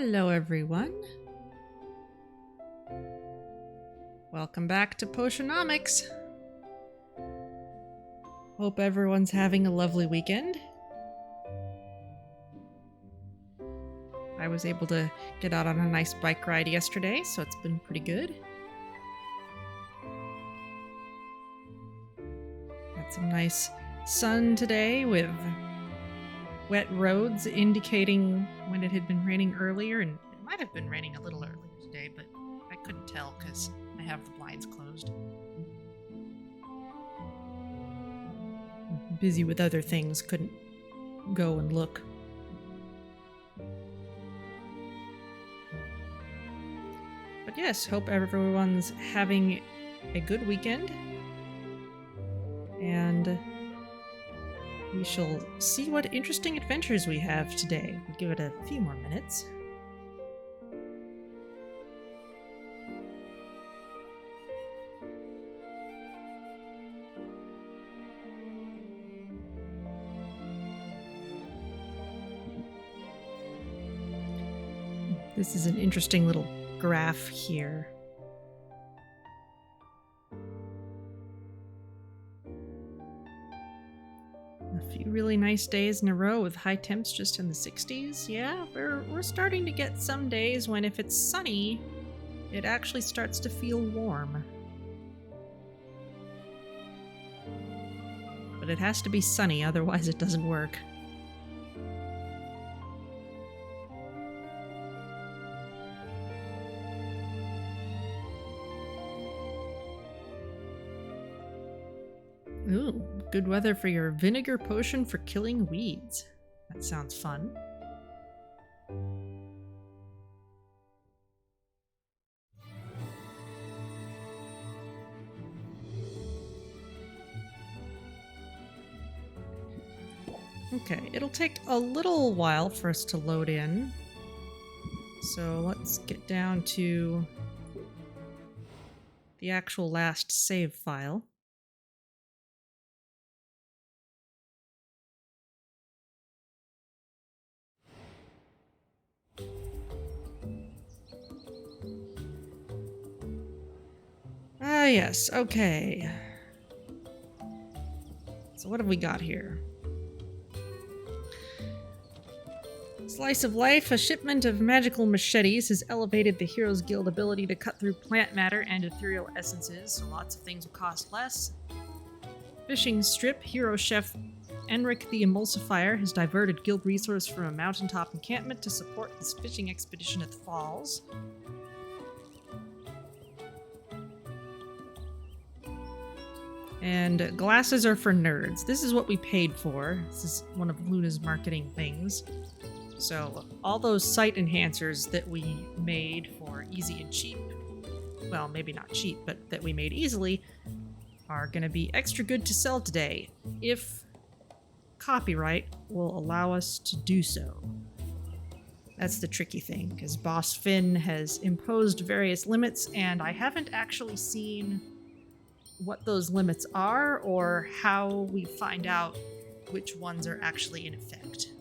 Hello everyone. Welcome back to Potionomics. Hope everyone's having a lovely weekend. I was able to get out on a nice bike ride yesterday, so it's been pretty good. Got some nice sun today with wet roads indicating when it had been raining earlier, and it might have been raining a little earlier today, but I couldn't tell because I have the blinds closed. Busy with other things, couldn't go and look. But yes, hope everyone's having a good weekend. And we shall see what interesting adventures we have today. We'll give it a few more minutes. This is an interesting little graph here. A few really nice days in a row with high temps just in the 60s. Yeah, we're starting to get some days when if it's sunny, it actually starts to feel warm. But it has to be sunny, otherwise it doesn't work. Ooh, good weather for your vinegar potion for killing weeds. That sounds fun. Okay, it'll take a little while for us to load in. So let's get down to the actual last save file. Ah, yes, okay. So what have we got here? Slice of life, a shipment of magical machetes has elevated the Heroes Guild ability to cut through plant matter and ethereal essences, so lots of things will cost less. Fishing strip, hero chef Enric the Emulsifier has diverted guild resource from a mountaintop encampment to support his fishing expedition at the falls. And glasses are for nerds. This is what we paid for. This is one of Luna's marketing things. So all those sight enhancers that we made for easy and cheap, well, maybe not cheap, but that we made easily, are going to be extra good to sell today, if copyright will allow us to do so. That's the tricky thing, because Boss Finn has imposed various limits, and I haven't actually seen what those limits are, or how we find out which ones are actually in effect.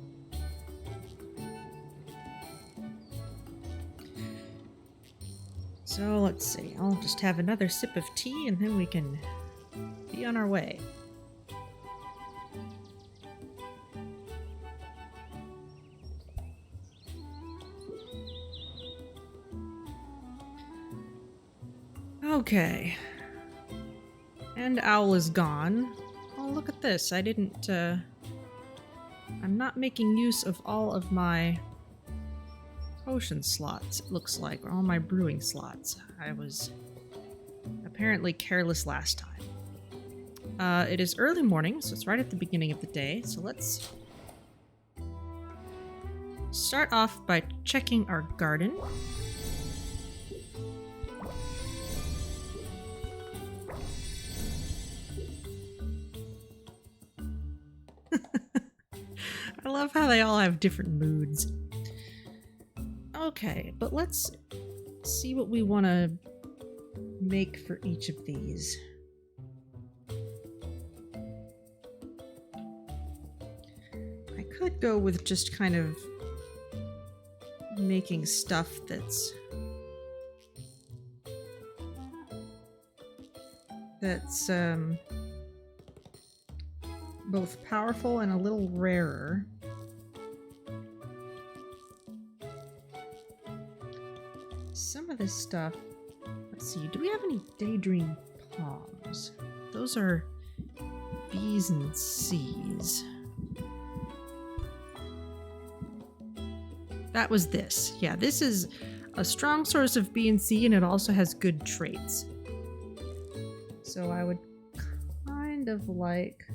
So let's see, I'll just have another sip of tea and then we can be on our way. Okay. And Owl is gone. Oh, look at this. I'm not making use of all of my potion slots, it looks like, or all my brewing slots. I was apparently careless last time. It is early morning, so it's right at the beginning of the day, so let's start off by checking our garden. I love how they all have different moods. Okay, but let's see what we want to make for each of these. I could go with just kind of making stuff that's both powerful and a little rarer. Some of this stuff, let's see, do we have any Daydream Palms? Those are B's and C's. That was this. Yeah, this is a strong source of B and C, and it also has good traits. So I would kind of like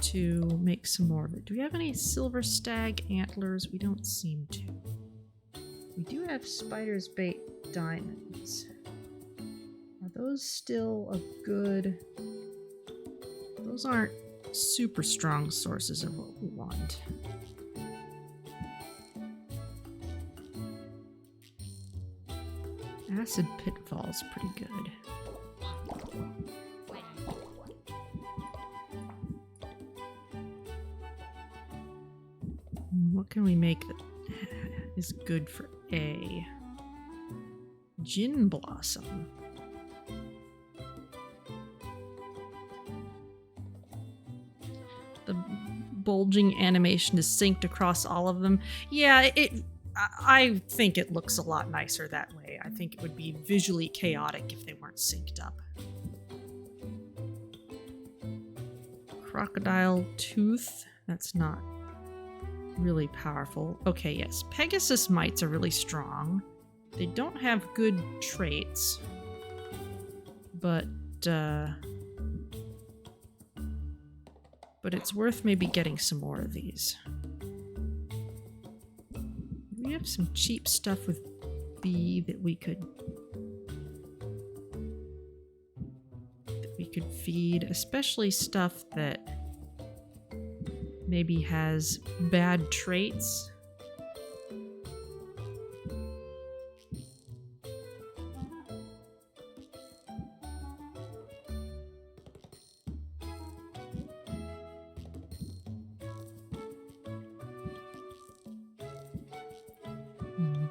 to make some more of it. Do we have any Silver Stag Antlers? We don't seem to. We do have Spider's Bait Diamonds. Are those still a good... Those aren't super strong sources of what we want. Acid Pitfall's pretty good. What can we make that is good for A? Gin Blossom. The bulging animation is synced across all of them. Yeah, I think it looks a lot nicer that way. I think it would be visually chaotic if they weren't synced up. Crocodile Tooth. That's not really powerful. Okay, yes. Pegasus Mites are really strong. They don't have good traits. But it's worth maybe getting some more of these. We have some cheap stuff with B that we could feed, especially stuff that maybe has bad traits.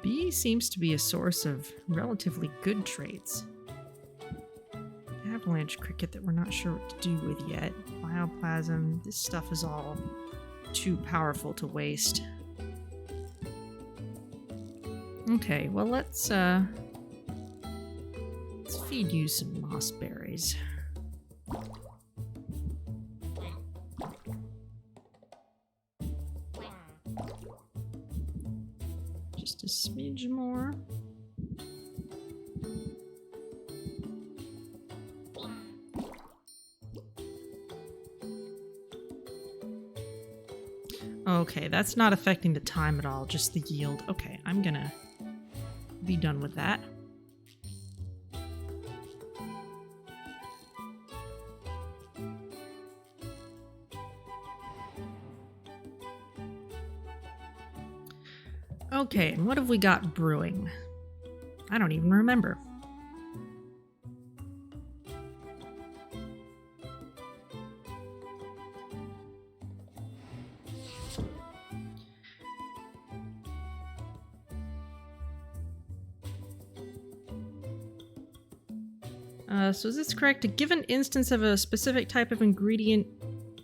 B seems to be a source of relatively good traits. Avalanche Cricket that we're not sure what to do with yet. Bioplasm. This stuff is all too powerful to waste. Okay, well let's feed you some moss berries. Just a smidge more. Okay, that's not affecting the time at all, just the yield. Okay, I'm gonna be done with that. Okay, and what have we got brewing? I don't even remember. So is this correct? A given instance of a specific type of ingredient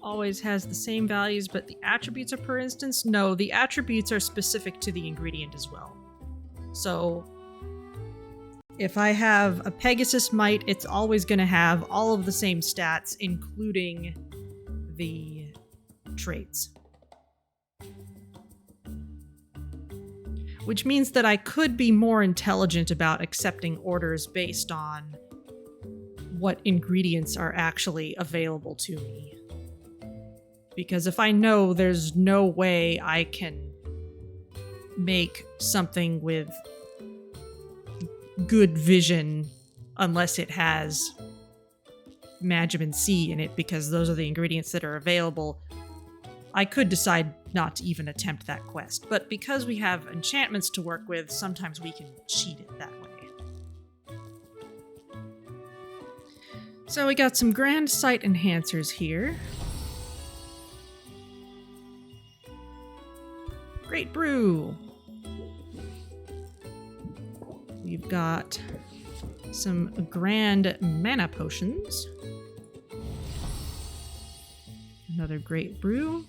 always has the same values, but the attributes are per instance? No, the attributes are specific to the ingredient as well. So if I have a Pegasus Mite, it's always going to have all of the same stats, including the traits. Which means that I could be more intelligent about accepting orders based on what ingredients are actually available to me. Because if I know there's no way I can make something with good vision unless it has Magivin C in it, because those are the ingredients that are available, I could decide not to even attempt that quest. But because we have enchantments to work with, sometimes we can cheat it that way. So we got some grand sight enhancers here. Great brew. We've got some grand mana potions. Another great brew.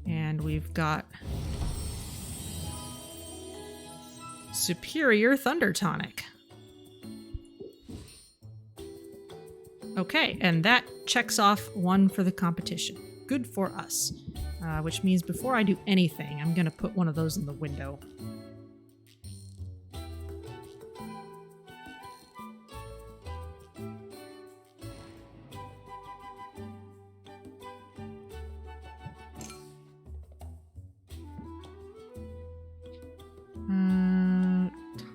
And we've got Superior Thunder Tonic. Okay, and that checks off one for the competition. Good for us. Which means before I do anything, I'm gonna put one of those in the window.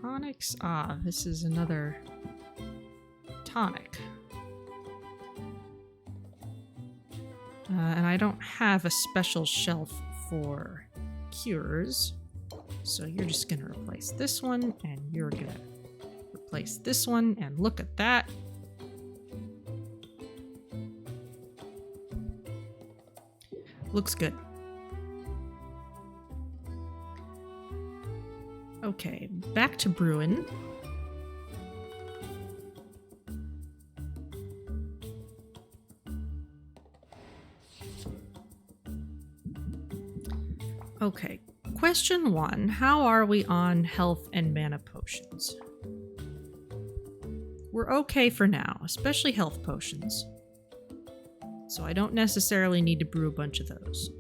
Tonics. Ah, this is another tonic. And I don't have a special shelf for cures, so you're just gonna replace this one, and you're gonna replace this one, and look at that. Looks good. Okay, back to brewing. Okay, question 1. How are we on health and mana potions? We're okay for now, especially health potions. So I don't necessarily need to brew a bunch of those.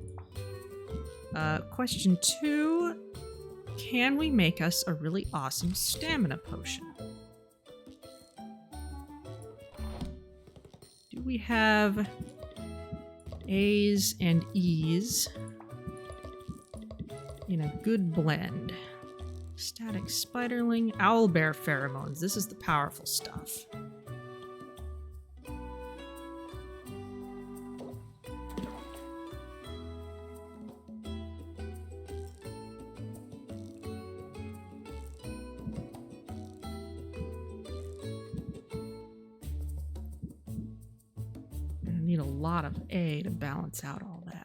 Question 2. Can we make us a really awesome stamina potion? Do we have A's and E's in a good blend? Static spiderling, owlbear pheromones. This is the powerful stuff. I need a lot of A to balance out all that.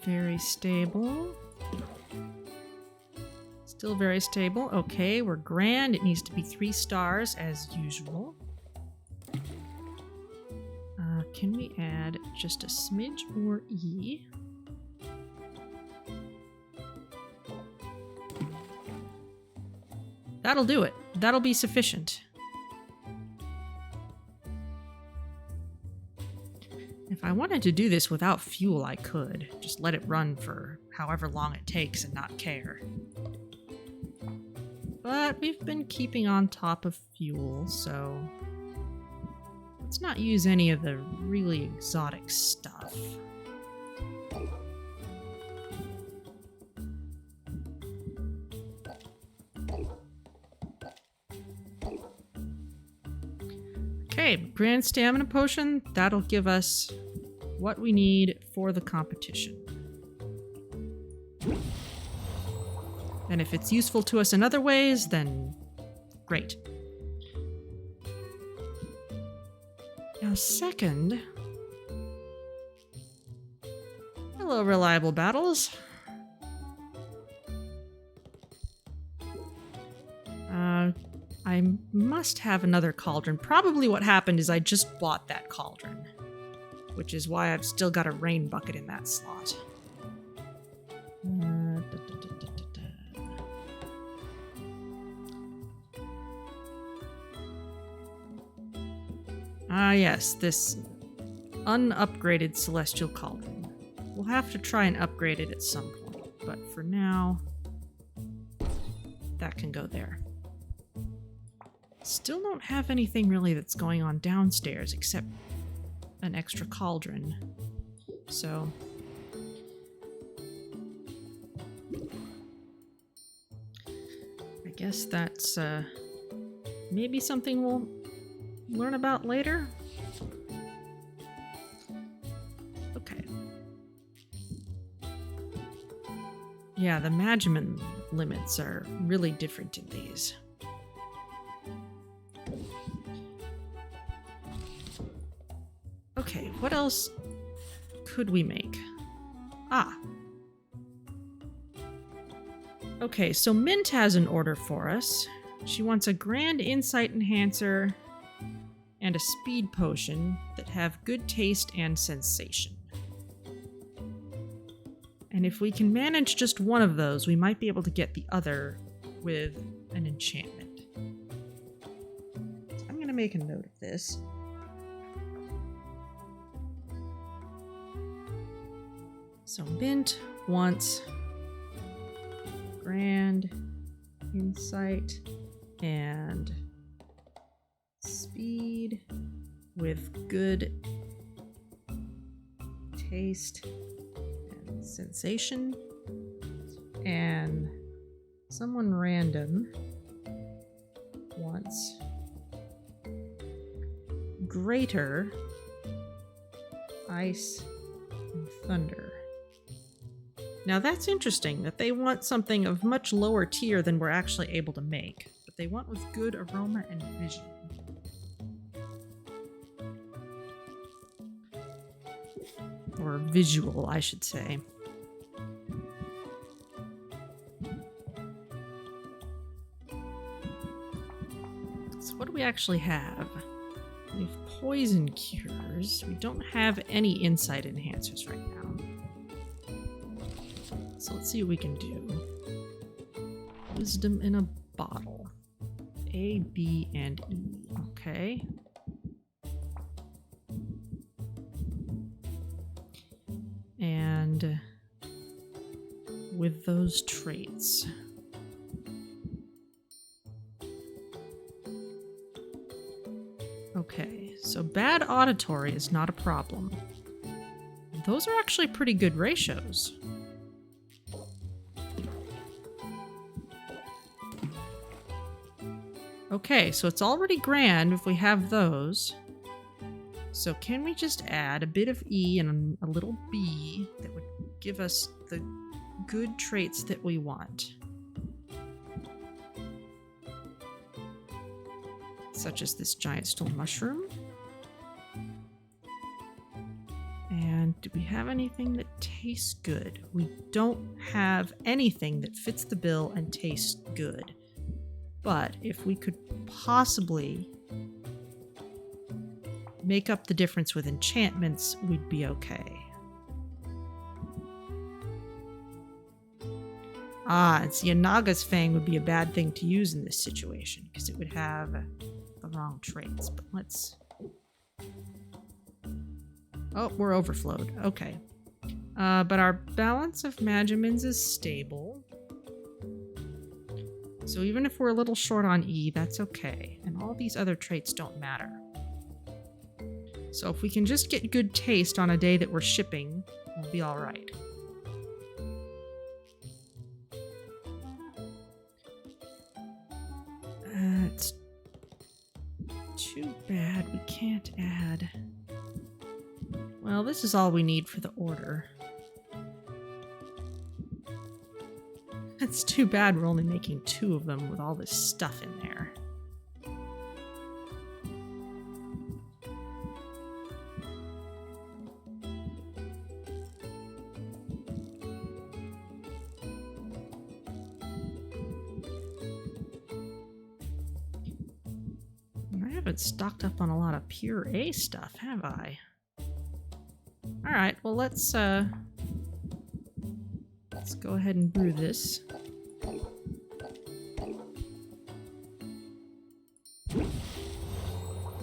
Very stable. Still very stable. Okay, we're grand. It needs to be 3 stars as usual. Can we add just a smidge more E? That'll do it. That'll be sufficient. If I wanted to do this without fuel, I could. Just let it run for however long it takes and not care. But we've been keeping on top of fuel, so let's not use any of the really exotic stuff. Okay, Grand Stamina Potion, that'll give us what we need for the competition. And if it's useful to us in other ways, then great. Now, second... Hello, Reliable Battles. I must have another cauldron. Probably what happened is I just bought that cauldron, which is why I've still got a rain bucket in that slot. Yes, this unupgraded Celestial Cauldron. We'll have to try and upgrade it at some point, but for now, that can go there. Still don't have anything really that's going on downstairs except an extra cauldron. So... guess that's maybe something we'll learn about later. Okay. Yeah, the Magiment limits are really different in these. Okay, what else could we make? Ah. Okay, so Mint has an order for us. She wants a Grand Insight Enhancer and a Speed Potion that have good taste and sensation. And if we can manage just one of those, we might be able to get the other with an enchantment. So I'm going to make a note of this. So Mint wants Grand Insight and Speed with good taste and sensation. And someone random wants Greater Ice and Thunder. Now that's interesting that they want something of much lower tier than we're actually able to make, but they want with good aroma and vision. Or visual, I should say. So what do we actually have? We have poison cures. We don't have any insight enhancers right now. So let's see what we can do. Wisdom in a bottle. A, B, and E. Okay. And with those traits. Okay, so bad auditory is not a problem. Those are actually pretty good ratios. Okay, so it's already grand if we have those. So can we just add a bit of E and a little B that would give us the good traits that we want? Such as this giant stool mushroom. And do we have anything that tastes good? We don't have anything that fits the bill and tastes good. But if we could possibly make up the difference with enchantments, we'd be okay. Ah, and see, a Naga's Fang would be a bad thing to use in this situation, because it would have the wrong traits. But let's... Oh, we're overflowed. Okay. But our balance of Magimins is stable. So even if we're a little short on E, that's okay. And all these other traits don't matter. So if we can just get good taste on a day that we're shipping, we'll be alright. It's too bad we can't add... Well, this is all we need for the order. It's too bad we're only making 2 of them with all this stuff in there. I haven't stocked up on a lot of pure A stuff, have I? Alright, well let's go ahead and brew this.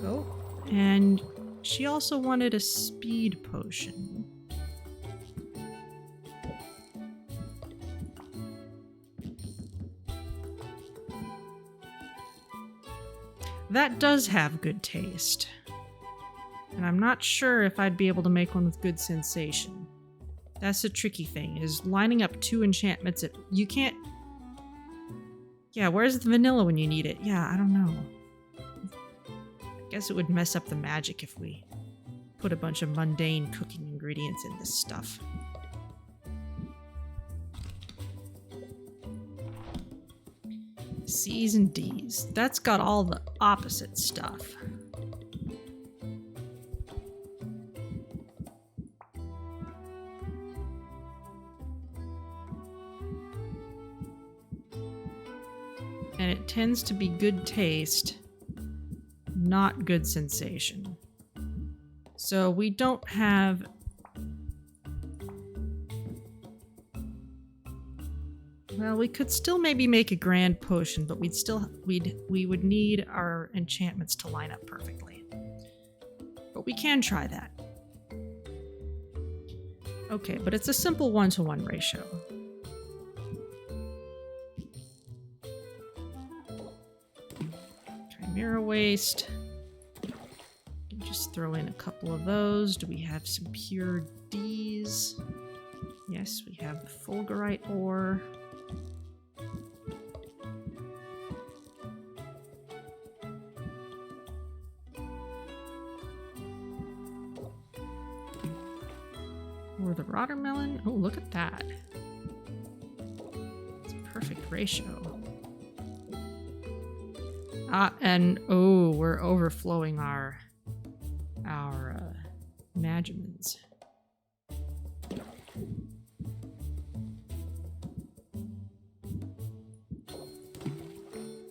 Oh, and she also wanted a speed potion. That does have good taste. And I'm not sure if I'd be able to make one with good sensation. That's a tricky thing, is lining up 2 enchantments at... You can't Yeah, where's the vanilla when you need it? Yeah, I don't know. I guess it would mess up the magic if we put a bunch of mundane cooking ingredients in this stuff. C's and D's. That's got all the opposite stuff. And it tends to be good taste, not good sensation. So we don't have... Well, we could still maybe make a grand potion, but we would need our enchantments to line up perfectly. But we can try that. Okay, but it's a simple 1-to-1 ratio. Chimera waste. Just throw in a couple of those. Do we have some pure D's? Yes, we have the fulgurite ore. Or the watermelon. Oh, look at that. It's a perfect ratio. And oh, we're overflowing our magimins.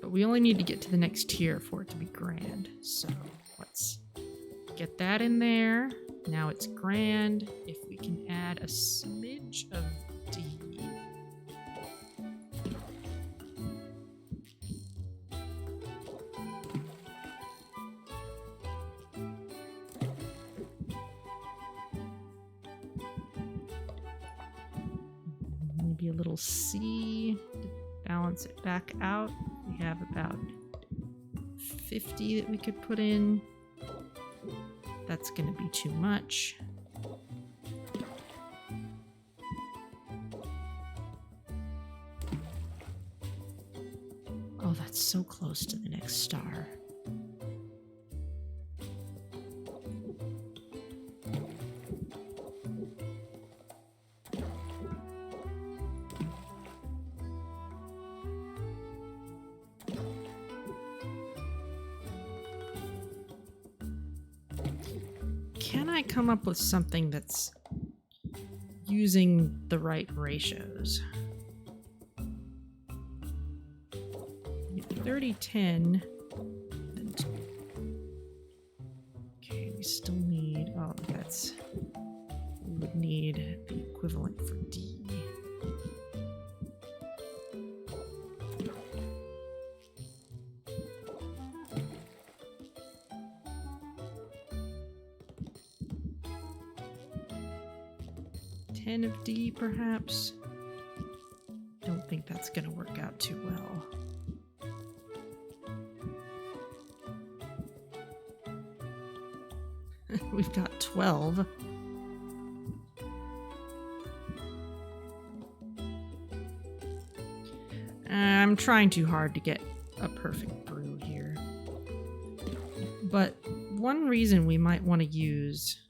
But we only need to get to the next tier for it to be grand. So let's get that in there. Now it's grand. If we can add a smidge of D. Maybe a little C to balance it back out. We have about 50 that we could put in. That's going to be too much. Oh, that's so close to the next star. Can I come up with something that's using the right ratios? 30-10. Okay, we still need... Oh, that's... We would need the equivalent for D. Of D, perhaps. Don't think that's gonna work out too well. We've got 12. I'm trying too hard to get a perfect brew here. But one reason we might want to use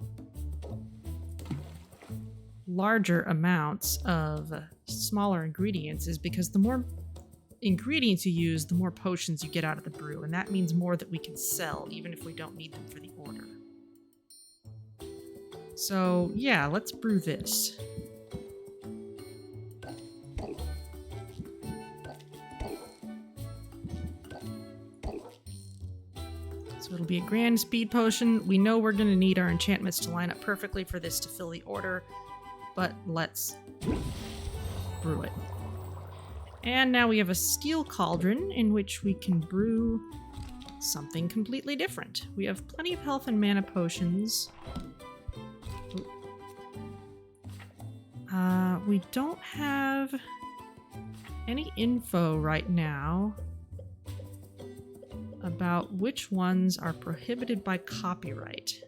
larger amounts of smaller ingredients is because the more ingredients you use, the more potions you get out of the brew, and that means more that we can sell, even if we don't need them for the order. So, yeah, let's brew this. So it'll be a grand speed potion. We know we're going to need our enchantments to line up perfectly for this to fill the order. But let's brew it. And now we have a steel cauldron in which we can brew something completely different. We have plenty of health and mana potions. We don't have any info right now about which ones are prohibited by copyright.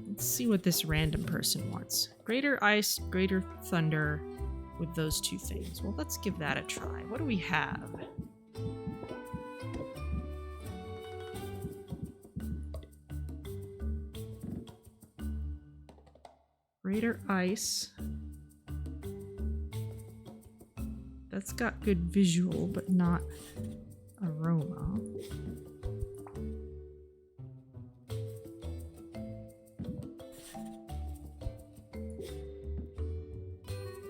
Let's see what this random person wants. Greater ice, greater thunder, with those two things. Well, let's give that a try. What do we have? Greater ice. That's got good visual, but not aroma.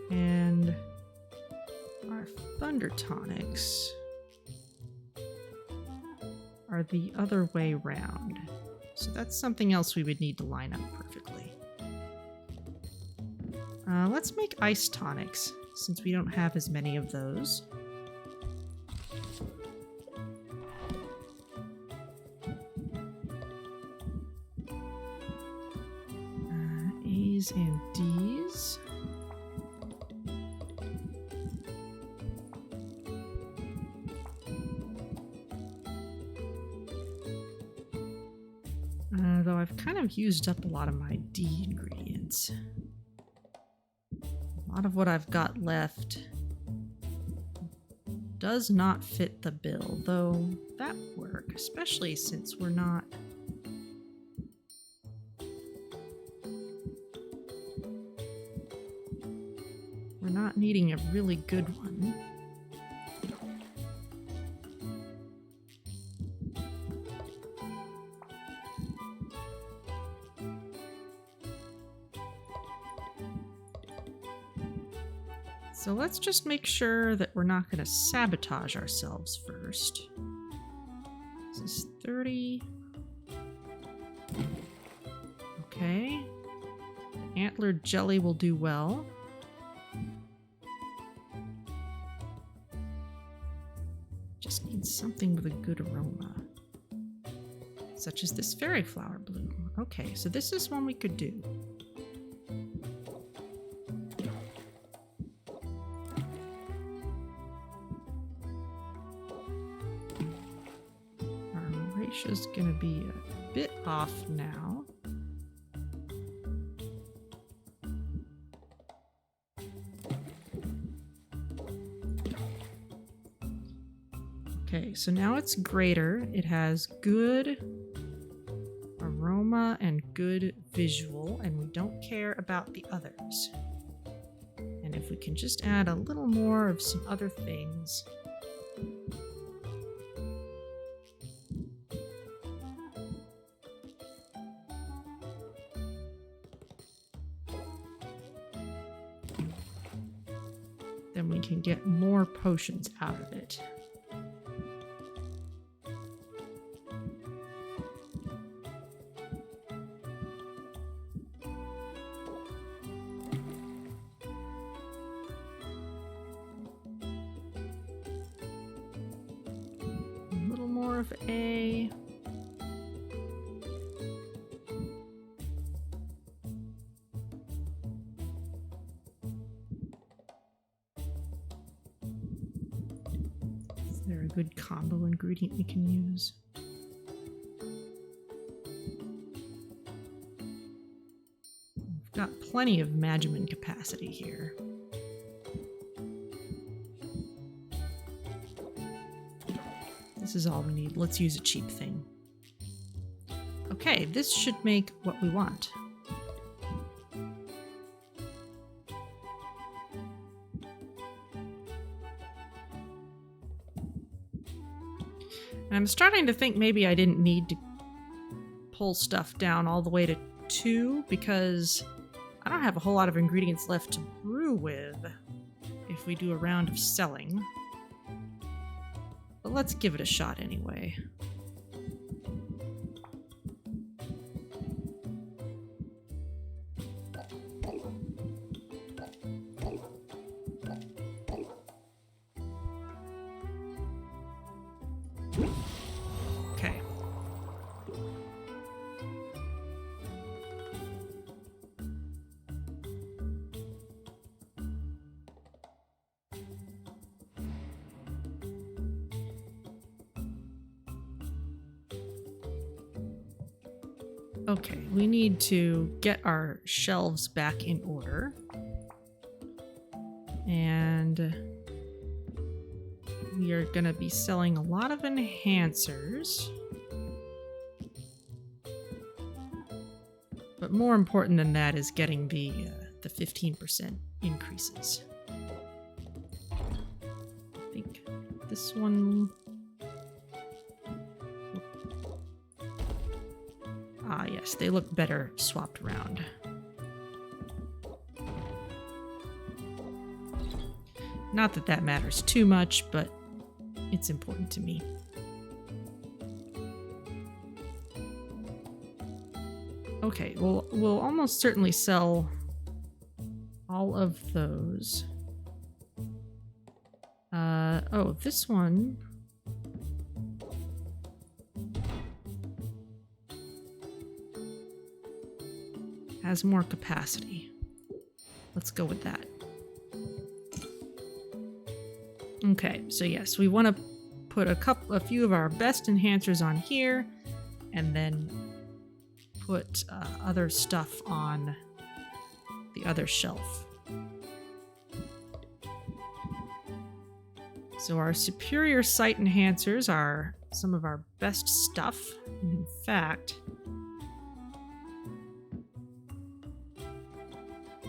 And our Thunder Tonics are the other way round. So that's something else we would need to line up perfectly. Let's make Ice Tonics, since we don't have as many of those. A's and D's. Though I've kind of used up a lot of my D ingredients. A lot of what I've got left does not fit the bill, though that would work, especially since we're not needing a really good one. So let's just make sure that we're not going to sabotage ourselves first. This is 30. Okay. Antlered jelly will do well. Just need something with a good aroma. Such as this fairy flower bloom. Okay, so this is one we could do. Is going to be a bit off now. Okay, so now it's greater. It has good aroma and good visual, and we don't care about the others. And if we can just add a little more of some other things. Then we can get more potions out of it. A little more of A. Is there a good combo ingredient we can use? We've got plenty of Magimin capacity here. This is all we need. Let's use a cheap thing. Okay, this should make what we want. And I'm starting to think maybe I didn't need to pull stuff down all the way to 2 because I don't have a whole lot of ingredients left to brew with if we do a round of selling. But let's give it a shot anyway. Okay. Okay, we need to get our shelves back in order. And we are going to be selling a lot of enhancers. But more important than that is getting the 15% increases. I think this one... Ah, yes, they look better swapped around. Not that that matters too much, but it's important to me. Okay, well, we'll almost certainly sell all of those. Oh, this one... has more capacity. Let's go with that. Okay, so yes, we want to put a few of our best enhancers on here, and then put other stuff on the other shelf. So our superior sight enhancers are some of our best stuff. In fact,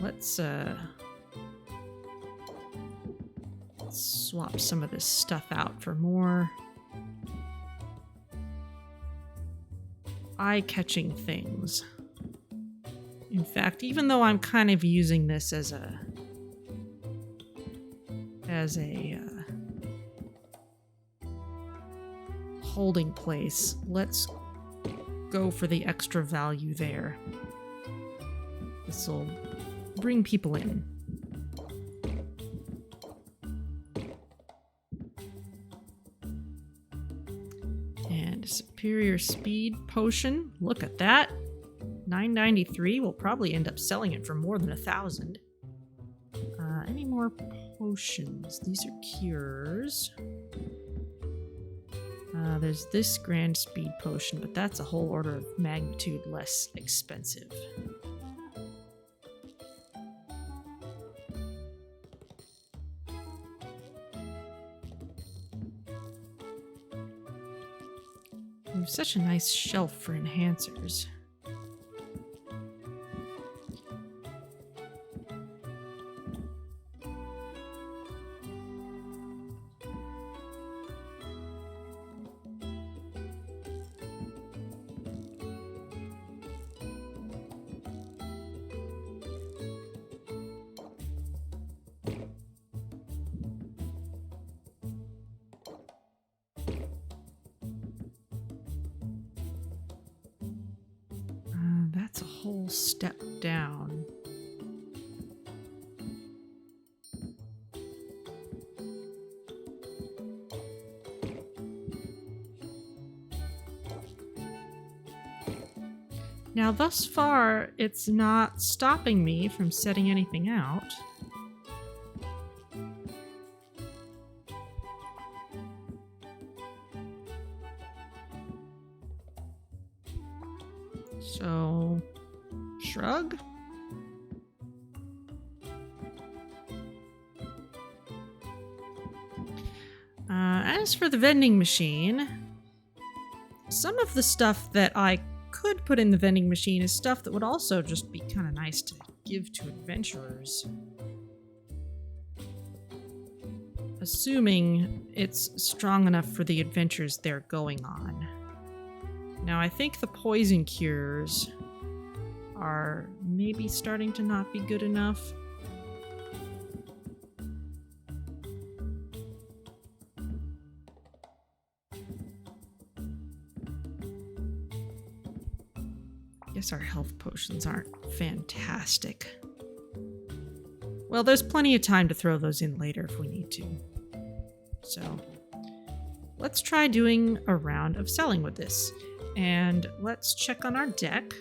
let's swap some of this stuff out for more eye-catching things. In fact, even though I'm kind of using this as a holding place, let's go for the extra value there. This will bring people in. And superior speed potion. Look at that. $9.93. We'll probably end up selling it for more than 1,000. Any more potions? These are cures. There's this grand speed potion, but that's a whole order of magnitude less expensive. We have such a nice shelf for enhancers. That's a whole step down. Now, thus far, it's not stopping me from setting anything out. So, shrug. As for the vending machine, some of the stuff that I could put in the vending machine is stuff that would also just be kind of nice to give to adventurers. Assuming it's strong enough for the adventures they're going on. Now, I think the poison cures are maybe starting to not be good enough. I guess our health potions aren't fantastic. Well, there's plenty of time to throw those in later if we need to. So, let's try doing a round of selling with this. And let's check on our deck.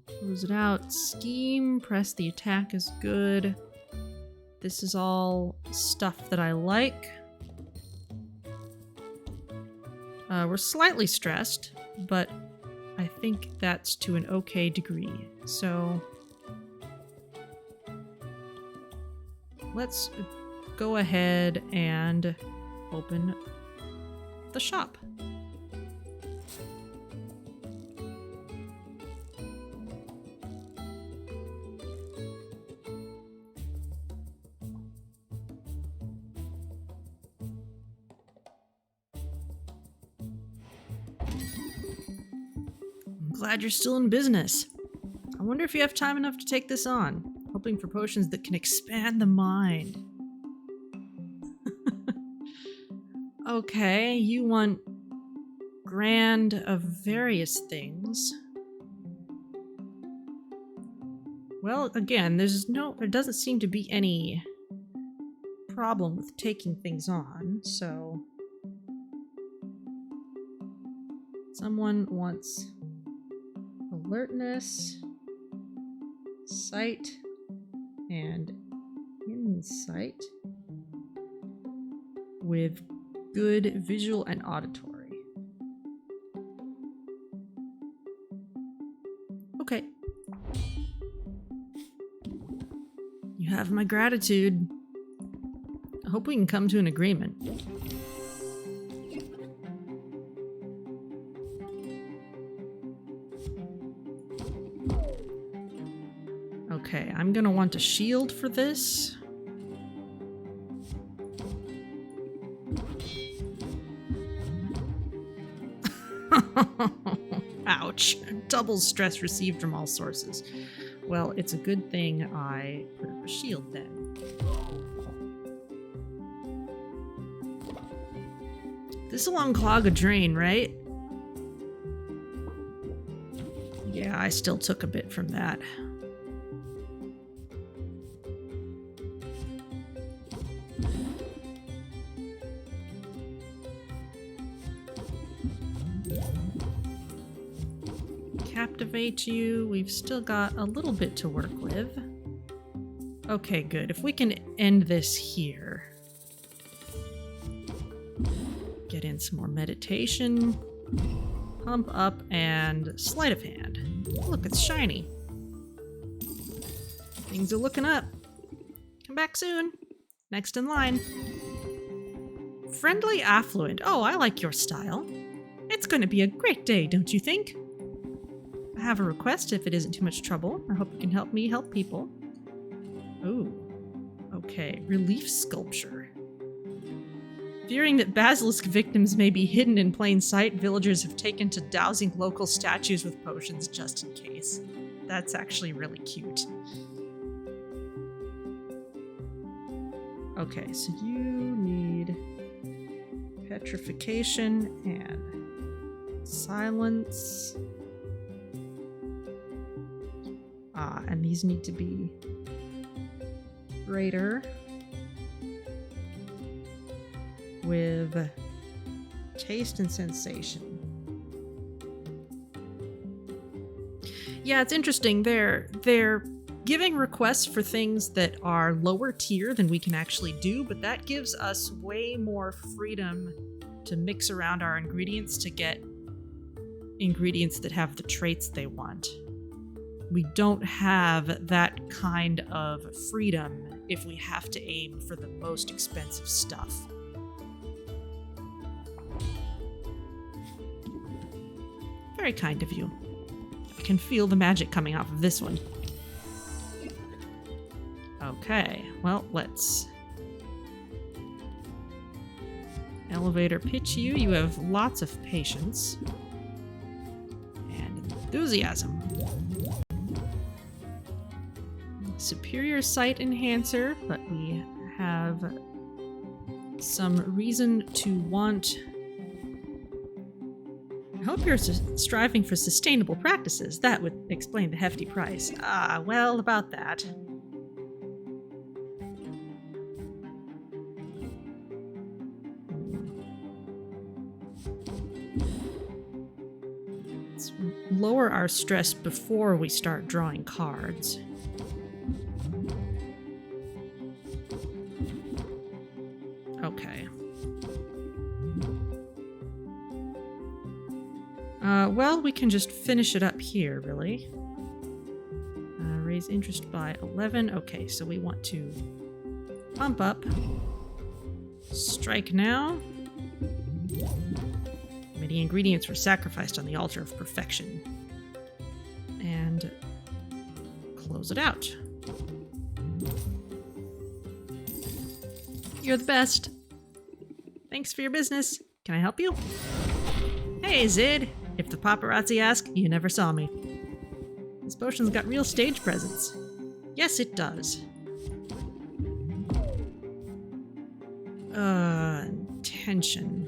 Close it out. Scheme, press the attack is good. This is all stuff that I like. We're slightly stressed, but I think that's to an okay degree. So let's go ahead and open the shop. Glad you're still in business. I wonder if you have time enough to take this on. Hoping for potions that can expand the mind. Okay, you want grand of various things. Well, again, there doesn't seem to be any problem with taking things on, so someone wants alertness, sight, and insight with good visual and auditory. Okay. You have my gratitude. I hope we can come to an agreement. Okay, I'm gonna want a shield for this. Ouch. Double stress received from all sources. Well, it's a good thing I put up a shield then. This'll unclog a drain, right? Yeah, I still took a bit from that. Captivate you. We've still got a little bit to work with. Okay, good. If we can end this here. Get in some more meditation. Pump up and sleight of hand. Look, it's shiny. Things are looking up. Come back soon. Next in line. Friendly affluent. Oh, I like your style. It's going to be a great day, don't you think? I have a request if it isn't too much trouble. I hope you can help me help people. Ooh. Okay. Relief sculpture. Fearing that basilisk victims may be hidden in plain sight, villagers have taken to dousing local statues with potions just in case. That's actually really cute. Okay, so you need petrification and silence. And these need to be greater with taste and sensation. Yeah, it's interesting. They're giving requests for things that are lower tier than we can actually do, but that gives us way more freedom to mix around our ingredients to get ingredients that have the traits they want. We don't have that kind of freedom if we have to aim for the most expensive stuff. Very kind of you. I can feel the magic coming off of this one. Okay, well, let's elevator pitch you. You have lots of patience and enthusiasm. Superior sight enhancer, but we have some reason to want. I hope you're striving for sustainable practices. That would explain the hefty price. Ah, well, about that. Let's lower our stress before we start drawing cards. Okay. Well, we can just finish it up here, really. Raise interest by 11. Okay, so we want to Pump up. Strike now. Many ingredients were sacrificed on the altar of perfection. And close it out. You're the best. Thanks for your business. Can I help you? Hey, Zid. If the paparazzi ask, you never saw me. This potion's got real stage presence. Yes, it does. Tension.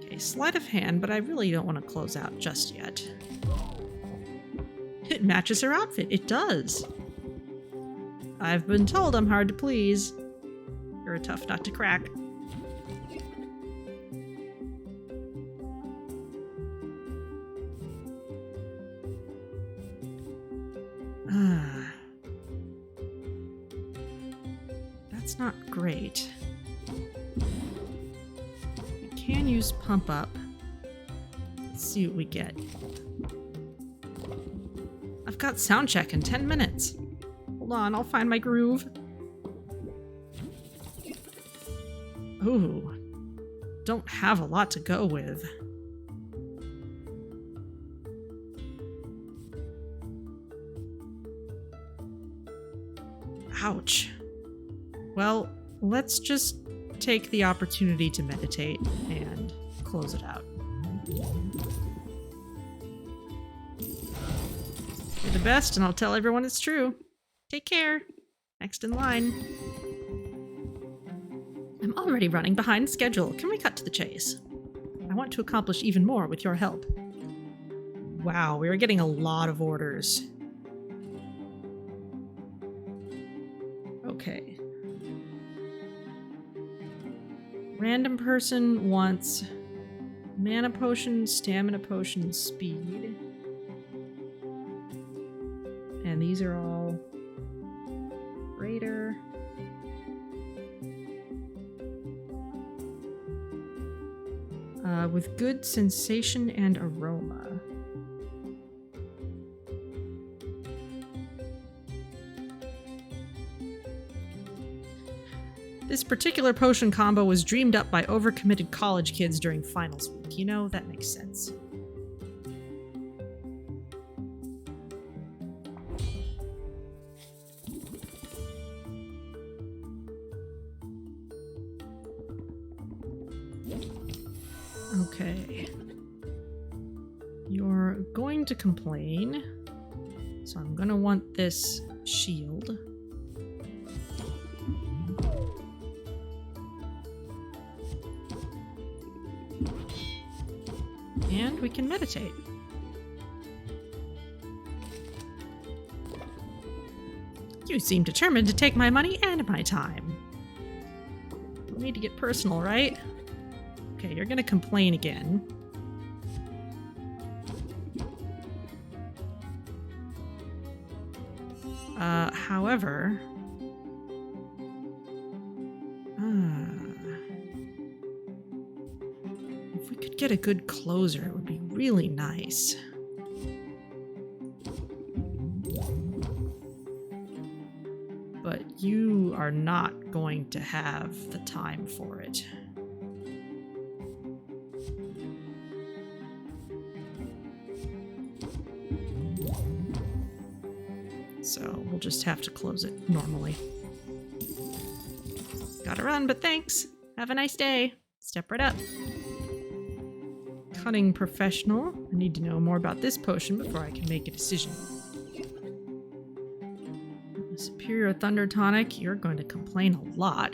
Okay, sleight of hand, but I really don't want to close out just yet. It matches her outfit. It does. I've been told I'm hard to please. You're a tough nut to crack. That's not great. We can use pump up. Let's see what we get. I've got sound check in 10 minutes. Hold on, I'll find my groove. Ooh, don't have a lot to go with. Ouch. Well, let's just take the opportunity to meditate and close it out. You're the best, and I'll tell everyone it's true. Take care. Next in line. I'm already running behind schedule. Can we cut to the chase? I want to accomplish even more with your help. Wow, we are getting a lot of orders. Okay. Random person wants mana potion, stamina potion, speed. And these are all greater. With good sensation and aroma. This particular potion combo was dreamed up by overcommitted college kids during finals week. You know, that makes sense. Okay. You're going to complain, so I'm gonna want this shield. And we can meditate. You seem determined to take my money and my time. We need to get personal, right? Okay, you're gonna complain again. However... if we could get a good closer, it would be really nice. But you are not going to have the time for it. So we'll just have to close it normally. Gotta run, but thanks. Have a nice day. Step right up. Cutting professional. I need to know more about this potion before I can make a decision. Superior Thunder Tonic, you're going to complain a lot.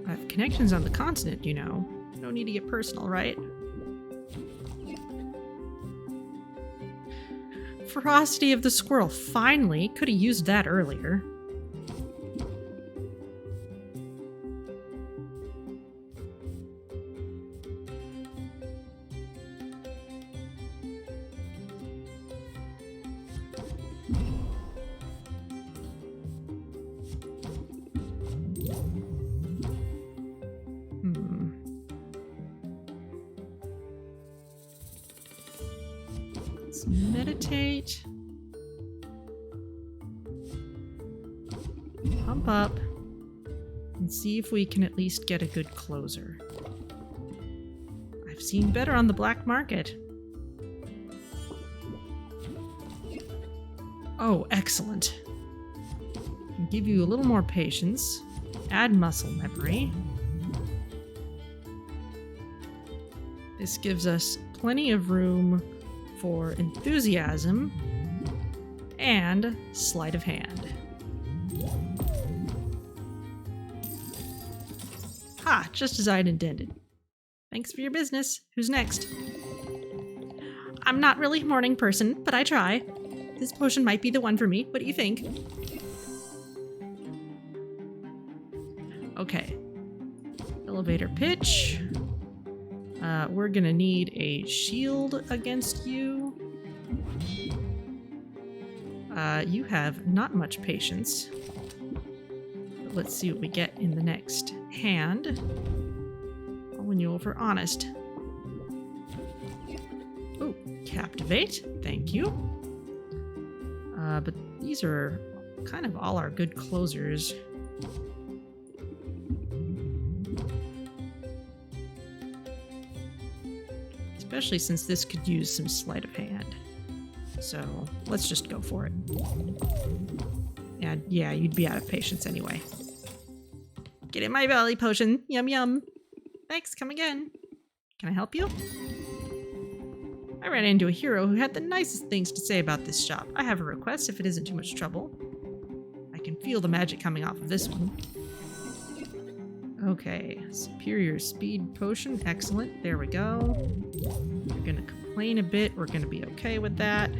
I have connections on the continent, you know. No need to get personal, right? Ferocity of the Squirrel. Finally! Could have used that earlier. Captivate. Pump up. And see if we can at least get a good closer. I've seen better on the black market. Oh, excellent. Can give you a little more patience. Add muscle memory. This gives us plenty of room for enthusiasm and sleight of hand. Ha! Just as I'd intended. Thanks for your business. Who's next? I'm not really a morning person, but I try. This potion might be the one for me. What do you think? Okay. Elevator pitch. We're gonna need a shield against you. You have not much patience. But let's see what we get in the next hand. I'll win you over honest. Oh, captivate. Thank you. But these are kind of all our good closers. Especially since this could use some sleight of hand. So let's just go for it. And yeah, you'd be out of patience anyway. Get in my belly potion. Yum yum. Thanks, come again. Can I help you? I ran into a hero who had the nicest things to say about this shop. I have a request if it isn't too much trouble. I can feel the magic coming off of this one. Okay, superior speed potion. Excellent. There we go. You're gonna complain a bit. We're gonna be okay with that.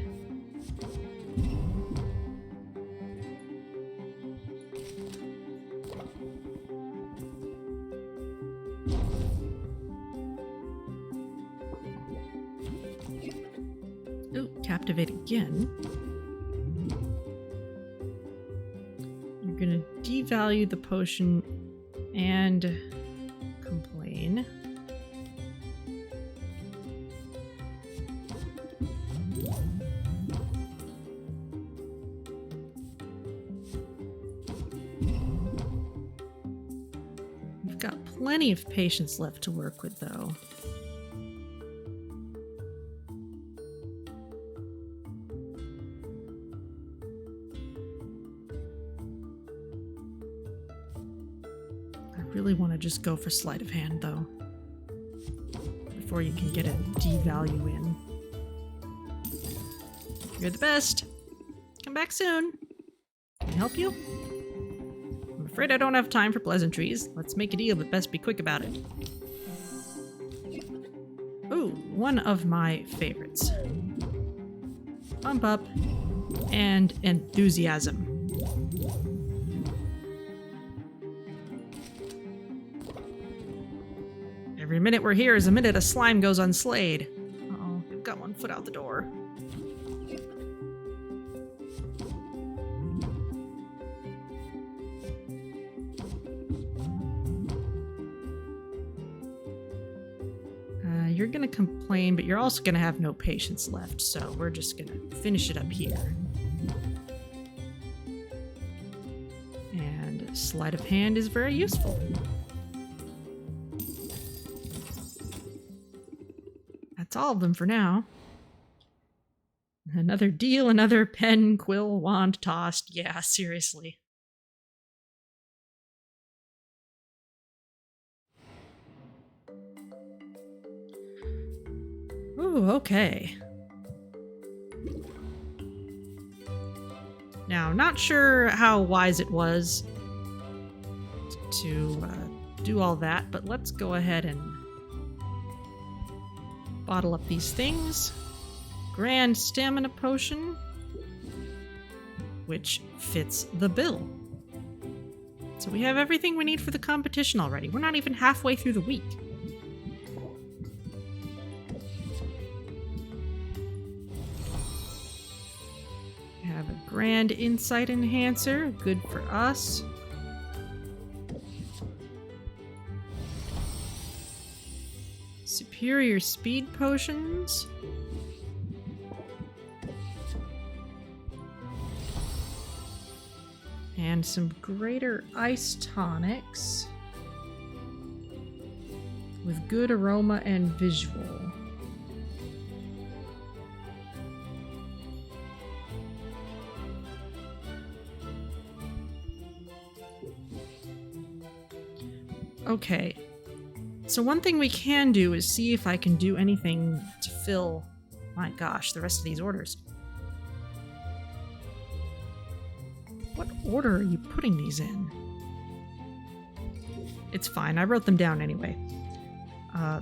Ooh, captivate again. You're gonna devalue the potion and complain. We've got plenty of patience left to work with, though. Really want to just go for sleight of hand though before you can get a devalue in. You're the best. Come back soon. Can I help you? I'm afraid I don't have time for pleasantries. Let's make a deal, but best be quick about it. Ooh, one of my favorites. Bump up and enthusiasm. Every minute we're here is a minute a slime goes unslayed. Uh-oh, we've got one foot out the door. You're gonna complain, but you're also gonna have no patience left, so we're just gonna finish it up here. And sleight of hand is very useful. That's all of them for now. Another deal, another pen, quill, wand tossed. Yeah, seriously. Ooh, okay. Now, not sure how wise it was to do all that, but let's go ahead and bottle up these things. Grand stamina potion, which fits the bill. So we have everything we need for the competition already. We're not even halfway through the week. We have a grand insight enhancer, good for us. Superior speed potions. And some greater ice tonics with good aroma and visual. Okay, so one thing we can do is see if I can do anything to fill, my gosh, the rest of these orders. What order are you putting these in? It's fine, I wrote them down anyway.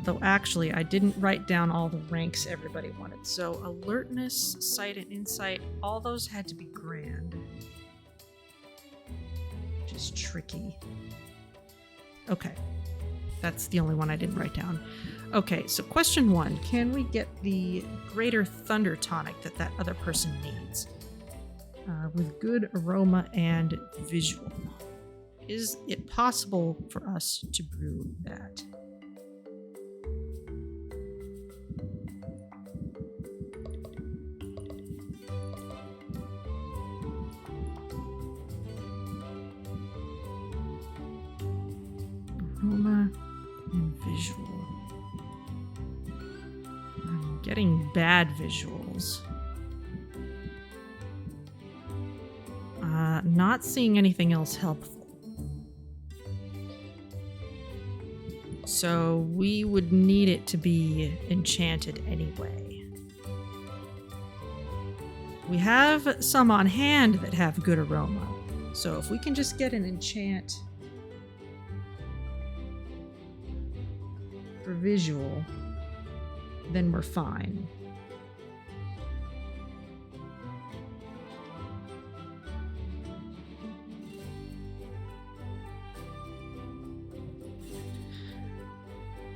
Though actually, I didn't write down all the ranks everybody wanted. So alertness, sight, and insight, all those had to be grand. Which is tricky. Okay, that's the only one I didn't write down. Okay, so question 1. Can we get the greater thunder tonic that other person needs? With good aroma and visual. Is it possible for us to brew that? Aroma and visual. I'm getting bad visuals. Not seeing anything else helpful. So we would need it to be enchanted anyway. We have some on hand that have good aroma. So if we can just get an enchant for visual, then we're fine.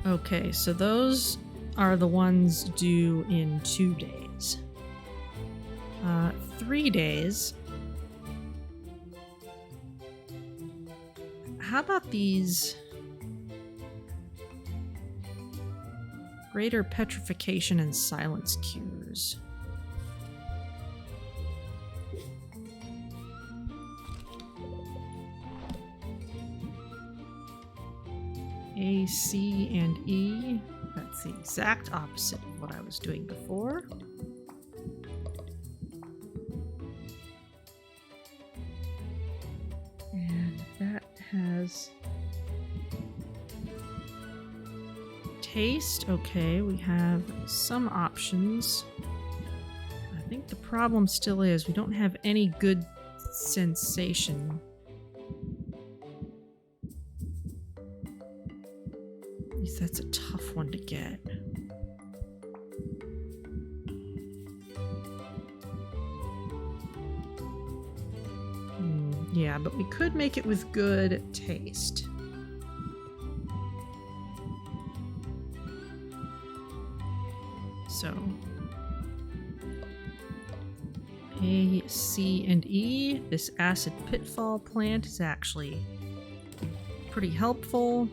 Okay, so those are the ones due in 2 days. 3 days. How about these greater petrification and silence cures? A, C, and E. That's the exact opposite of what I was doing before. And that has taste. Okay, we have some options. I think the problem still is we don't have any good sensation. That's a tough one to get. Yeah, but we could make it with good taste. So A, C, and E. This acid pitfall plant is actually pretty helpful.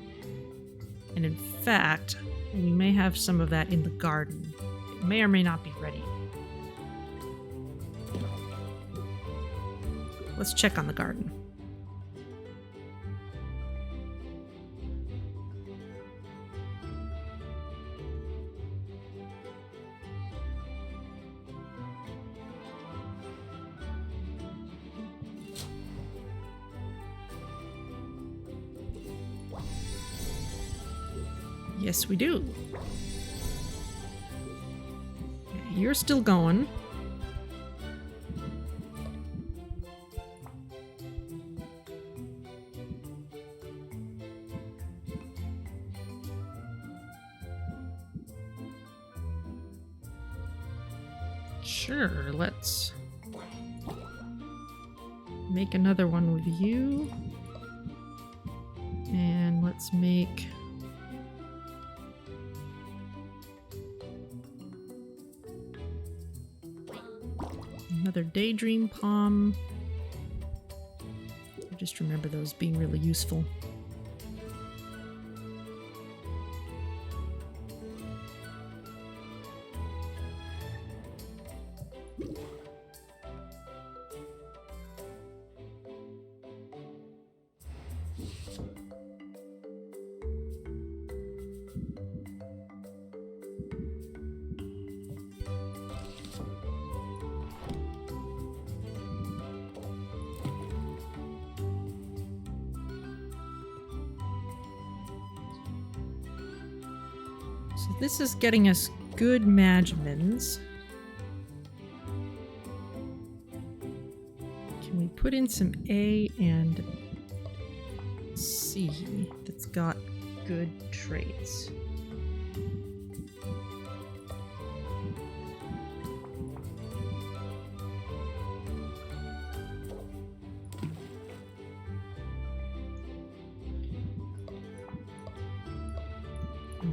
And in fact, we may have some of that in the garden. It may or may not be ready. Let's check on the garden. Yes, we do. Okay, you're still going. Sure, let's make another one with you. And let's make another daydream palm. I just remember those being really useful. So this is getting us good Magmins. Can we put in some A and C that's got good traits?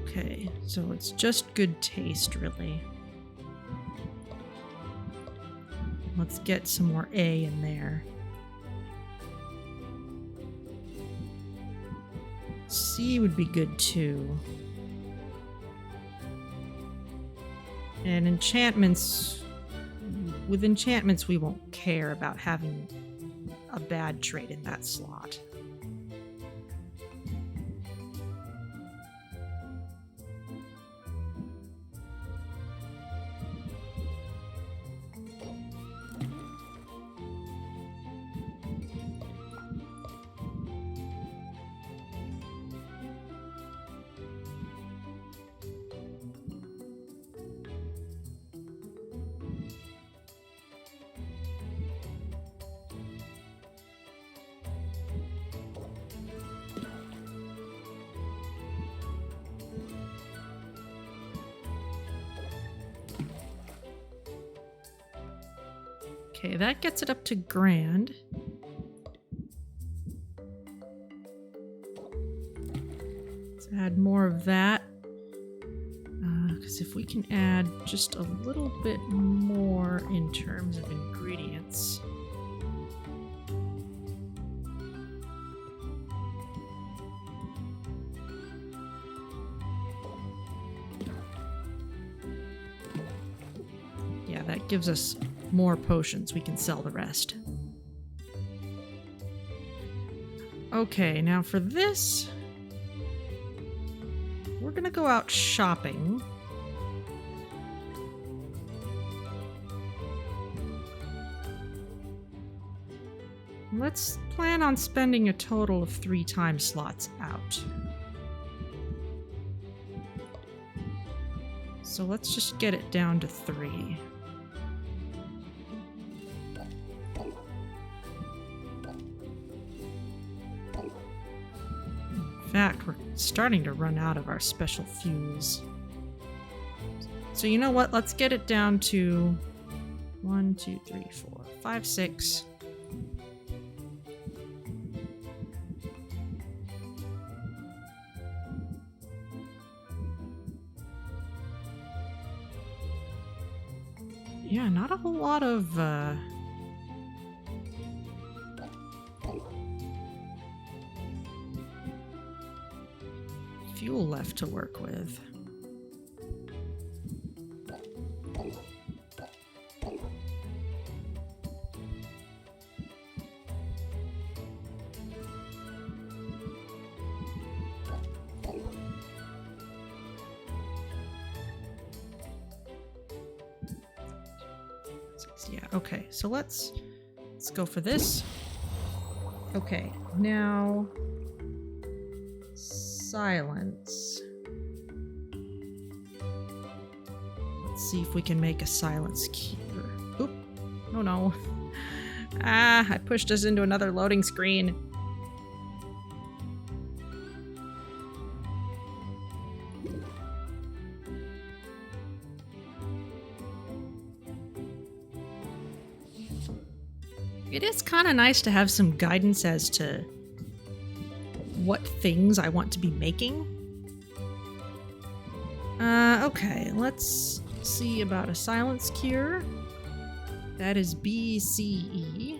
Okay, so it's just good taste, really. Let's get some more A in there. C would be good too. And enchantments, with enchantments we won't care about having a bad trait in that slot. Okay, that gets it up to grand. Let's add more of that. Because if we can add just a little bit more in terms of ingredients. Yeah, that gives us more potions. We can sell the rest. Okay, now for this, we're gonna go out shopping. Let's plan on spending a total of 3 time slots out. So let's just get it down to 3. In fact, we're starting to run out of our special fuels. So you know what? Let's get it down to 1, 2, 3, 4, 5, 6. Yeah, not a whole lot of fuel left to work with. Yeah, okay, so let's go for this. Okay, now silence. Let's see if we can make a silence cure. Oop. Oh no. Ah, I pushed us into another loading screen. It is kind of nice to have some guidance as to what things I want to be making. Okay, let's see about a silence cure. That is BCE.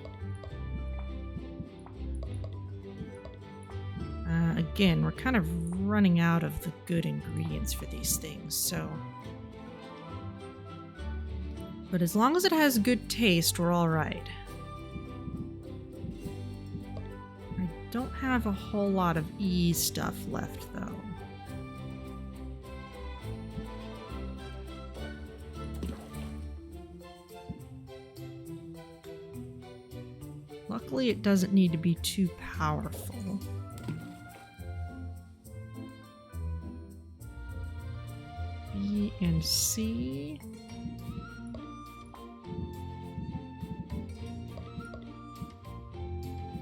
Again, we're kind of running out of the good ingredients for these things, so... But as long as it has good taste, we're all right. I Don't have a whole lot of E stuff left, though. Luckily, it doesn't need to be too powerful. B and C.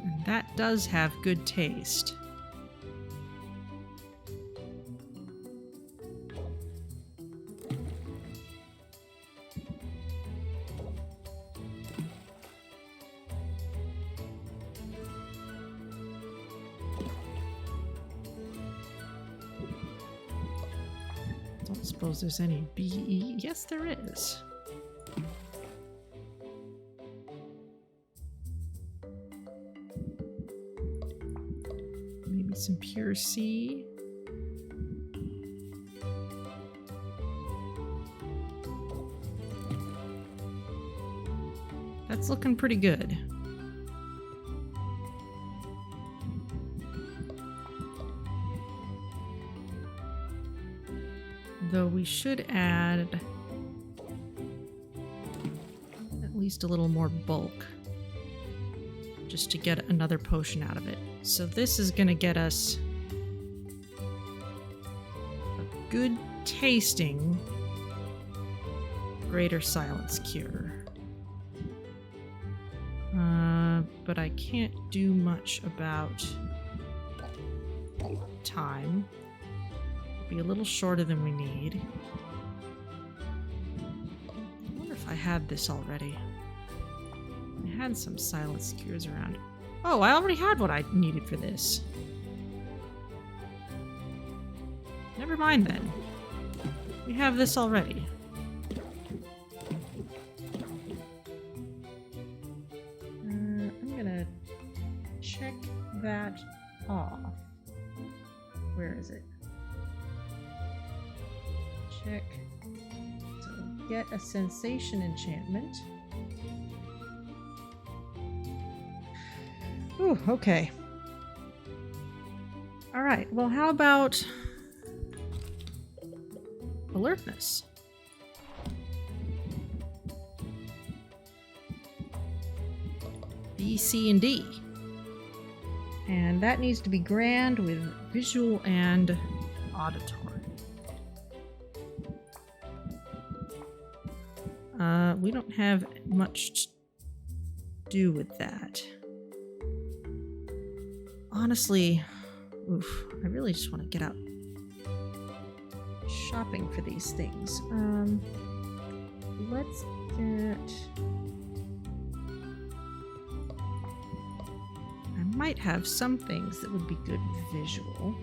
And that does have good taste. Don't suppose there's any BE. Yes, there is. Maybe some pure C. That's looking pretty good. Though we should add at least a little more bulk just to get another potion out of it. So this is going to get us a good tasting Greater Silence Cure. But I can't do much about time. Be a little shorter than we need. I wonder if I had this already. I had some silence cures around. Oh, I already had what I needed for this. Never mind then. We have this already. I'm gonna check that off. Where is it? Check. So get a sensation enchantment. Ooh, okay. Alright, well how about alertness? B, C, and D. And that needs to be grand with visual and auditory. We don't have much to do with that. Honestly, oof, I really just want to get out shopping for these things. Let's get... I might have some things that would be good with visual.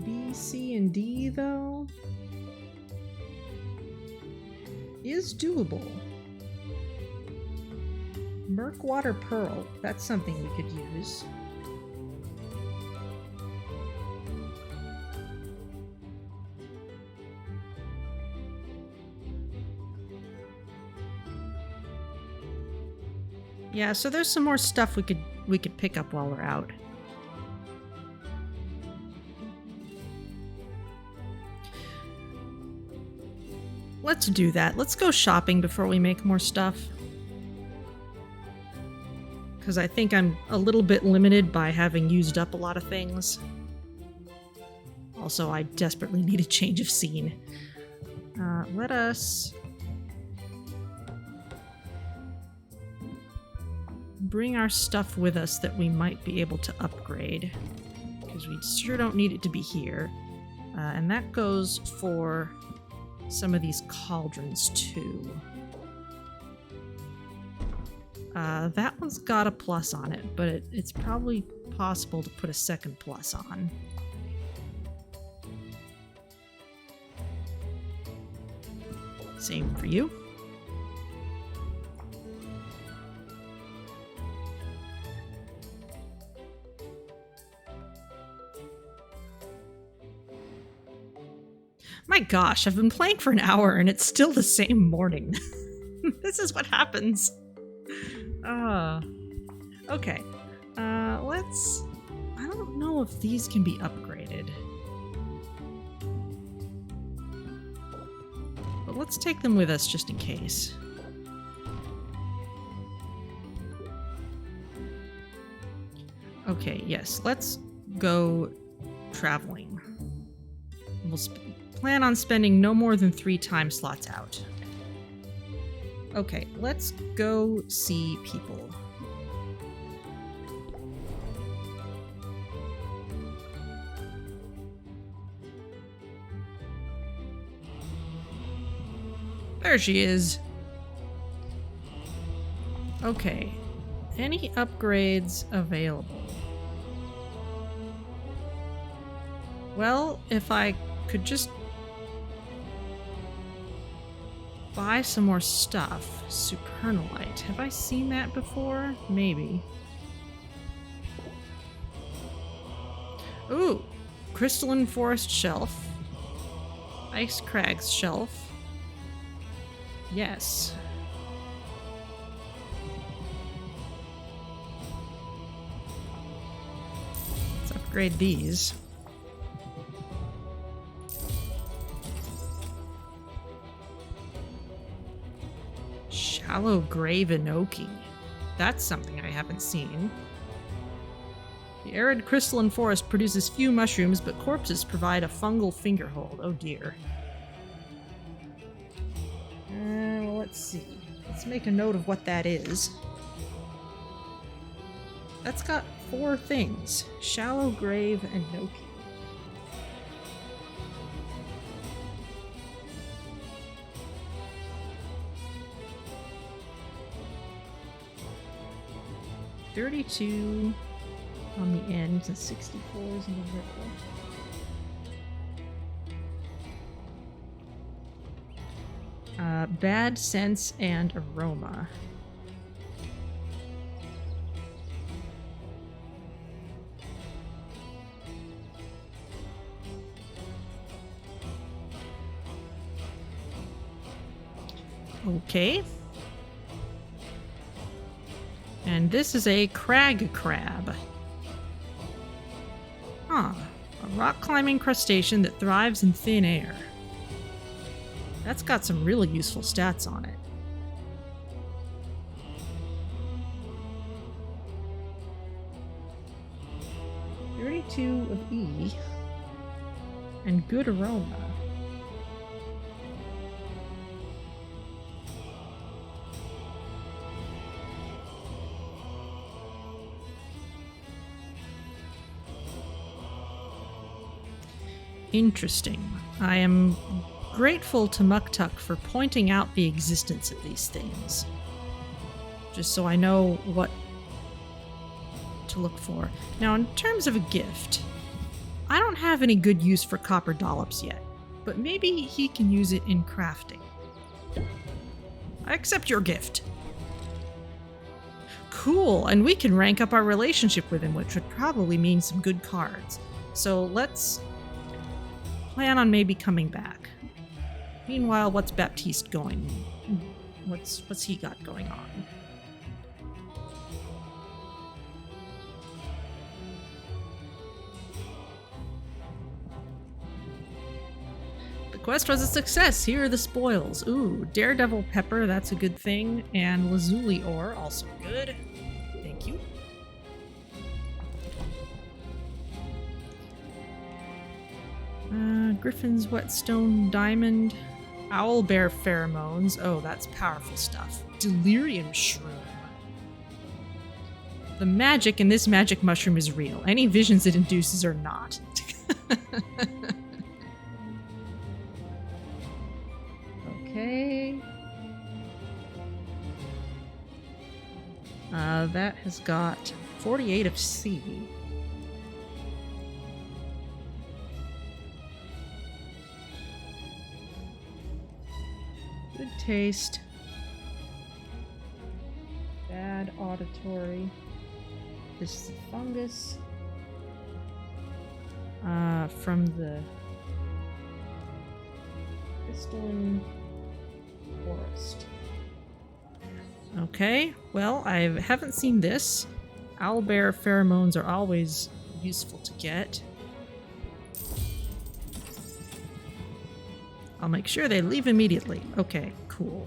B, C, and D, though, is doable. Murkwater Pearl, that's something we could use. Yeah, so there's some more stuff we could pick up while we're out. Let's do that. Let's go shopping before we make more stuff. Because I think I'm a little bit limited by having used up a lot of things. Also, I desperately need a change of scene. Let us bring our stuff with us that we might be able to upgrade. Because we sure don't need it to be here. And that goes for some of these cauldrons too. That one's got a plus on it, but it's probably possible to put a second plus on. Same for you. My gosh, I've been playing for an hour and it's still the same morning. This is what happens. Okay. Let's... I don't know if these can be upgraded. But let's take them with us just in case. Okay, yes, let's go traveling. We'll plan on spending no more than 3 time slots out. Okay, let's go see people. There she is. Okay, any upgrades available? Well, if I could just buy some more stuff. Supernalite. Have I seen that before? Maybe. Ooh! Crystalline Forest Shelf. Ice Crags Shelf. Yes. Let's upgrade these. Shallow Grave Enoki. That's something I haven't seen. The arid crystalline forest produces few mushrooms, but corpses provide a fungal fingerhold. Oh dear. Well, let's see. Let's make a note of what that is. That's got 4 things. Shallow Grave Enoki. $32 on the end and 64 is in the middle. Bad sense and aroma. Okay. And this is a crag crab. Huh. A rock climbing crustacean that thrives in thin air. That's got some really useful stats on it. $32 of E. And good aroma. Interesting. I am grateful to Muktuk for pointing out the existence of these things. Just so I know what to look for. Now, in terms of a gift, I don't have any good use for copper dollops yet, but maybe he can use it in crafting. I accept your gift. Cool, and we can rank up our relationship with him, which would probably mean some good cards. So let's plan on maybe coming back. Meanwhile, what's Baptiste going? What's he got going on? The quest was a success. Here are the spoils. Ooh, Daredevil Pepper, that's a good thing. And Lazuli Ore, also good. Thank you. Griffin's Whetstone Diamond. Owlbear Pheromones. Oh, that's powerful stuff. Delirium Shroom. The magic in this magic mushroom is real. Any visions it induces are not. Okay. That has got 48 of C. Good taste. Bad auditory. This is a fungus. From the crystalline forest. Okay, well, I haven't seen this. Owlbear pheromones are always useful to get. I'll make sure they leave immediately. Okay, cool.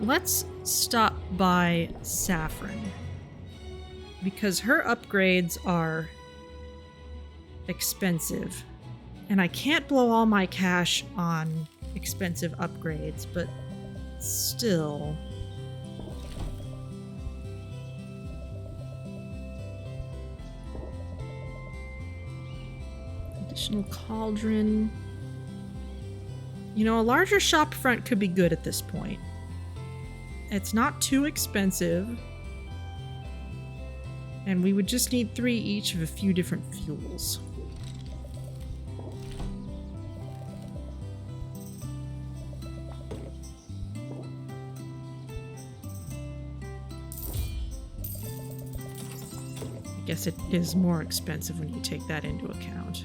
Let's stop by Saffron, because her upgrades are expensive, and I can't blow all my cash on expensive upgrades, but still. Additional cauldron. You know, a larger shop front could be good at this point. It's not too expensive. And we would just need 3 each of a few different fuels. I guess it is more expensive when you take that into account.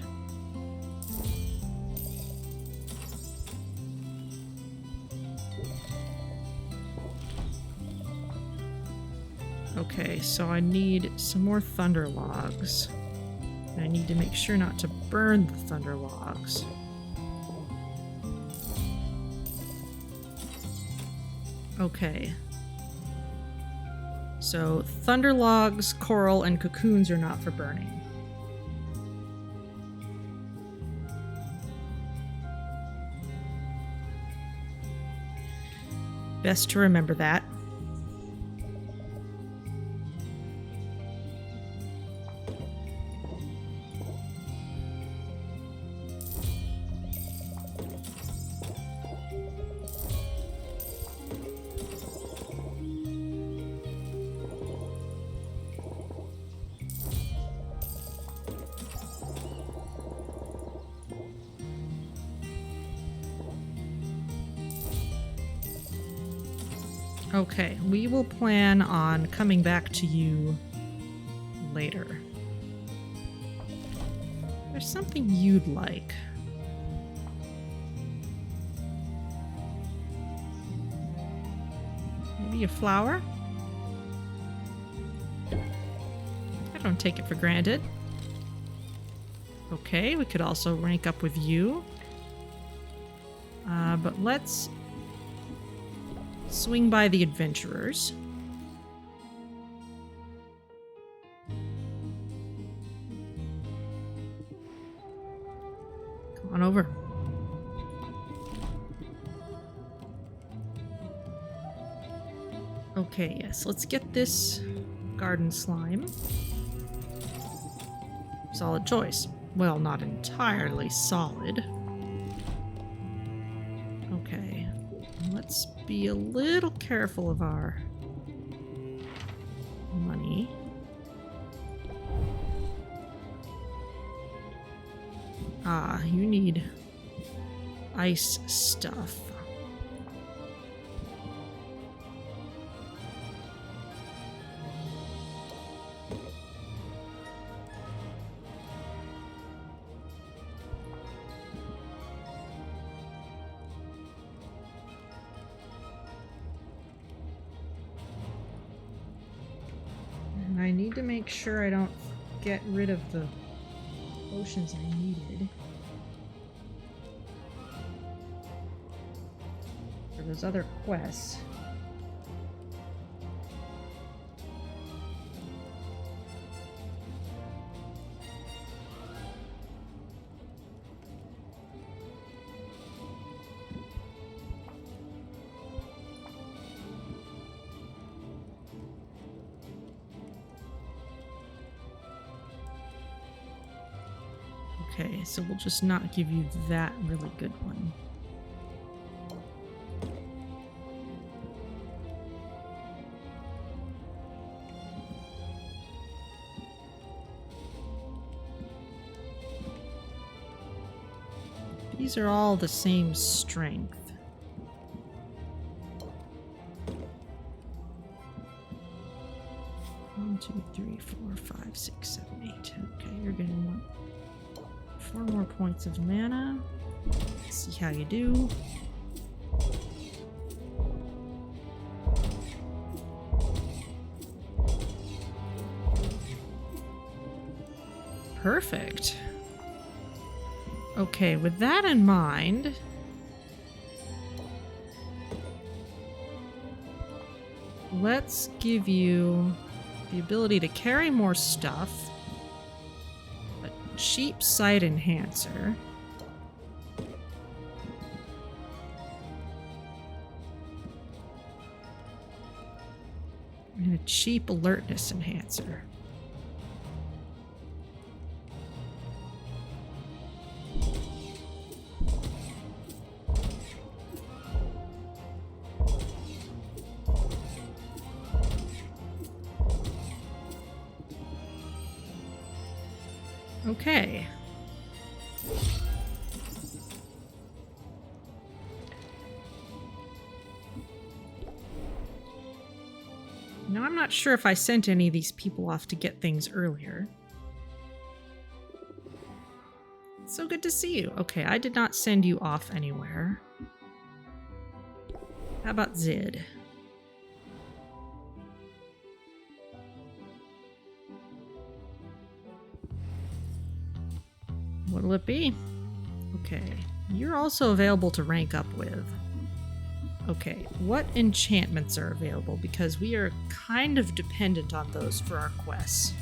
Okay, so I need some more thunder logs. And I need to make sure not to burn the thunder logs. Okay. So thunder logs, coral, and cocoons are not for burning. Best to remember that. Okay, we will plan on coming back to you later. There's something you'd like. Maybe a flower? I don't take it for granted. Okay, we could also rank up with you. But let's swing by the adventurers. Come on over. Okay, yes, let's get this garden slime. Solid choice. Well, not entirely solid. Okay, let's be a little careful of our money. Ah, you need ice stuff. And I need to make sure I don't get rid of the potions I needed for those other quests. Okay, so we'll just not give you that really good one. These are all the same strength. One, 2, 3, 4, 5, 6, 7, 8. Okay, you're gonna want 4 more points of mana. Let's see how you do. Perfect. Okay, with that in mind, let's give you the ability to carry more stuff, a cheap sight enhancer, and a cheap alertness enhancer. Okay. Now, I'm not sure if I sent any of these people off to get things earlier. So good to see you. Okay, I did not send you off anywhere. How about Zid? What'll it be? Okay, you're also available to rank up with. Okay, what enchantments are available? Because we are kind of dependent on those for our quests.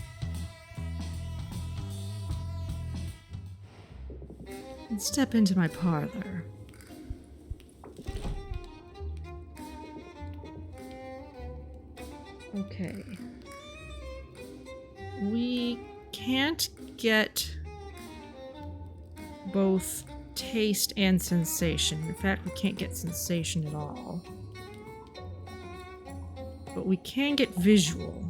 Let's step into my parlor. Okay. We can't get both taste and sensation. In fact, we can't get sensation at all. But we can get visual.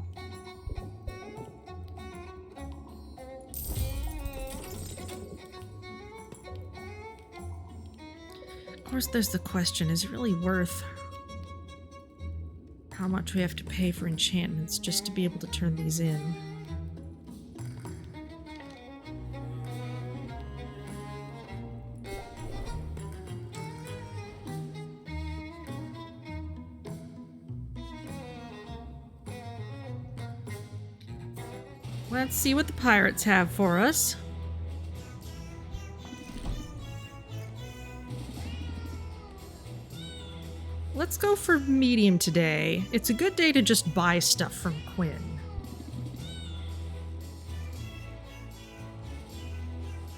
Of course, there's the question, is it really worth how much we have to pay for enchantments just to be able to turn these in? Let's see what the pirates have for us. Let's go for medium today. It's a good day to just buy stuff from Quinn.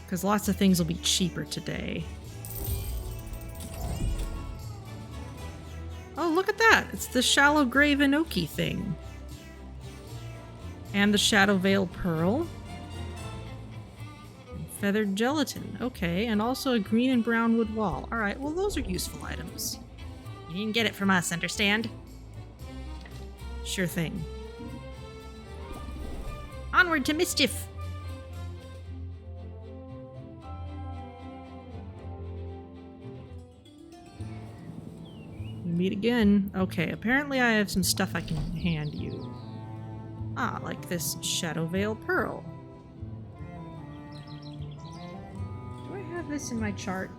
Because lots of things will be cheaper today. Oh, look at that! It's the Shallow Grave Inoki thing. And the Shadow Veil Pearl. And feathered gelatin. Okay, and also a green and brown wood wall. Alright, well those are useful items. You didn't get it from us, understand? Sure thing. Onward to mischief! We meet again. Okay, apparently I have some stuff I can hand you. Ah, like this Shadow Veil Pearl. Do I have this in my chart?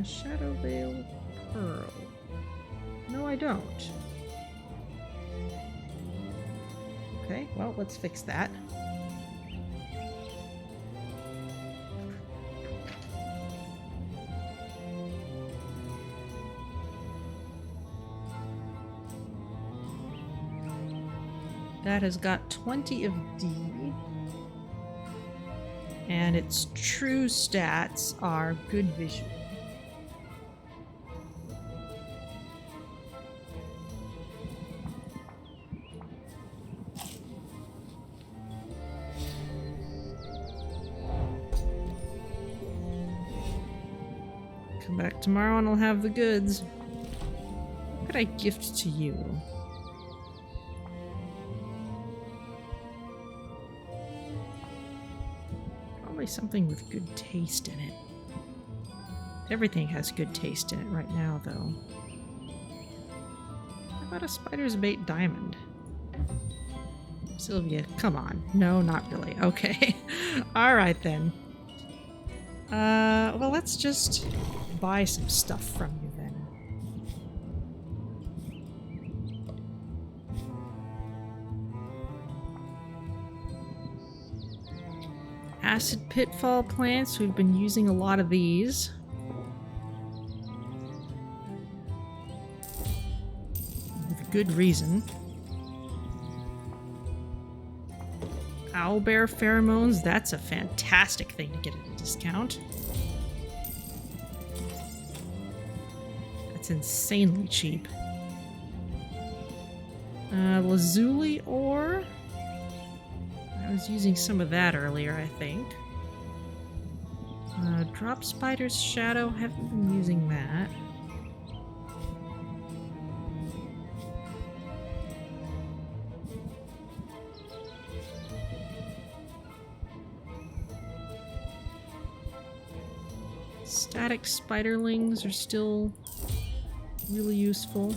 Shadow Veil Pearl. No, I don't. Okay, well, let's fix that. That has got 20 of D. And its true stats are good vision. Come back tomorrow and I'll have the goods. What could I gift to you? Something with good taste in it. Everything has good taste in it right now, though. How about a spider's bait diamond? Sylvia, come on. No, not really. Okay. Alright then. Well, let's just buy some stuff from you then. Acid pitfall plants, we've been using a lot of these. With good reason. Owlbear pheromones, that's a fantastic thing to get at a discount. That's insanely cheap. Lazuli ore. I was using some of that earlier, I think. Drop spider's shadow, haven't been using that. Static spiderlings are still really useful.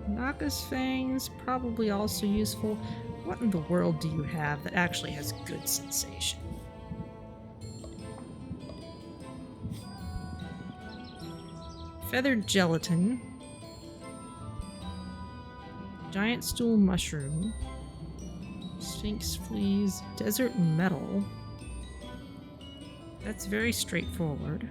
Naka's fangs, probably also useful. What in the world do you have that actually has good sensation? Feathered gelatin. Giant stool mushroom. Sphinx fleas. Desert metal. That's very straightforward.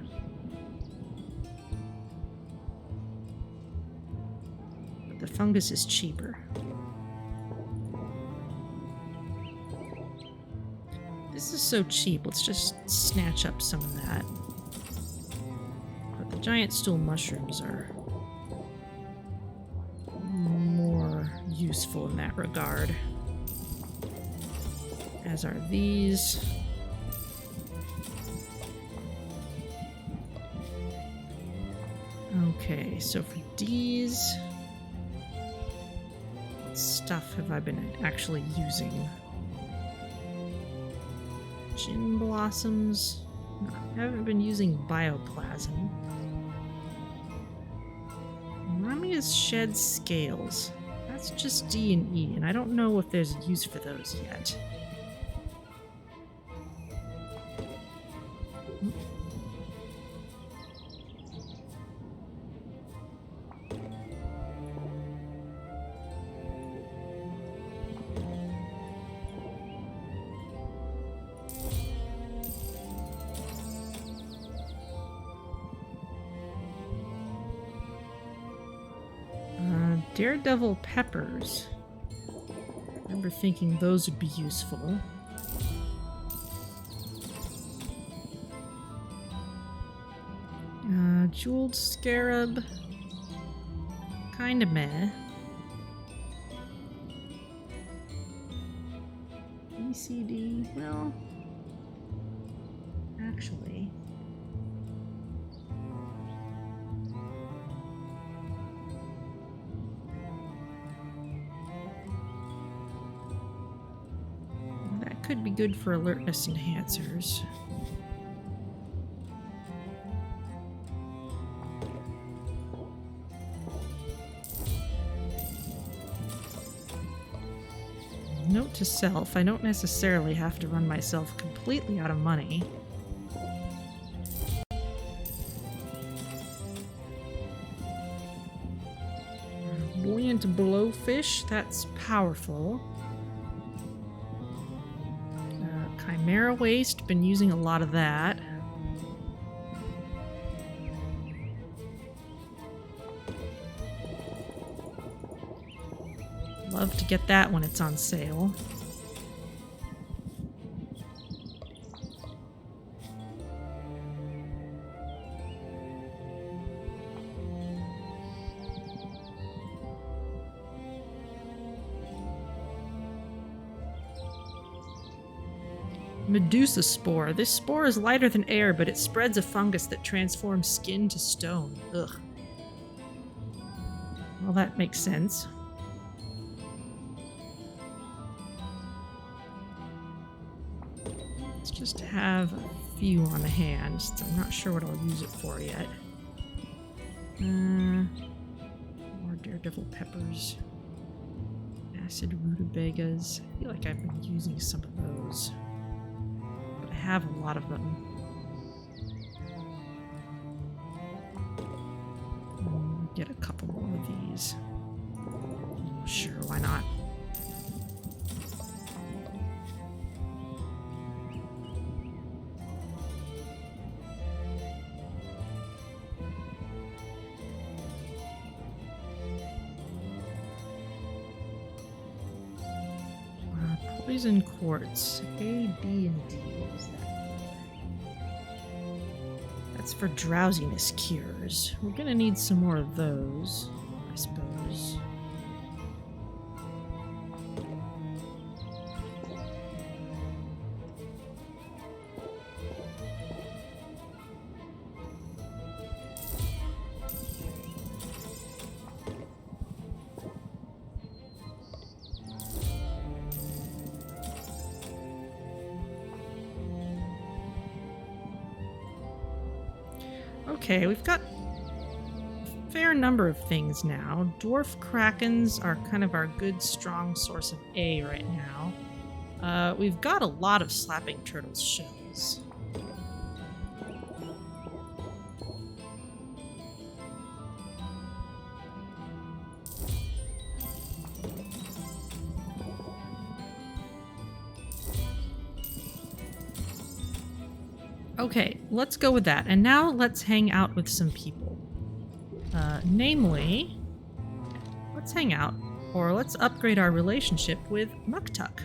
But the fungus is cheaper. This is so cheap, let's just snatch up some of that. But the giant stool mushrooms are more useful in that regard. As are these. Okay, so for D's, what stuff have I been actually using? Gin blossoms. No, I haven't been using bioplasm. Lamia's shed scales. That's just D and E, and I don't know if there's a use for those yet. Daredevil peppers. I remember thinking those would be useful. Jeweled scarab. Kinda meh. ECD, well, actually. Could be good for alertness enhancers. Note to self, I don't necessarily have to run myself completely out of money. Buoyant blowfish, that's powerful. Chimera waste, been using a lot of that. Love to get that when it's on sale. Medusa spore. This spore is lighter than air, but it spreads a fungus that transforms skin to stone. Ugh. Well, that makes sense. Let's just have a few on hand, since I'm not sure what I'll use it for yet. More daredevil peppers. Acid rutabagas. I feel like I've been using some of those. But I have a lot of them. Get a couple more of these. Sure, why not? Poison quartz. A, B, and D. What is that? That's for drowsiness cures. We're gonna need some more of those, I suppose. Okay, we've got a fair number of things now. Dwarf krakens are kind of our good, strong source of A right now. We've got a lot of slapping turtles shells. Okay, let's go with that. And now let's hang out with some people. Namely, let's hang out, or let's upgrade our relationship with Muktuk.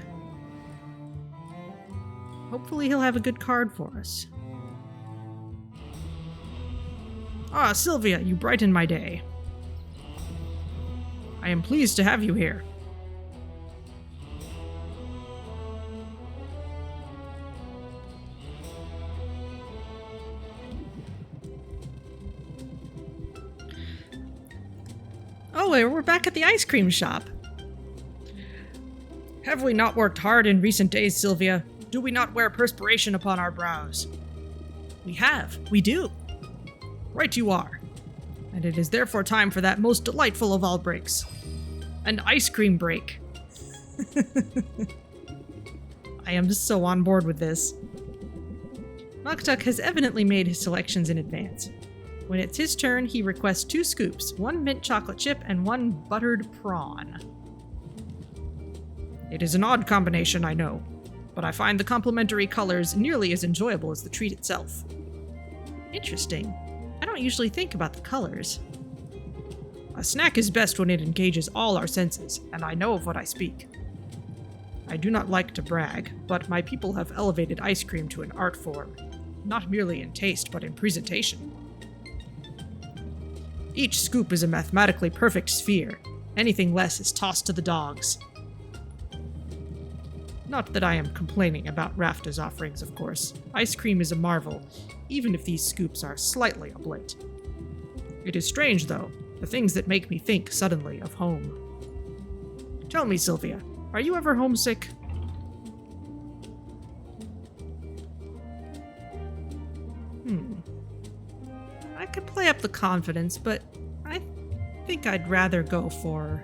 Hopefully he'll have a good card for us. Ah, Sylvia, you brighten my day. I am pleased to have you here. Oh, we're back at the ice cream shop. Have we not worked hard in recent days, Sylvia? Do we not wear perspiration upon our brows? We have. We do. Right you are. And it is therefore time for that most delightful of all breaks. An ice cream break. I am so on board with this. Muktuk has evidently made his selections in advance. When it's his turn, he requests 2 scoops, 1 mint chocolate chip and 1 buttered prawn. It is an odd combination, I know, but I find the complementary colors nearly as enjoyable as the treat itself. Interesting. I don't usually think about the colors. A snack is best when it engages all our senses, and I know of what I speak. I do not like to brag, but my people have elevated ice cream to an art form, not merely in taste, but in presentation. Each scoop is a mathematically perfect sphere. Anything less is tossed to the dogs. Not that I am complaining about Rafta's offerings, of course. Ice cream is a marvel, even if these scoops are slightly oblate. It is strange, though, the things that make me think suddenly of home. Tell me, Sylvia, are you ever homesick? I could play up the confidence, but I think I'd rather go for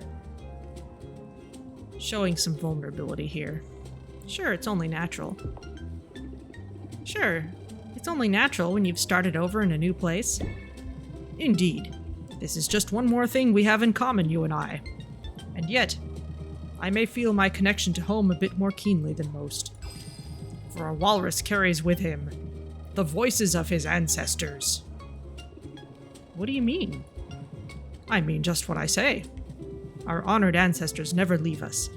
showing some vulnerability here. Sure, it's only natural. Sure, it's only natural when you've started over in a new place. Indeed, this is just one more thing we have in common, you and I. And yet, I may feel my connection to home a bit more keenly than most. For a walrus carries with him the voices of his ancestors. What do you mean? I mean just what I say. Our honored ancestors never leave us.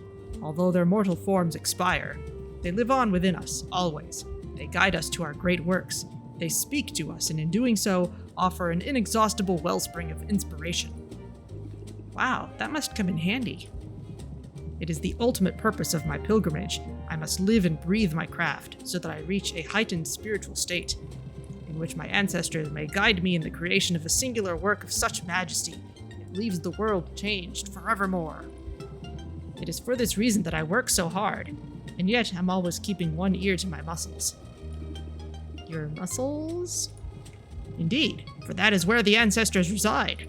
Although their mortal forms expire, they live on within us, always. They guide us to our great works. They speak to us, and in doing so, offer an inexhaustible wellspring of inspiration. Wow, that must come in handy. It is the ultimate purpose of my pilgrimage. I must live and breathe my craft, so that I reach a heightened spiritual state, in which my ancestors may guide me in the creation of a singular work of such majesty, it leaves the world changed forevermore. It is for this reason that I work so hard, and yet I'm always keeping one ear to my muscles. Your muscles? Indeed, for that is where the ancestors reside.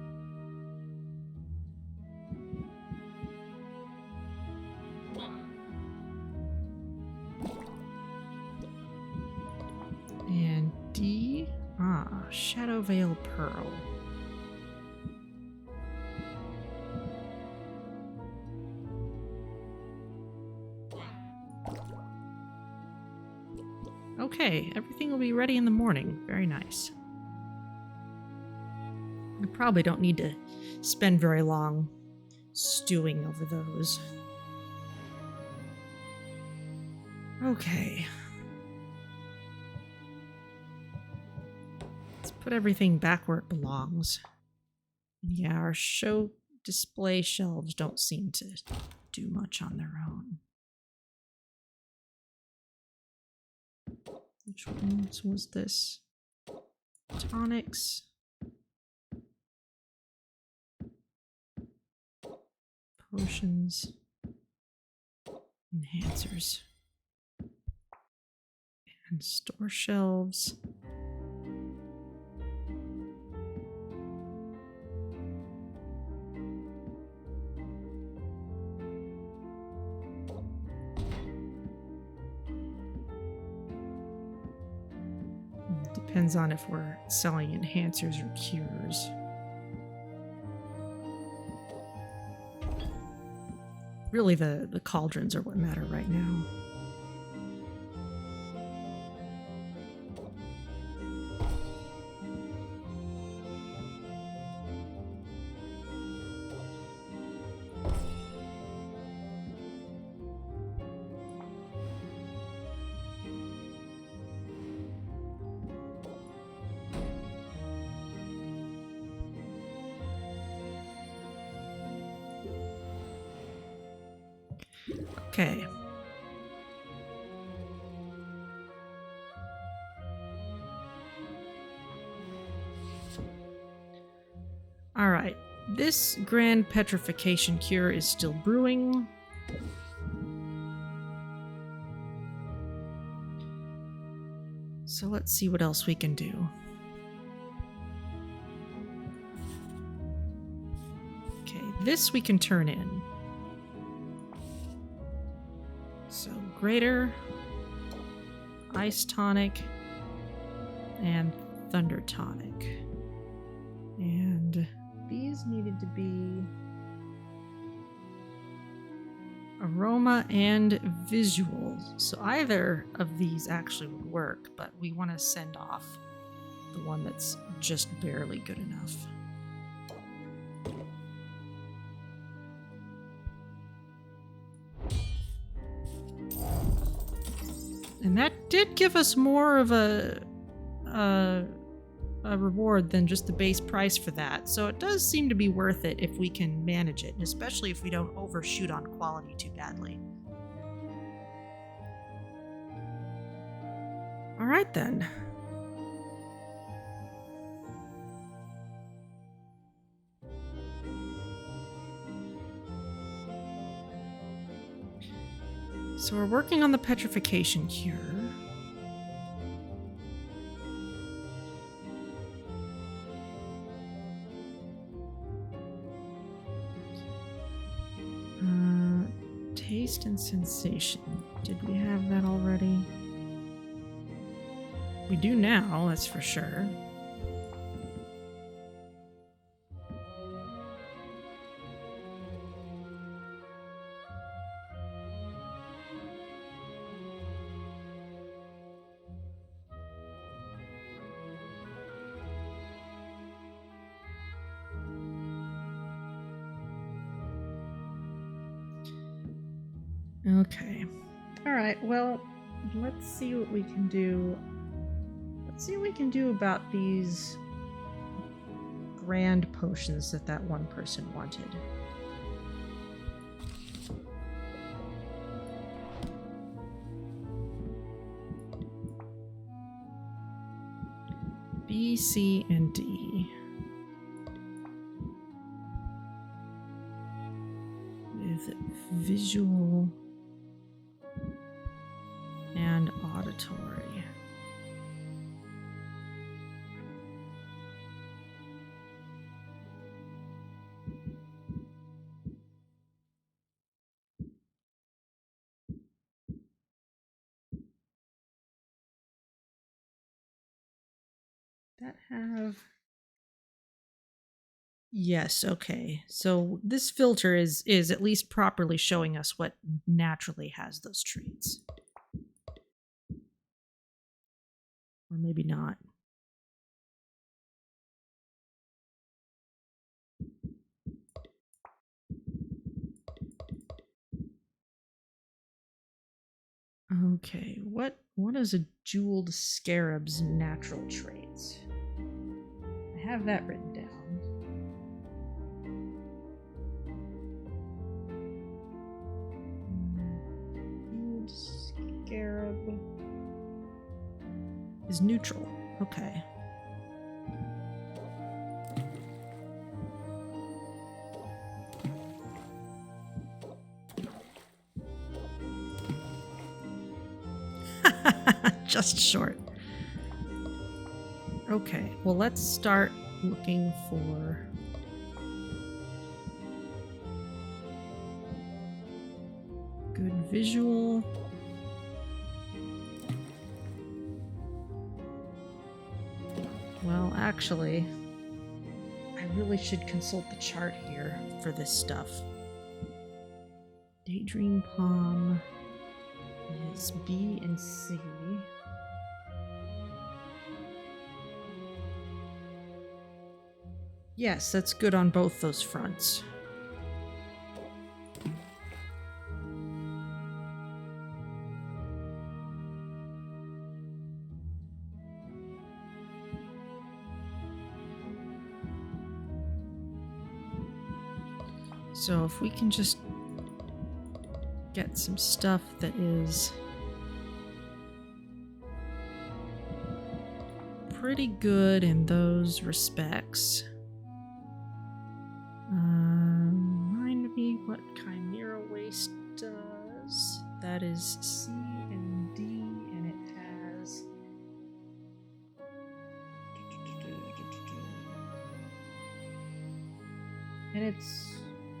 Shadow Veil Pearl. Okay, everything will be ready in the morning. Very nice. I probably don't need to spend very long stewing over those. Okay. Let's put everything back where it belongs. Yeah, our show display shelves don't seem to do much on their own. Which ones was this? Tonics. Potions. Enhancers. And store shelves. Depends on if we're selling enhancers or cures. Really, the cauldrons are what matter right now. Okay. All right. This grand petrification cure is still brewing. So let's see what else we can do. Okay, this we can turn in. So greater, ice tonic, and thunder tonic. And these needed to be aroma and visual. So either of these actually would work, but we want to send off the one that's just barely good enough. And that did give us more of a reward than just the base price for that. So it does seem to be worth it if we can manage it, and especially if we don't overshoot on quality too badly. All right then. So we're working on the petrification cure. Taste and sensation. Did we have that already? We do now, that's for sure. Okay. All right, well, let's see what we can do. Let's see what we can do about these grand potions that one person wanted. B, C, and D. With visual and auditory. that have... Yes, okay. So this filter is at least properly showing us what naturally has those traits. Or maybe not. Okay, what is a jeweled scarab's natural traits? I have that written down. Jeweled scarab is neutral. Okay. Just short. Okay, well, let's start looking for good visual. Well, actually, I really should consult the chart here for this stuff. Daydream Palm is B and C. Yes, that's good on both those fronts. So if we can just get some stuff that is pretty good in those respects. Remind me what Chimera Waste does. That is C and D, and it has... And it's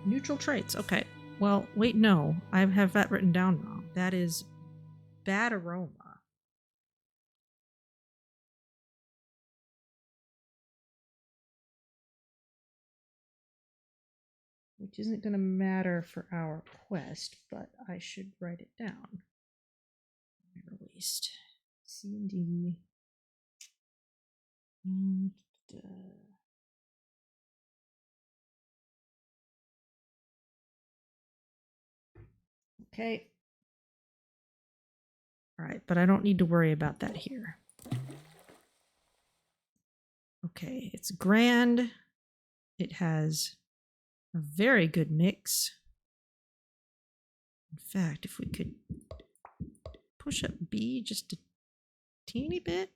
neutral traits. Okay. Well, wait, no. I have that written down wrong. That is bad aroma. Which isn't going to matter for our quest, but I should write it down. Waste. C and D. Okay. All right, but I don't need to worry about that here. Okay, it's grand. It has a very good mix. In fact, if we could push up B just a teeny bit.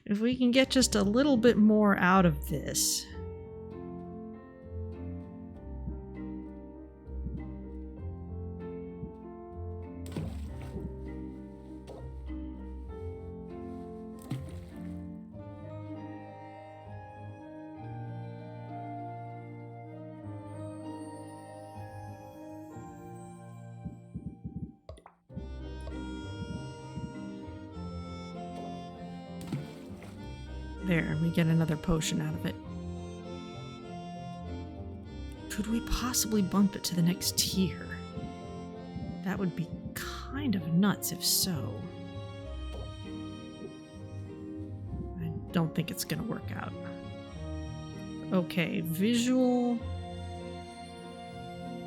If we can get just a little bit more out of this. There, we get another potion out of it. Could we possibly bump it to the next tier? That would be kind of nuts if so. I don't think it's gonna work out. Okay, visual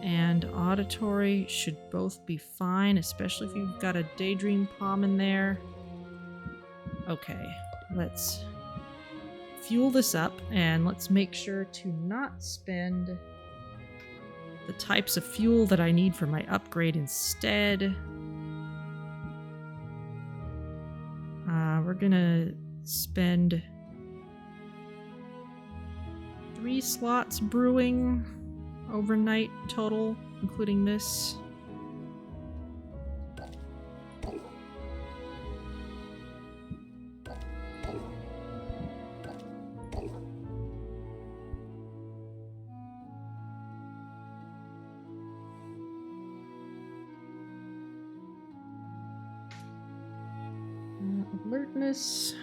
and auditory should both be fine, especially if you've got a daydream palm in there. Okay, let's fuel this up, and let's make sure to not spend the types of fuel that I need for my upgrade instead. We're gonna spend 3 slots brewing overnight total, including this. Alertness.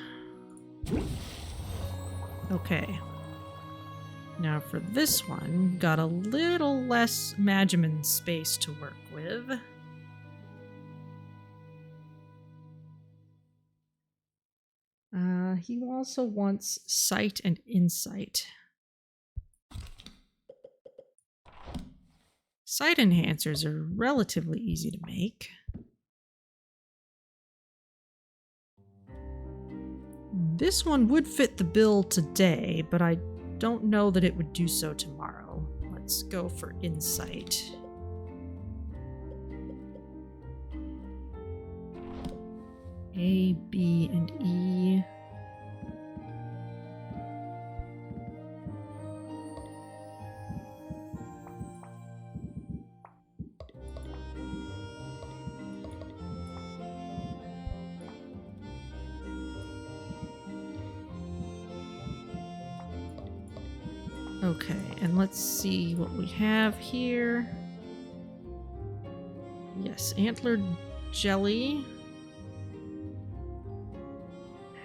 Okay. Now for this one, got a little less Magiman space to work with. He also wants sight and insight. Sight enhancers are relatively easy to make. This one would fit the bill today, but I don't know that it would do so tomorrow. Let's go for insight. A, B, and E. Okay, and let's see what we have here. Yes, antlered jelly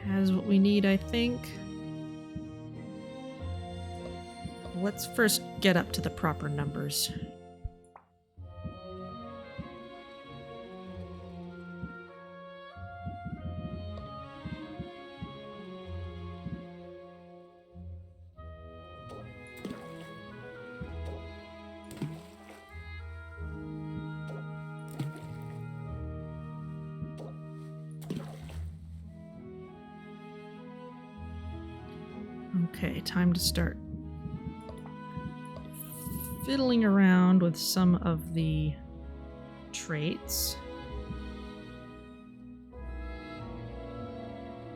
has what we need, I think. Let's first get up to the proper numbers. Okay, time to start fiddling around with some of the traits.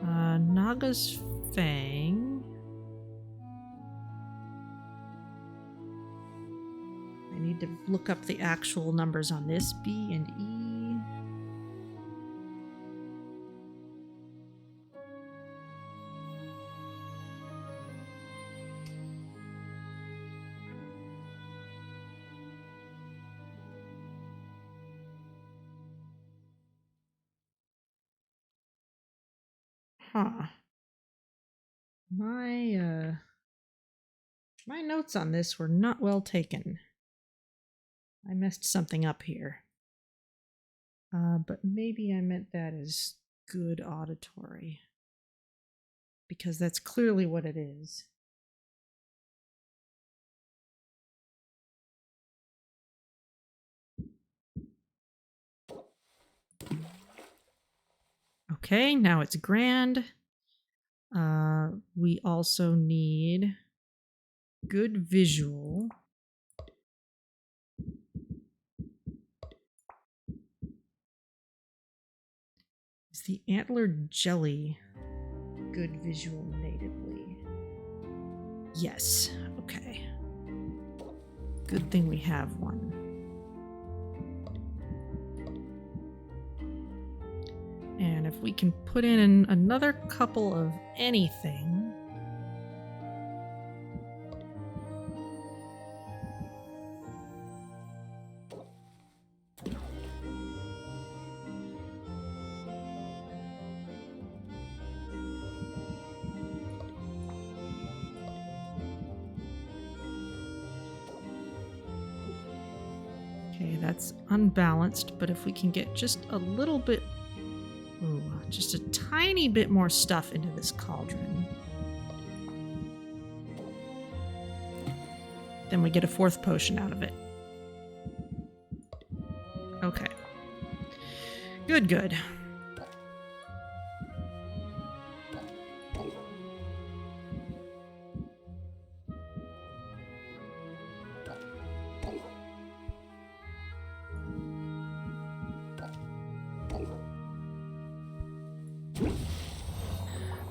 Naga's Fang. I need to look up the actual numbers on this. B and E. Huh. My notes on this were not well taken. I messed something up here. But maybe I meant that as good auditory. Because that's clearly what it is. Okay, now it's grand. We also need good visual. Is the antlered jelly good visual natively? Yes, okay. Good thing we have one. And if we can put in another couple of anything. Okay, that's unbalanced, but if we can get just a little bit, just a tiny bit more stuff into this cauldron, then we get a fourth potion out of it. Okay. Good, good.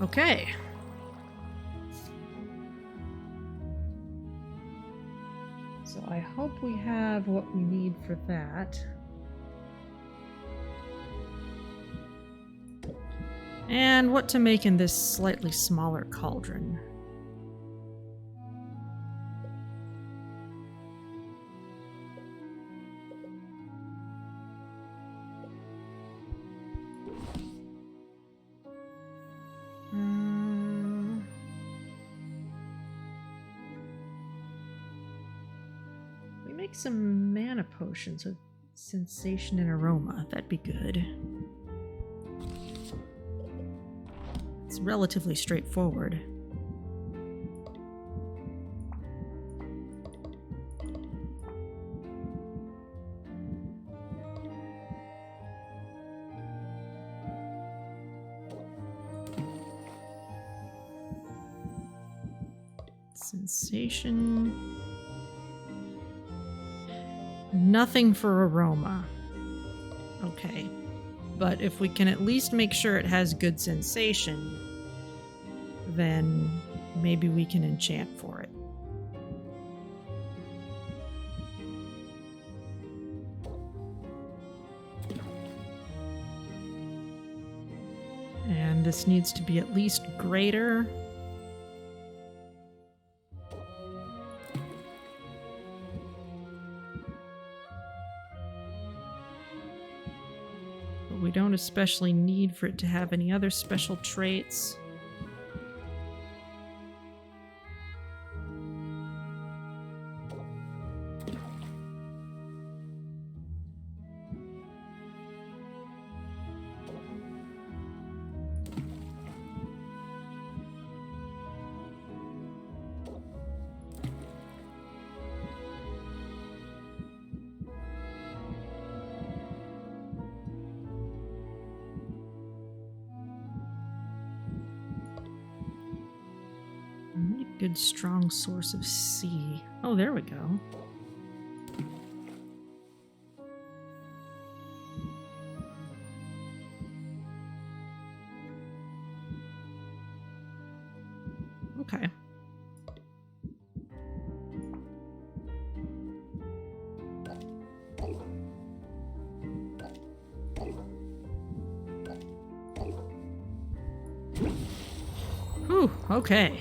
Okay. So I hope we have what we need for that. And what to make in this slightly smaller cauldron. make some mana potions with sensation and aroma. That'd be good. It's relatively straightforward. Sensation. Nothing for aroma. Okay. But if we can at least make sure it has good sensation, then maybe we can enchant for it. And this needs to be at least greater. We don't especially need for it to have any other special traits. Good strong source of C. Oh, there we go. Okay. Whew, okay.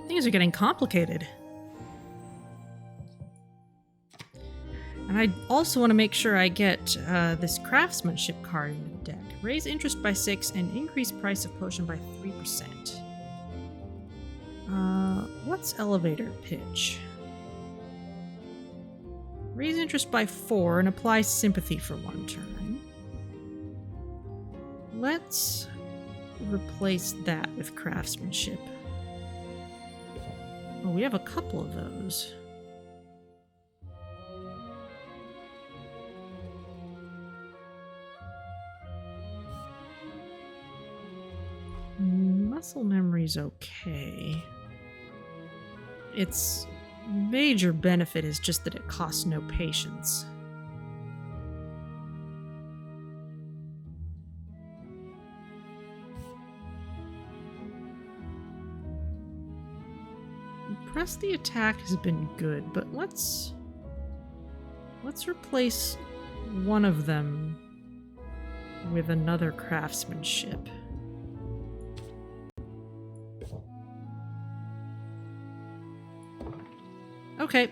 Things are getting complicated. And I also want to make sure I get this craftsmanship card in the deck. Raise interest by 6 and increase price of potion by 3%. What's elevator pitch? Raise interest by 4 and apply sympathy for 1 turn. Let's replace that with craftsmanship. Oh, we have a couple of those. Muscle memory's okay. Its major benefit is just that it costs no patience. Press the attack has been good, but let's replace one of them with another craftsmanship. Okay.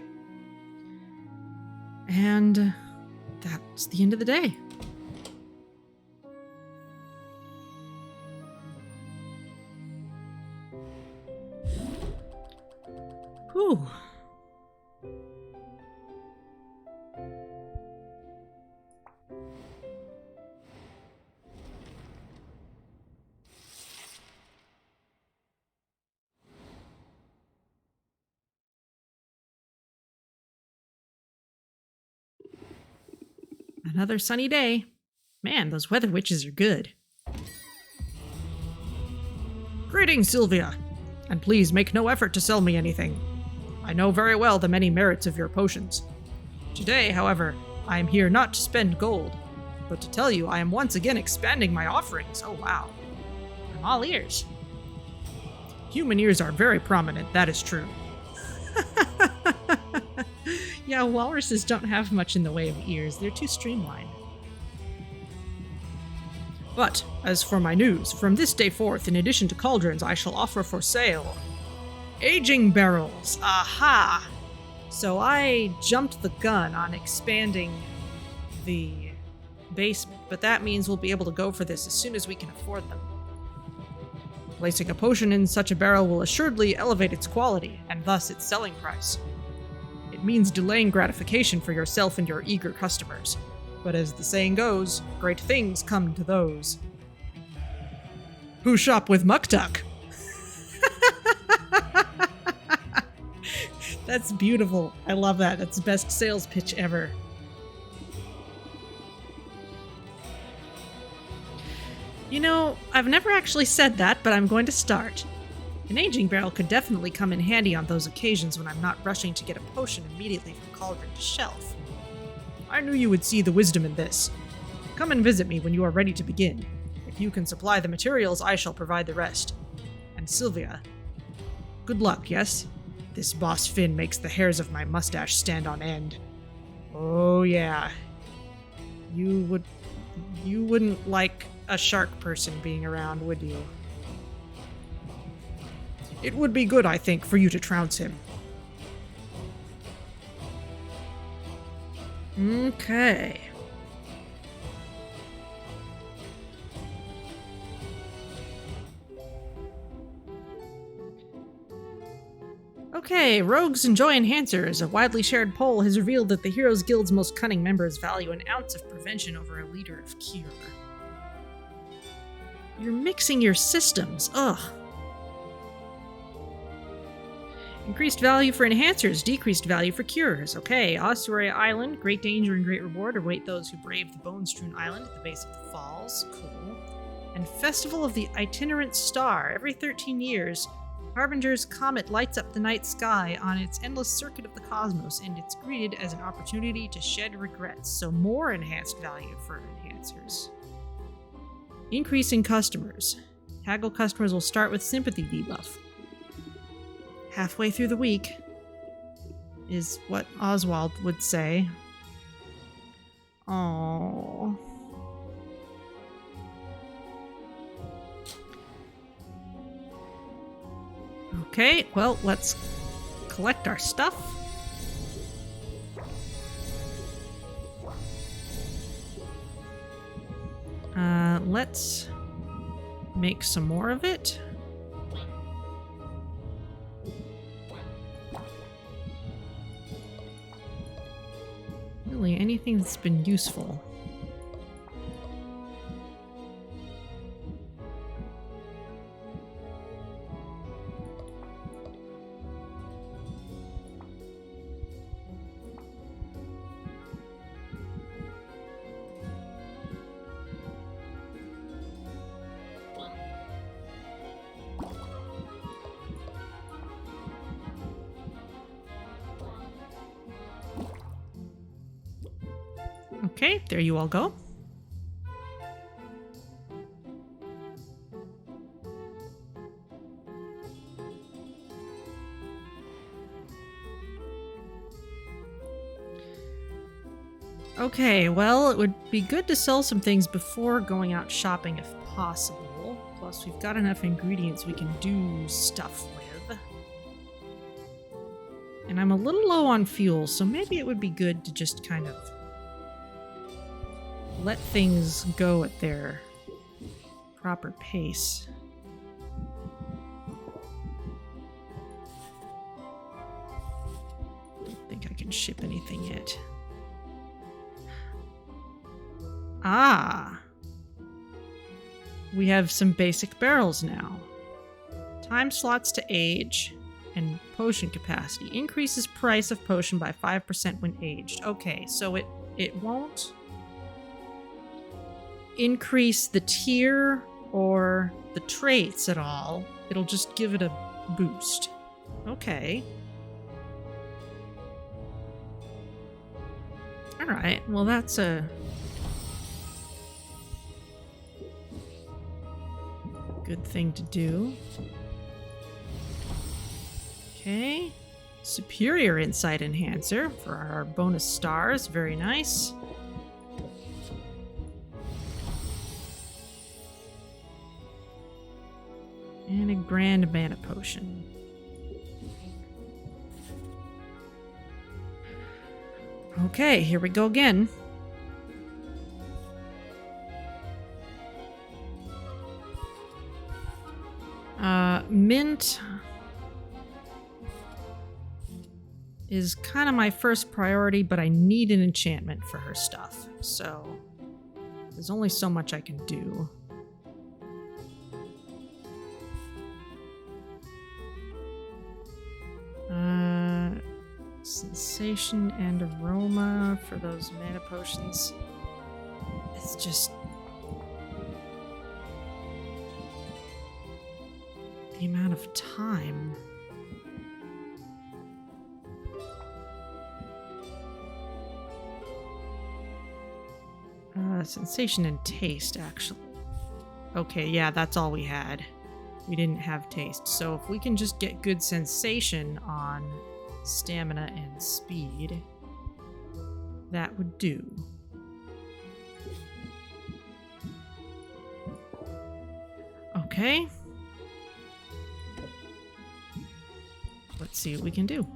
And that's the end of the day. Whew. Another sunny day. Man, those weather witches are good. Greetings, Sylvia, and please make no effort to sell me anything. I know very well the many merits of your potions. Today, however, I am here not to spend gold, but to tell you I am once again expanding my offerings. Oh wow. I'm all ears. Human ears are very prominent, that is true. Yeah, walruses don't have much in the way of ears. They're too streamlined. But, as for my news, from this day forth, in addition to cauldrons, I shall offer for sale aging barrels. Aha! So I jumped the gun on expanding the basement, but that means we'll be able to go for this as soon as we can afford them. Placing a potion in such a barrel will assuredly elevate its quality, and thus its selling price. It means delaying gratification for yourself and your eager customers. But as the saying goes, great things come to those who shop with Muktuk. That's beautiful. I love that. That's the best sales pitch ever. You know, I've never actually said that, but I'm going to start. An aging barrel could definitely come in handy on those occasions when I'm not rushing to get a potion immediately from cauldron to shelf. I knew you would see the wisdom in this. Come and visit me when you are ready to begin. If you can supply the materials, I shall provide the rest. And Sylvia, good luck, yes? This boss Finn makes the hairs of my mustache stand on end. Oh yeah. You wouldn't like a shark person being around, would you? It would be good, I think, for you to trounce him. Okay. Okay, rogues enjoy enhancers. A widely shared poll has revealed that the Heroes Guild's most cunning members value an ounce of prevention over a liter of cure. You're mixing your systems. Ugh. Increased value for enhancers, decreased value for cures. Okay, Ossuary Island, great danger and great reward await those who brave the bone-strewn island at the base of the falls. Cool. And Festival of the Itinerant Star. Every 13 years, Harbinger's comet lights up the night sky on its endless circuit of the cosmos, and it's greeted as an opportunity to shed regrets. So more enhanced value for enhancers. Increasing customers. Haggle customers will start with sympathy debuff. Halfway through the week is what Oswald would say. Oh. Okay, well, let's collect our stuff. Let's make some more of it. Really, anything that's been useful. Okay, there you all go. Okay, well, it would be good to sell some things before going out shopping if possible. Plus, we've got enough ingredients we can do stuff with. And I'm a little low on fuel, so maybe it would be good to just kind of let things go at their proper pace. Don't think I can ship anything yet. Ah! We have some basic barrels now. Time slots to age and potion capacity. Increases price of potion by 5% when aged. Okay, so it won't increase the tier or the traits at all. It'll just give it a boost. Okay. Alright, well that's a good thing to do. Okay. Superior Insight Enhancer for our bonus stars. Very nice. And a Grand Mana Potion. Okay, here we go again. Mint is kind of my first priority, but I need an enchantment for her stuff, so there's only so much I can do. Sensation and aroma for those mana potions. It's just the amount of time. Sensation and taste, actually. Okay, yeah, that's all we had. We didn't have taste. So if we can just get good sensation on stamina and speed, that would do. Okay. Let's see what we can do.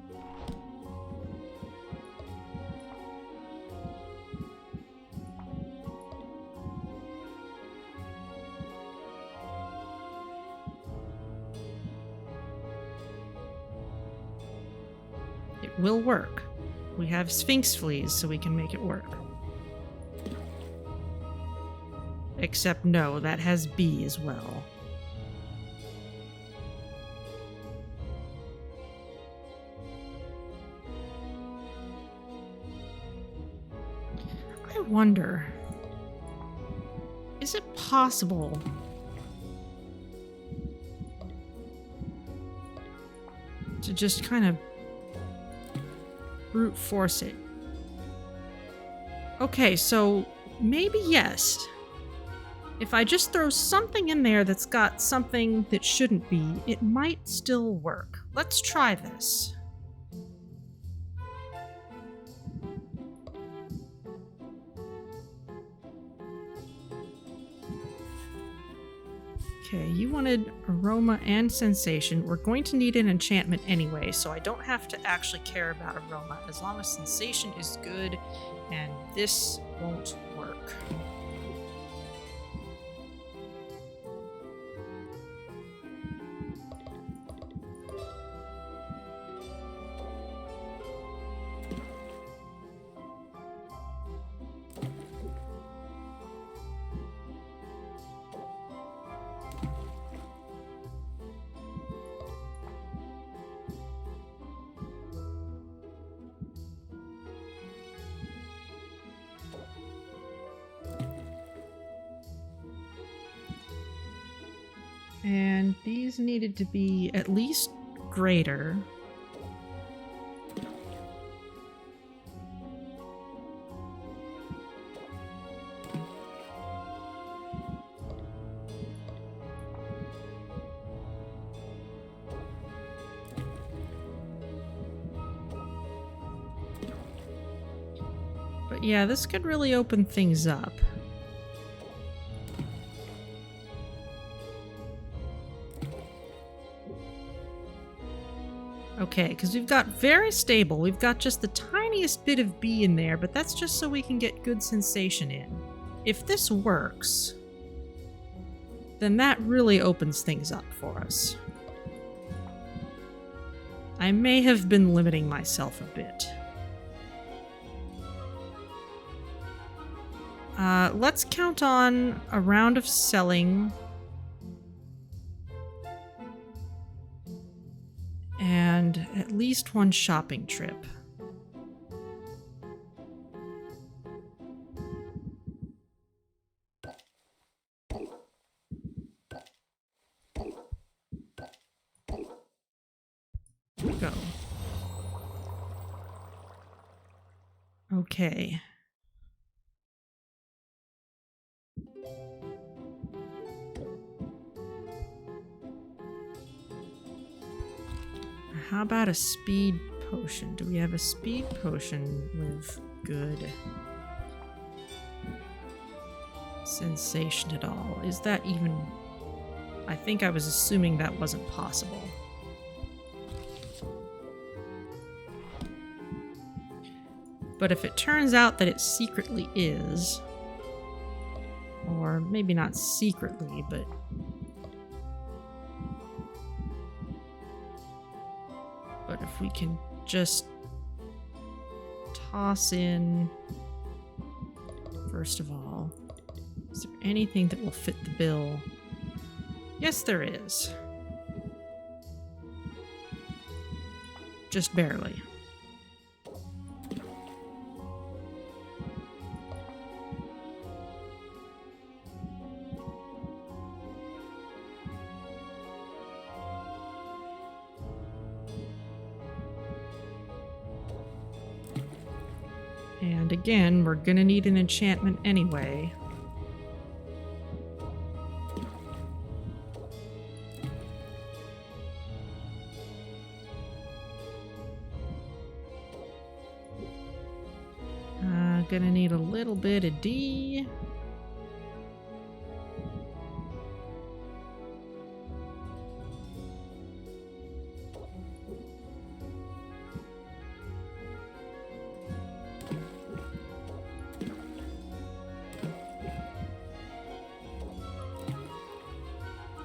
It will work. We have Sphinx fleas, so we can make it work. Except no, that has B as well. I wonder, is it possible to just kind of brute force it? Okay, so maybe yes. If I just throw something in there that's got something that shouldn't be, it might still work. Let's try this. Okay, you wanted aroma and sensation. We're going to need an enchantment anyway, so I don't have to actually care about aroma as long as sensation is good, and this won't work. And these needed to be at least greater. But yeah, this could really open things up. Okay, because we've got very stable. We've got just the tiniest bit of B in there, but that's just so we can get good sensation in. If this works, then that really opens things up for us. I may have been limiting myself a bit. Let's count on a round of selling. And at least one shopping trip. Go. Okay. How about a speed potion? Do we have a speed potion with good sensation at all? Is that even... I think I was assuming that wasn't possible. But if it turns out that it secretly is, or maybe not secretly, but But if we can just toss in, first of all, is there anything that will fit the bill? Yes, there is. Just barely. And again, we're gonna need an enchantment anyway. Gonna need a little bit of D.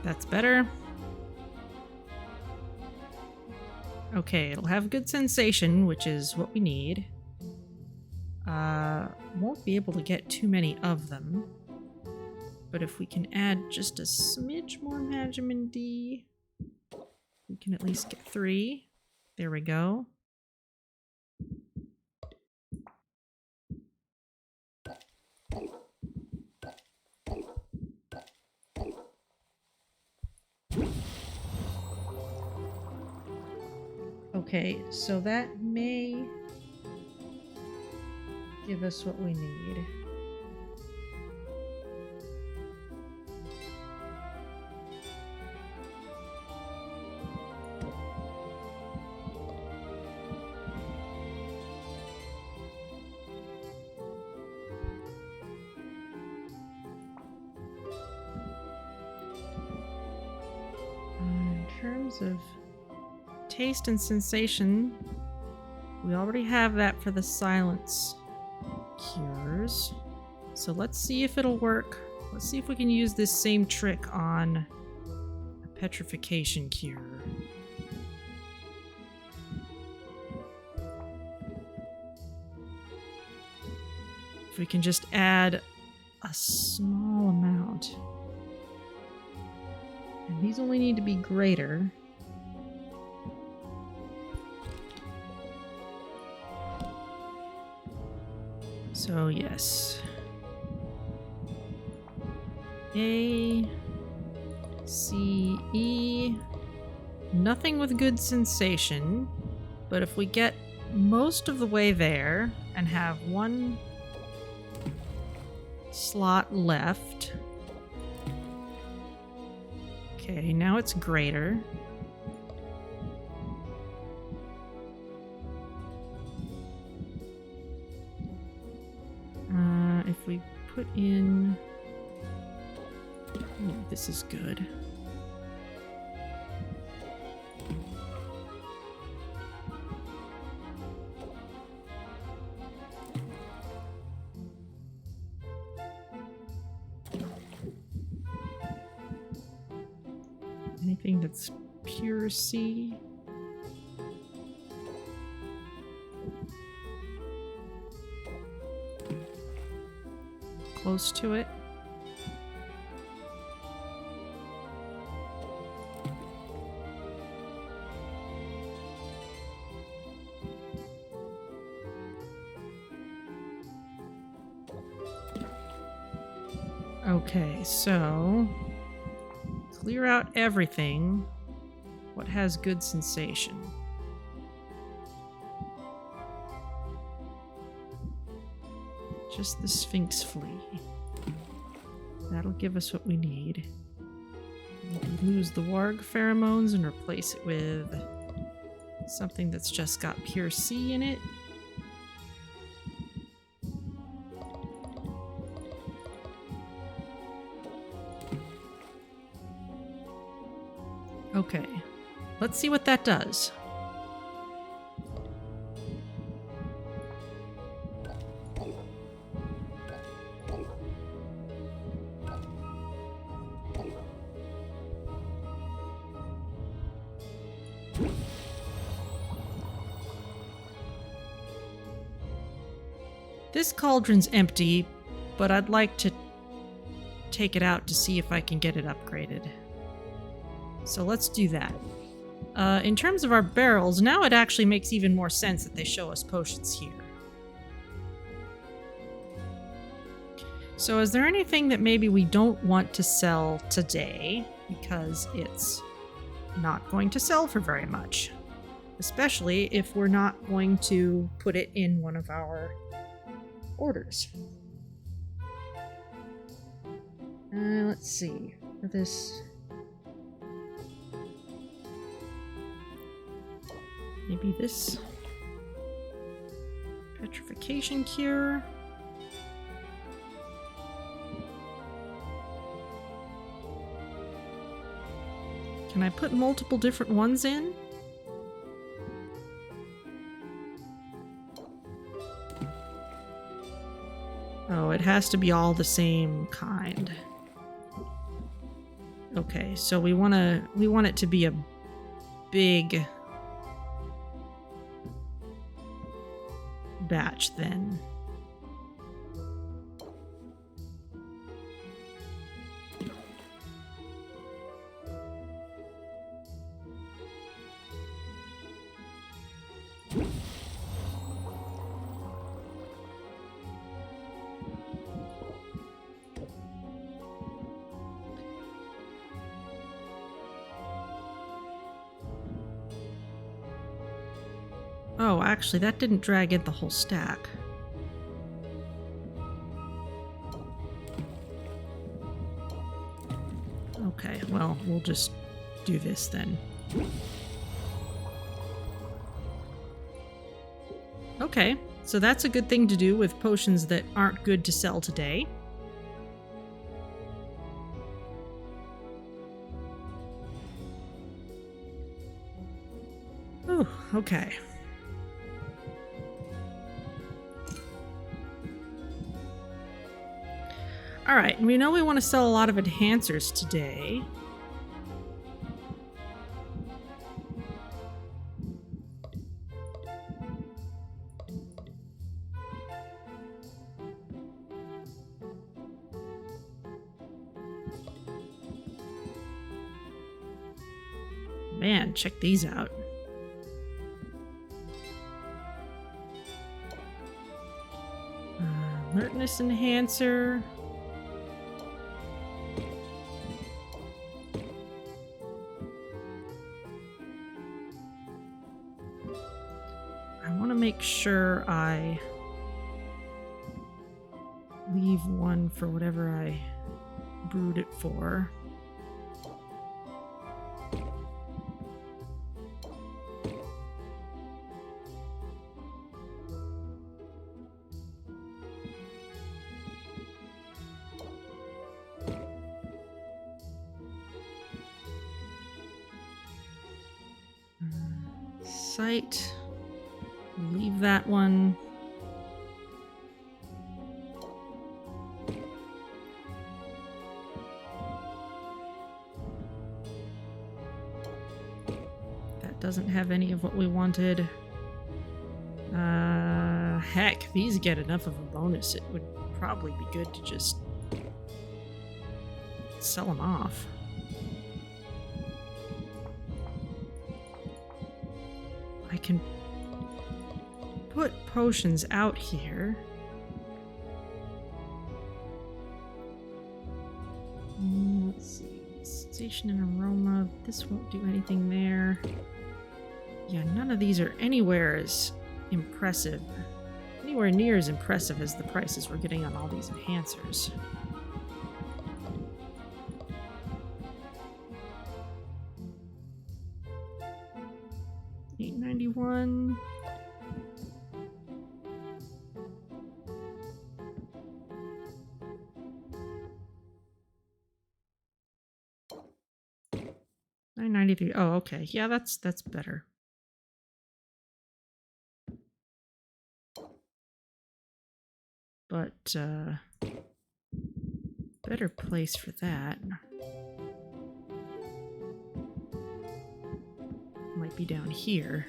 That's better. Okay, it'll have good sensation, which is what we need. Won't be able to get too many of them. But if we can add just a smidge more Magimin D, we can at least get 3. There we go. Okay, so that may give us what we need. In terms of taste and sensation, we already have that for the silence cures. So let's see if it'll work. Let's see if we can use this same trick on a petrification cure. If we can just add a small amount. And these only need to be greater. So yes. A, C, E. Nothing with good sensation, but if we get most of the way there and have one slot left. Okay, now it's greater. If we put in... Ooh, this is good. Anything that's pure C. Close to it. Okay, so clear out everything. What has good sensation? Just the Sphinx Flea. That'll give us what we need. We'll lose the Warg pheromones and replace it with something that's just got pure C in it. Okay, let's see what that does. This cauldron's empty, but I'd like to take it out to see if I can get it upgraded. So let's do that. In terms of our barrels, now it actually makes even more sense that they show us potions here. So is there anything that maybe we don't want to sell today because it's not going to sell for very much? Especially if we're not going to put it in one of our orders. Let's see. For this... maybe this petrification cure. Can I put multiple different ones in? Oh, it has to be all the same kind. Okay, so we want it to be a big batch then. Oh, actually, that didn't drag in the whole stack. Okay, well, we'll just do this then. Okay, so that's a good thing to do with potions that aren't good to sell today. Oh, okay. Alright, we know we want to sell a lot of enhancers today. Man, check these out. Alertness enhancer. Make sure I leave one for whatever I brewed it for. Sight. Leave that one. That doesn't have any of what we wanted. Heck, these get enough of a bonus. It would probably be good to just sell them off. I can put potions out here. Let's see. Sensation and aroma. This won't do anything there. Yeah, none of these are anywhere as impressive. Anywhere near as impressive as the prices we're getting on all these enhancers. $8.91. $9.93. Oh, okay. Yeah, that's better. But better place for that might be down here.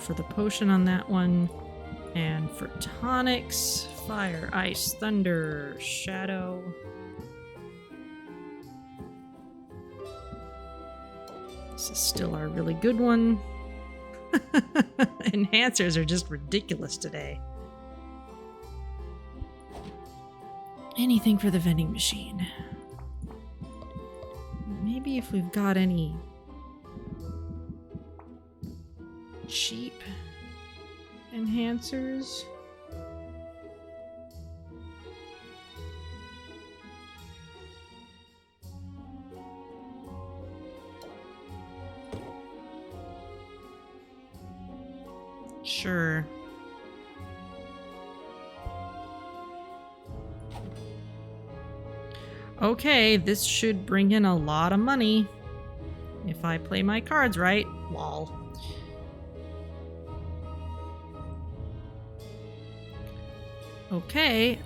for the potion on that one. And for tonics, fire, ice, thunder, shadow. This is still our really good one. Enhancers are just ridiculous today. Anything for the vending machine. Maybe if we've got any cheap enhancers. Sure. Okay, this should bring in a lot of money. If I play my cards right. Lol. Okay,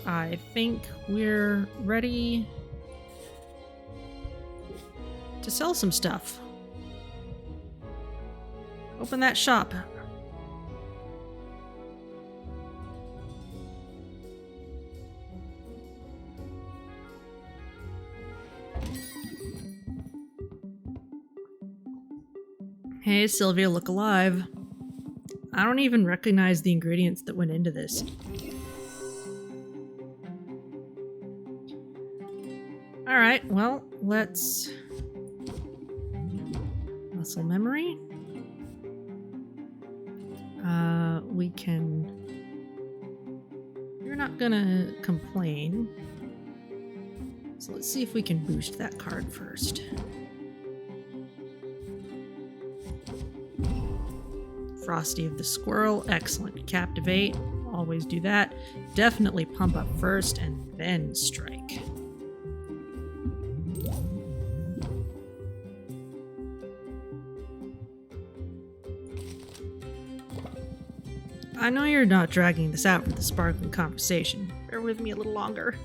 I think we're ready to sell some stuff. Open that shop. Hey, Sylvia, look alive. I don't even recognize the ingredients that went into this. Alright, well, let's... muscle memory. We can... You're not gonna complain. So let's see if we can boost that card first. Frosty of the Squirrel, excellent. Captivate, always do that. Definitely pump up first and then strike. I know you're not dragging this out for the sparkling conversation. Bear with me a little longer.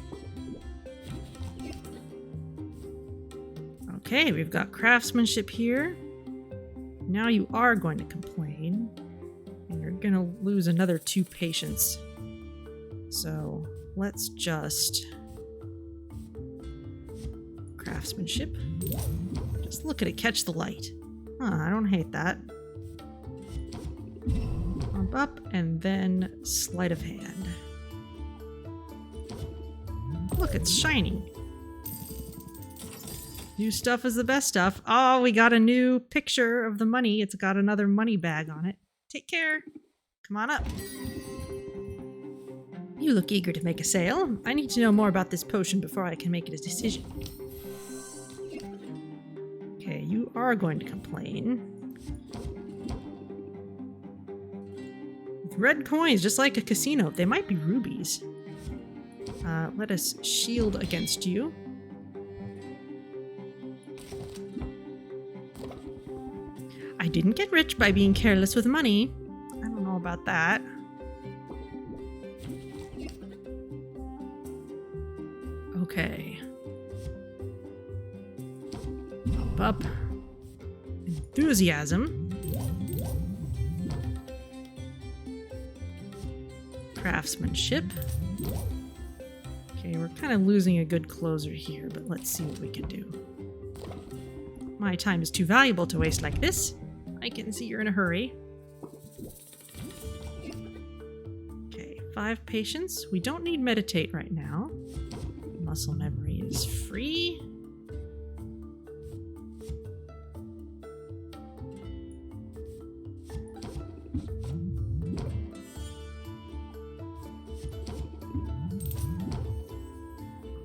Okay, we've got craftsmanship here. Now you are going to complain, and you're going to lose another 2 patience. So let's just... craftsmanship. Just look at it, catch the light. Huh, I don't hate that. Bump up, and then sleight of hand. Look, it's shining. New stuff is the best stuff. Oh, we got a new picture of the money. It's got another money bag on it. Take care. Come on up. You look eager to make a sale. I need to know more about this potion before I can make a decision. Okay, you are going to complain. With red coins, just like a casino. They might be rubies. Let us shield against you. I didn't get rich by being careless with money. I don't know about that. Okay. Up. Enthusiasm. Craftsmanship. Okay, we're kind of losing a good closer here, but let's see what we can do. My time is too valuable to waste like this. I can see you're in a hurry. Okay, 5 patience. We don't need meditate right now. Muscle memory is free.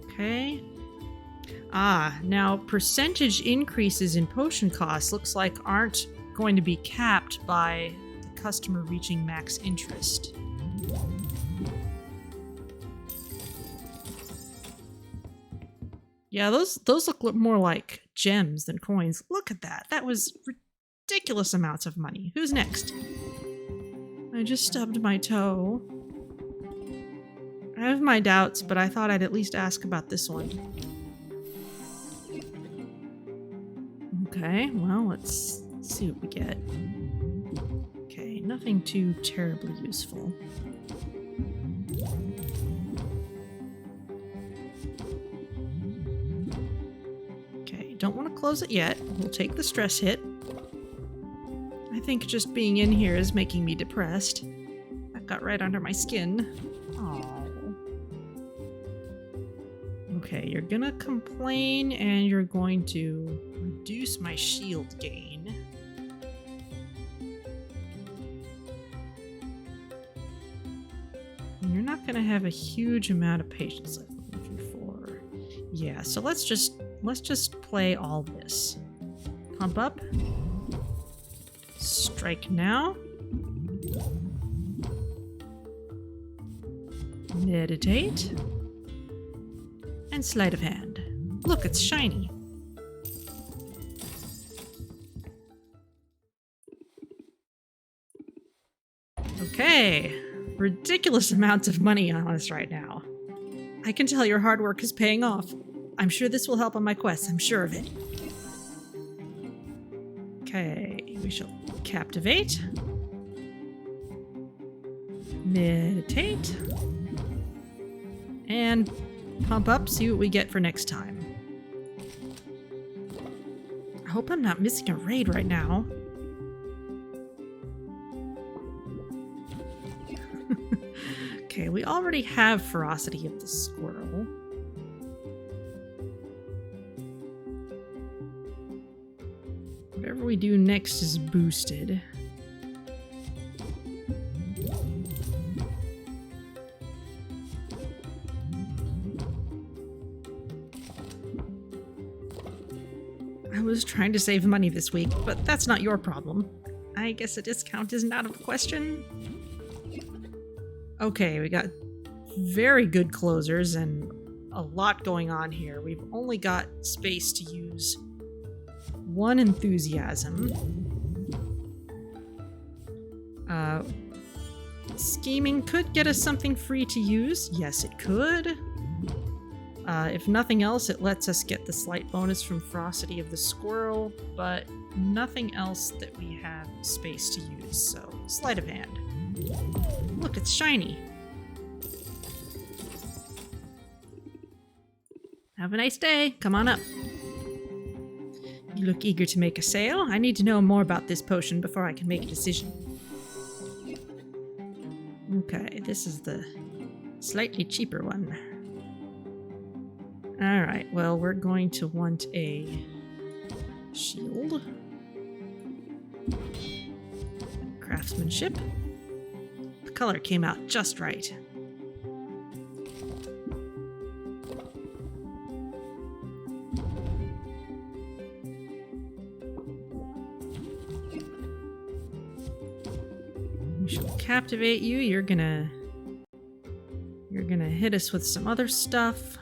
Okay. Ah, now percentage increases in potion costs looks like aren't going to be capped by the customer reaching max interest. Yeah, those look more like gems than coins. Look at that. That was ridiculous amounts of money. Who's next? I just stubbed my toe. I have my doubts, but I thought I'd at least ask about this one. Okay, well, let's see what we get. Okay, nothing too terribly useful. Okay, don't want to close it yet. We'll take the stress hit. I think just being in here is making me depressed. That got right under my skin. Aww. Okay, you're gonna complain and you're going to reduce my shield gain. And you're not gonna have a huge amount of patience left. 4. Yeah, so let's just play all this. Pump up. Strike now. Meditate. And sleight of hand. Look, it's shiny. Okay. Ridiculous amounts of money on us right now. I can tell your hard work is paying off. I'm sure this will help on my quest. I'm sure of it. Okay, we shall captivate. Meditate. And pump up, see what we get for next time. I hope I'm not missing a raid right now. Okay, we already have Ferocity of the Squirrel. Whatever we do next is boosted. I was trying to save money this week, but that's not your problem. I guess a discount isn't out of the question. Okay, we got very good closers and a lot going on here. We've only got space to use 1 enthusiasm. Scheming could get us something free to use. Yes, it could. If nothing else, it lets us get the slight bonus from Ferocity of the Squirrel, but nothing else that we have space to use, so sleight of hand. Look, it's shiny. Have a nice day. Come on up. You look eager to make a sale. I need to know more about this potion before I can make a decision. Okay, this is the slightly cheaper one. Alright, well, we're going to want a shield. Craftsmanship. The color came out just right. We shall captivate you. You're gonna hit us with some other stuff.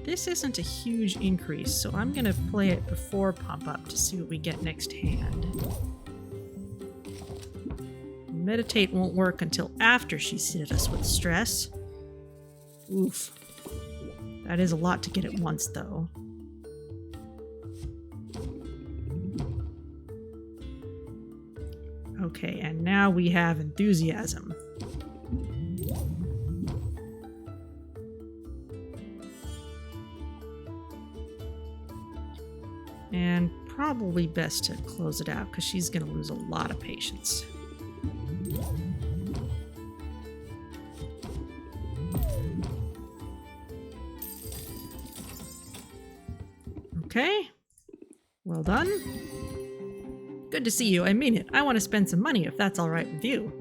This isn't a huge increase, so I'm gonna play it before pump up to see what we get next hand. Meditate won't work until after she's hit us with stress. Oof. That is a lot to get at once, though. Okay, and now we have enthusiasm. And probably best to close it out because she's going to lose a lot of patience. Okay. Well done. Good to see you. I mean it. I want to spend some money if that's all right with you.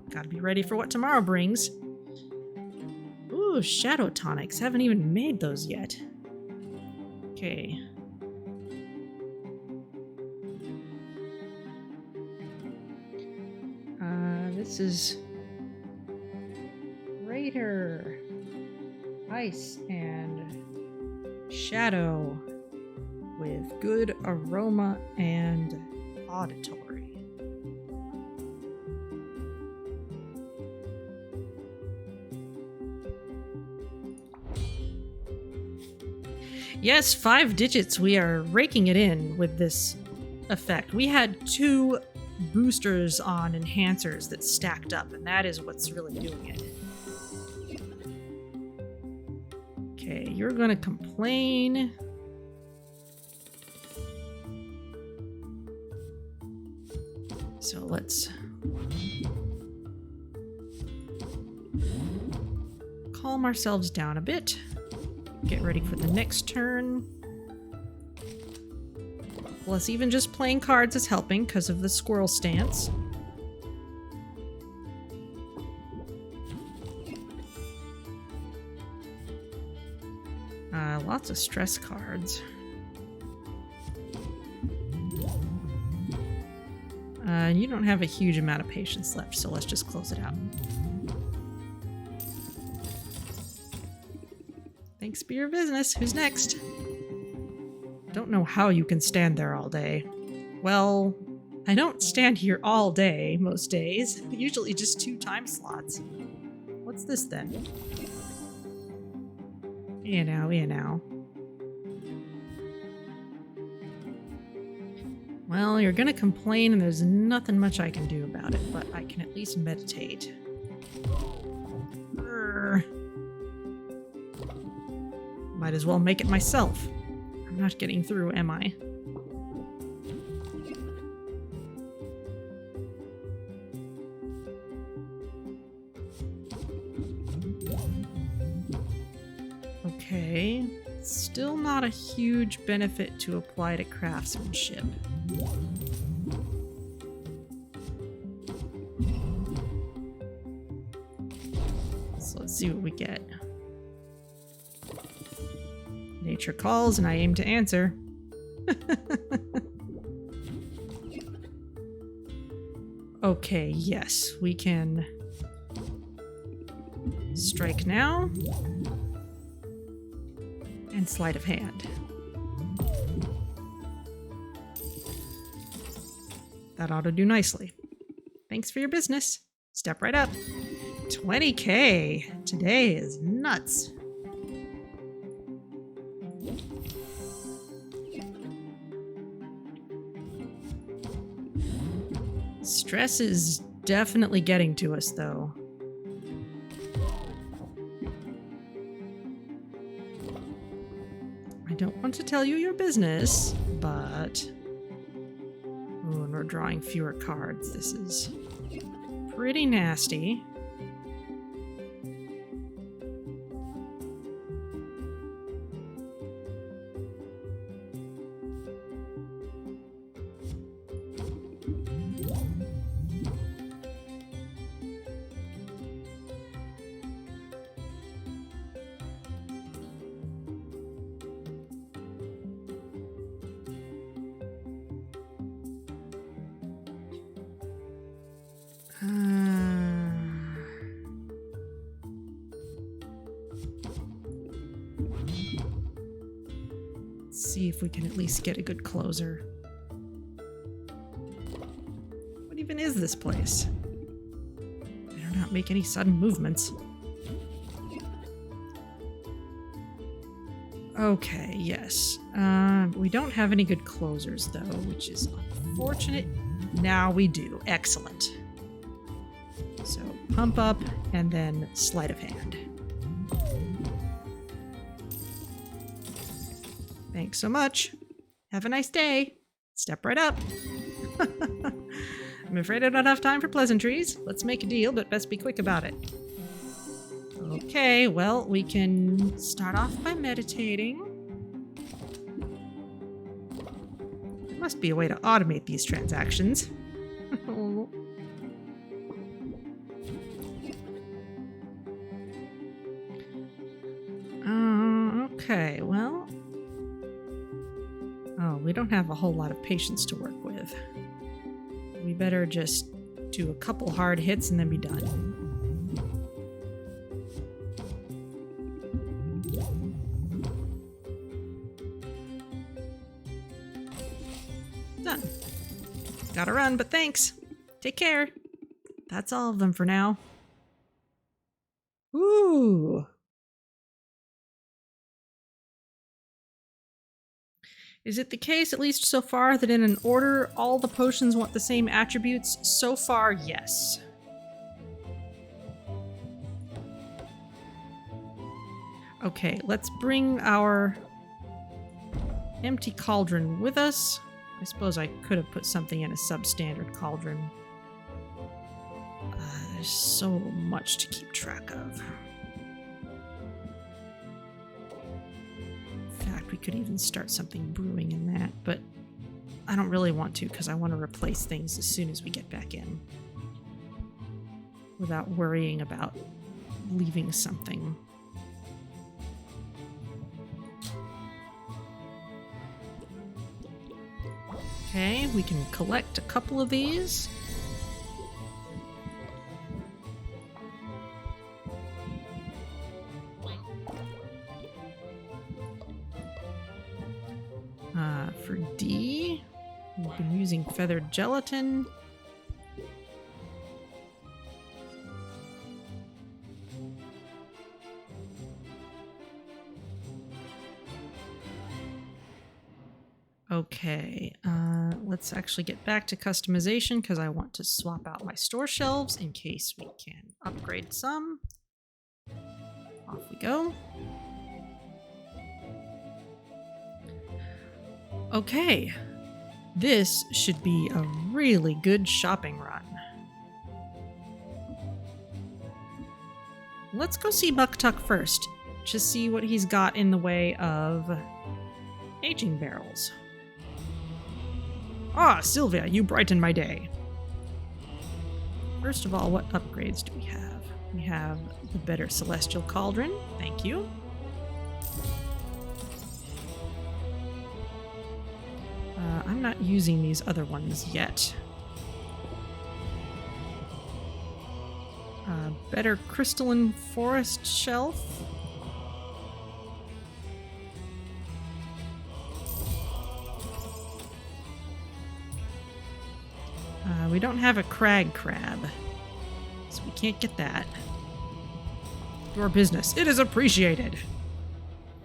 Gotta be ready for what tomorrow brings. Ooh, shadow tonics. Haven't even made those yet. Okay. This is Raider, Ice, and Shadow with good aroma and auditory. Yes, 5 digits. We are raking it in with this effect. We had 2 boosters on enhancers that stacked up, and that is what's really doing it. Okay, you're gonna complain. So let's calm ourselves down a bit. Get ready for the next turn. Plus, even just playing cards is helping because of the squirrel stance. Lots of stress cards. You don't have a huge amount of patience left, so let's just close it out. Thanks for your business. Who's next? Don't know how you can stand there all day. Well, I don't stand here all day most days. Usually just 2 time slots. What's this then? You know. Well, you're gonna complain and there's nothing much I can do about it, but I can at least meditate. Might as well make it myself. I'm not getting through, am I? Okay. Still not a huge benefit to apply to craftsmanship. So let's see what we get. Nature calls and I aim to answer. Okay, yes, we can strike now and sleight of hand. That ought to do nicely. Thanks for your business. Step right up. 20K. Today is nuts. Stress is definitely getting to us, though. I don't want to tell you your business, but... Oh, and we're drawing fewer cards. This is pretty nasty. See if we can at least get a good closer. What even is this place? Better not make any sudden movements. Okay, yes. We don't have any good closers though, which is unfortunate. Now we do. Excellent. So pump up and then sleight of hand. Thanks so much. Have a nice day. Step right up. I'm afraid I don't have time for pleasantries. Let's make a deal, but best be quick about it. Okay, well, we can start off by meditating. There must be a way to automate these transactions. Okay, well... Oh, we don't have a whole lot of patience to work with. We better just do a couple hard hits and then be done. Done. Gotta run, but thanks. Take care. That's all of them for now. Ooh. Is it the case, at least so far, that in an order all the potions want the same attributes? So far, yes. Okay, let's bring our empty cauldron with us. I suppose I could have put something in a substandard cauldron. There's so much to keep track of. In fact, we could even start something brewing in that, but I don't really want to because I want to replace things as soon as we get back in without worrying about leaving something. Okay, we can collect a couple of these. For D, we've been using feathered gelatin. Okay, let's actually get back to customization because I want to swap out my store shelves in case we can upgrade some. Off we go. Okay, this should be a really good shopping run. Let's go see Muktuk first, to see what he's got in the way of aging barrels. Ah, Sylvia, you brighten my day. First of all, what upgrades do we have? We have the better celestial cauldron, thank you. I'm not using these other ones yet. Better crystalline forest shelf. We don't have a crag crab, so we can't get that. Your business. It is appreciated.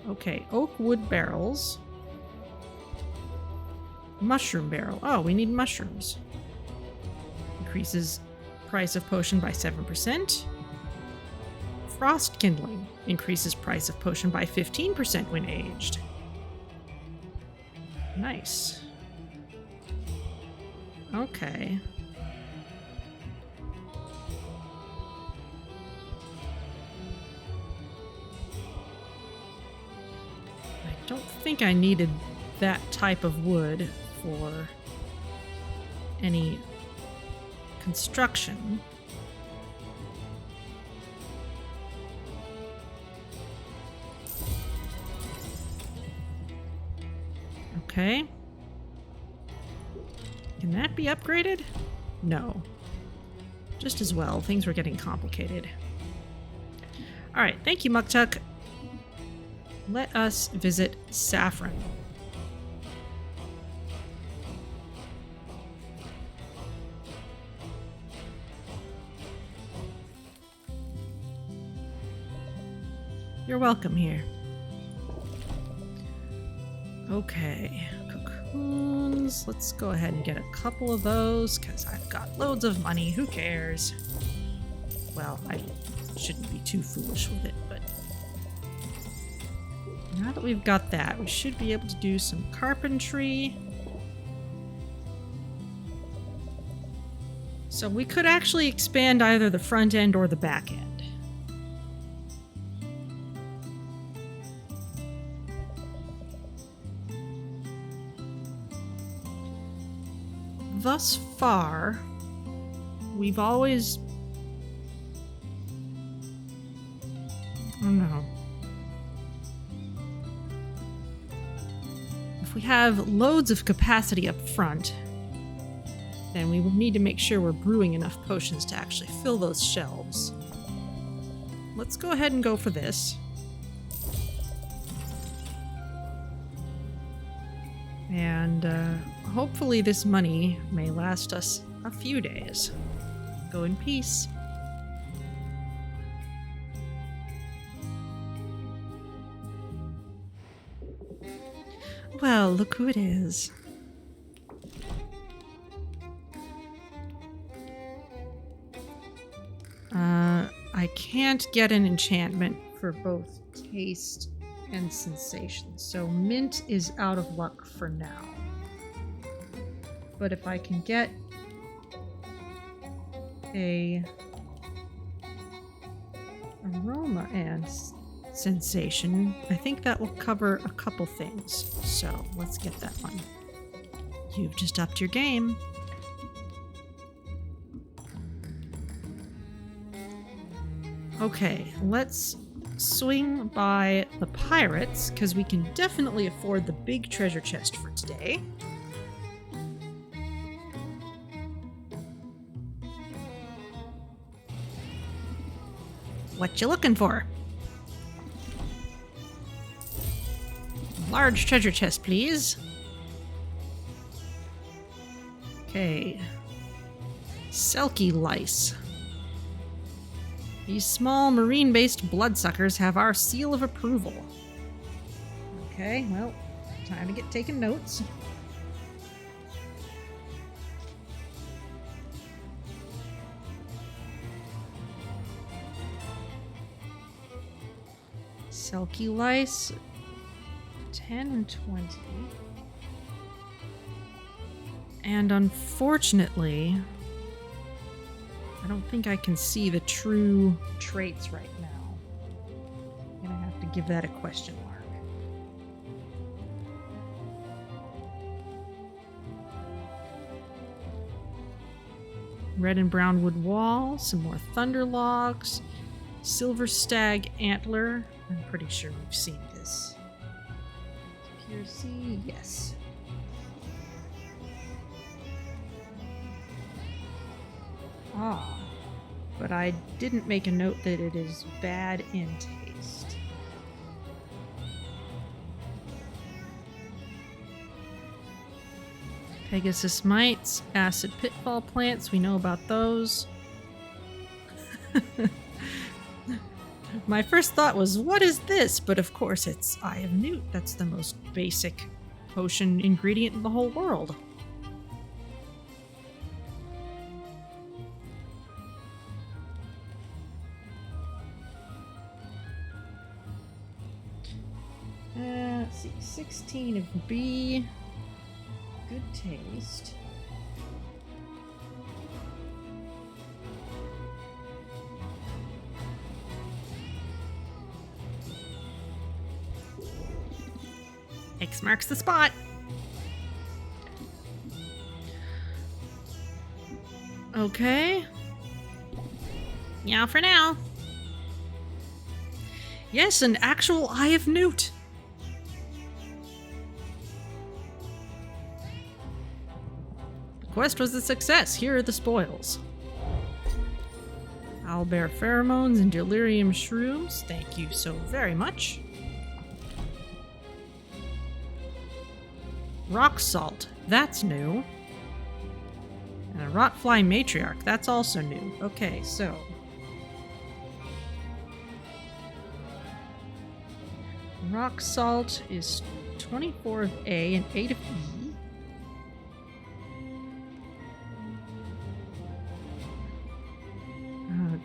Okay, oak wood barrels. Mushroom barrel. Oh, we need mushrooms. Increases price of potion by 7%. Frost kindling. Increases price of potion by 15% when aged. Nice. Okay. I don't think I needed that type of wood for any construction. Okay. Can that be upgraded? No. Just as well. Things were getting complicated. Alright, thank you, Muktuk. Let us visit Saffron. You're welcome here. Okay, cocoons. Let's go ahead and get a couple of those because I've got loads of money. Who cares? Well, I shouldn't be too foolish with it, but now that we've got that, we should be able to do some carpentry. So we could actually expand either the front end or the back end. Thus far, we've always... I don't know. If we have loads of capacity up front, then we will need to make sure we're brewing enough potions to actually fill those shelves. Let's go ahead and go for this. And hopefully this money may last us a few days. Go in peace. Well, look who it is. I can't get an enchantment for both taste and sensation, so mint is out of luck for now. But if I can get a aroma and sensation, I think that will cover a couple things. So let's get that one. You've just upped your game. Okay, let's swing by the pirates, because we can definitely afford the big treasure chest for today. What you looking for? Large treasure chest, please. Okay. Selkie lice. These small marine-based bloodsuckers have our seal of approval. Okay, well, time to get taking notes. Selkie lice, 10 and 20. And unfortunately, I don't think I can see the true traits right now. I'm gonna have to give that a question mark. Red and brown wood wall, some more thunder logs, silver stag antler. I'm pretty sure we've seen this. Pure sea, yes. Ah, but I didn't make a note that it is bad in taste. Pegasus mites, acid pitfall plants, we know about those. My first thought was, what is this? But of course it's Eye of Newt. That's the most basic potion ingredient in the whole world. Let's see, 16 of B. Good taste. X marks the spot. Okay. Yeah, for now. Yes, an actual Eye of Newt. The quest was a success. Here are the spoils. Owlbear pheromones and delirium shrooms. Thank you so very much. Rock salt. That's new. And a rotfly matriarch. That's also new. Okay, so. Rock salt is 24 of A and 8 of E.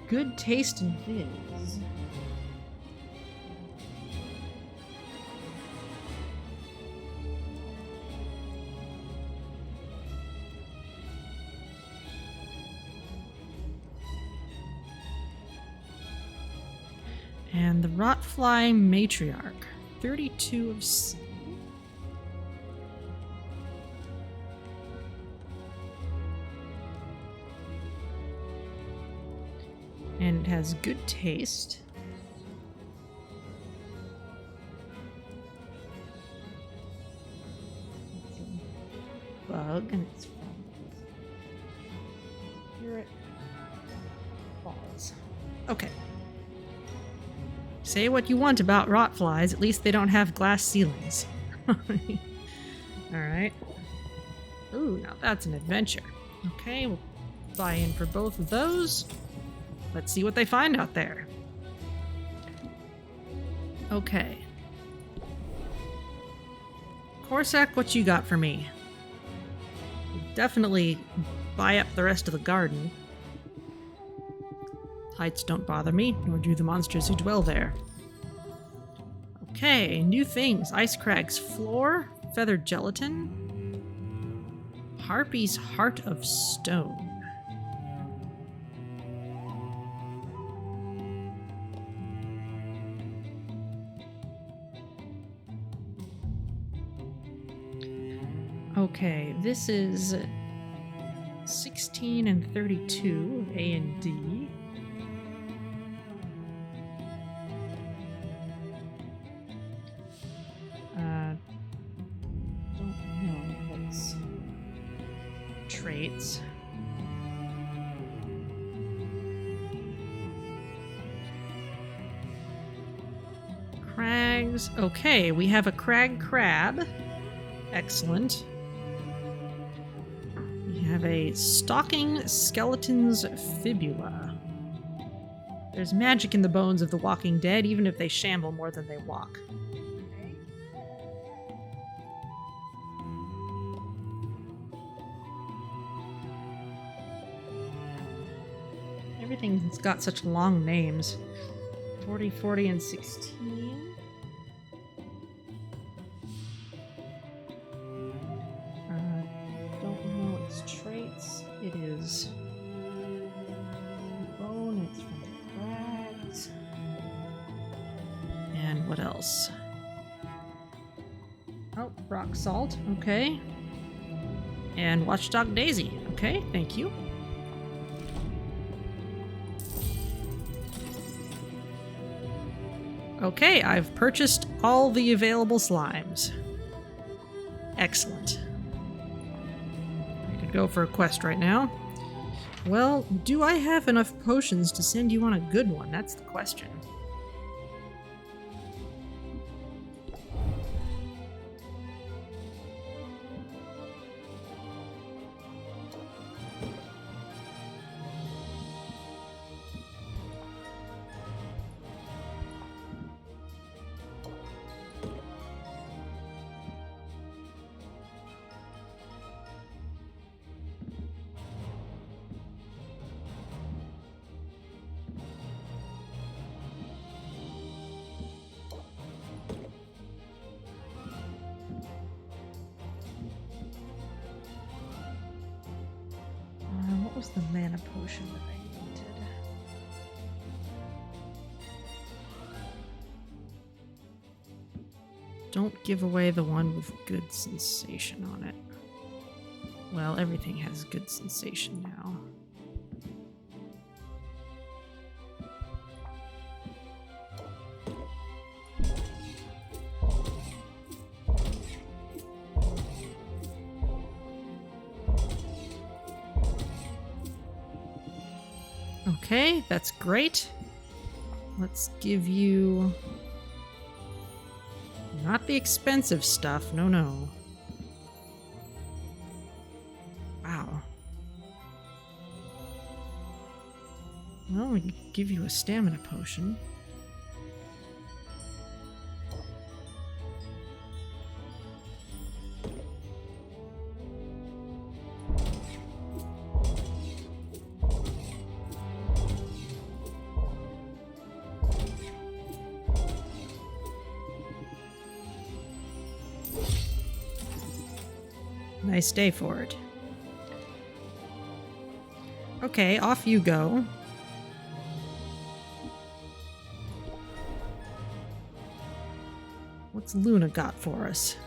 Good taste and fizz. And the Rotfly Matriarch, 32 of C. And it has good taste. It's a bug, and it's from Spirit Falls. Okay. Say what you want about rot flies, at least they don't have glass ceilings. Alright. Ooh, now that's an adventure. Okay, we'll buy in for both of those. Let's see what they find out there. Okay. Corsac, what you got for me? Definitely buy up the rest of the garden. Heights don't bother me, nor do the monsters who dwell there. Okay, new things. Ice Crag's floor, feathered gelatin, Harpy's Heart of Stone. Okay, this is 16 and 32 of A and D. Don't know what's traits. Crags. Okay, we have a crag crab. Excellent. We have a stalking skeleton's fibula. There's magic in the bones of the walking dead, even if they shamble more than they walk. Everything's got such long names. 40, 40, and 16. Don't know its traits. It is bone, it's from the crags. And what else? Oh, rock salt, okay. And Watchdog Daisy, okay, thank you. Okay, I've purchased all the available slimes. Excellent. I could go for a quest right now. Well, do I have enough potions to send you on a good one? That's the question. What was the mana potion that I wanted? Don't give away the one with good sensation on it. Well, everything has good sensation now. Okay, that's great. Let's give you... not the expensive stuff, no, no. Wow. Well, we can give you a stamina potion. Nice day for it. Okay, off you go. What's Luna got for us?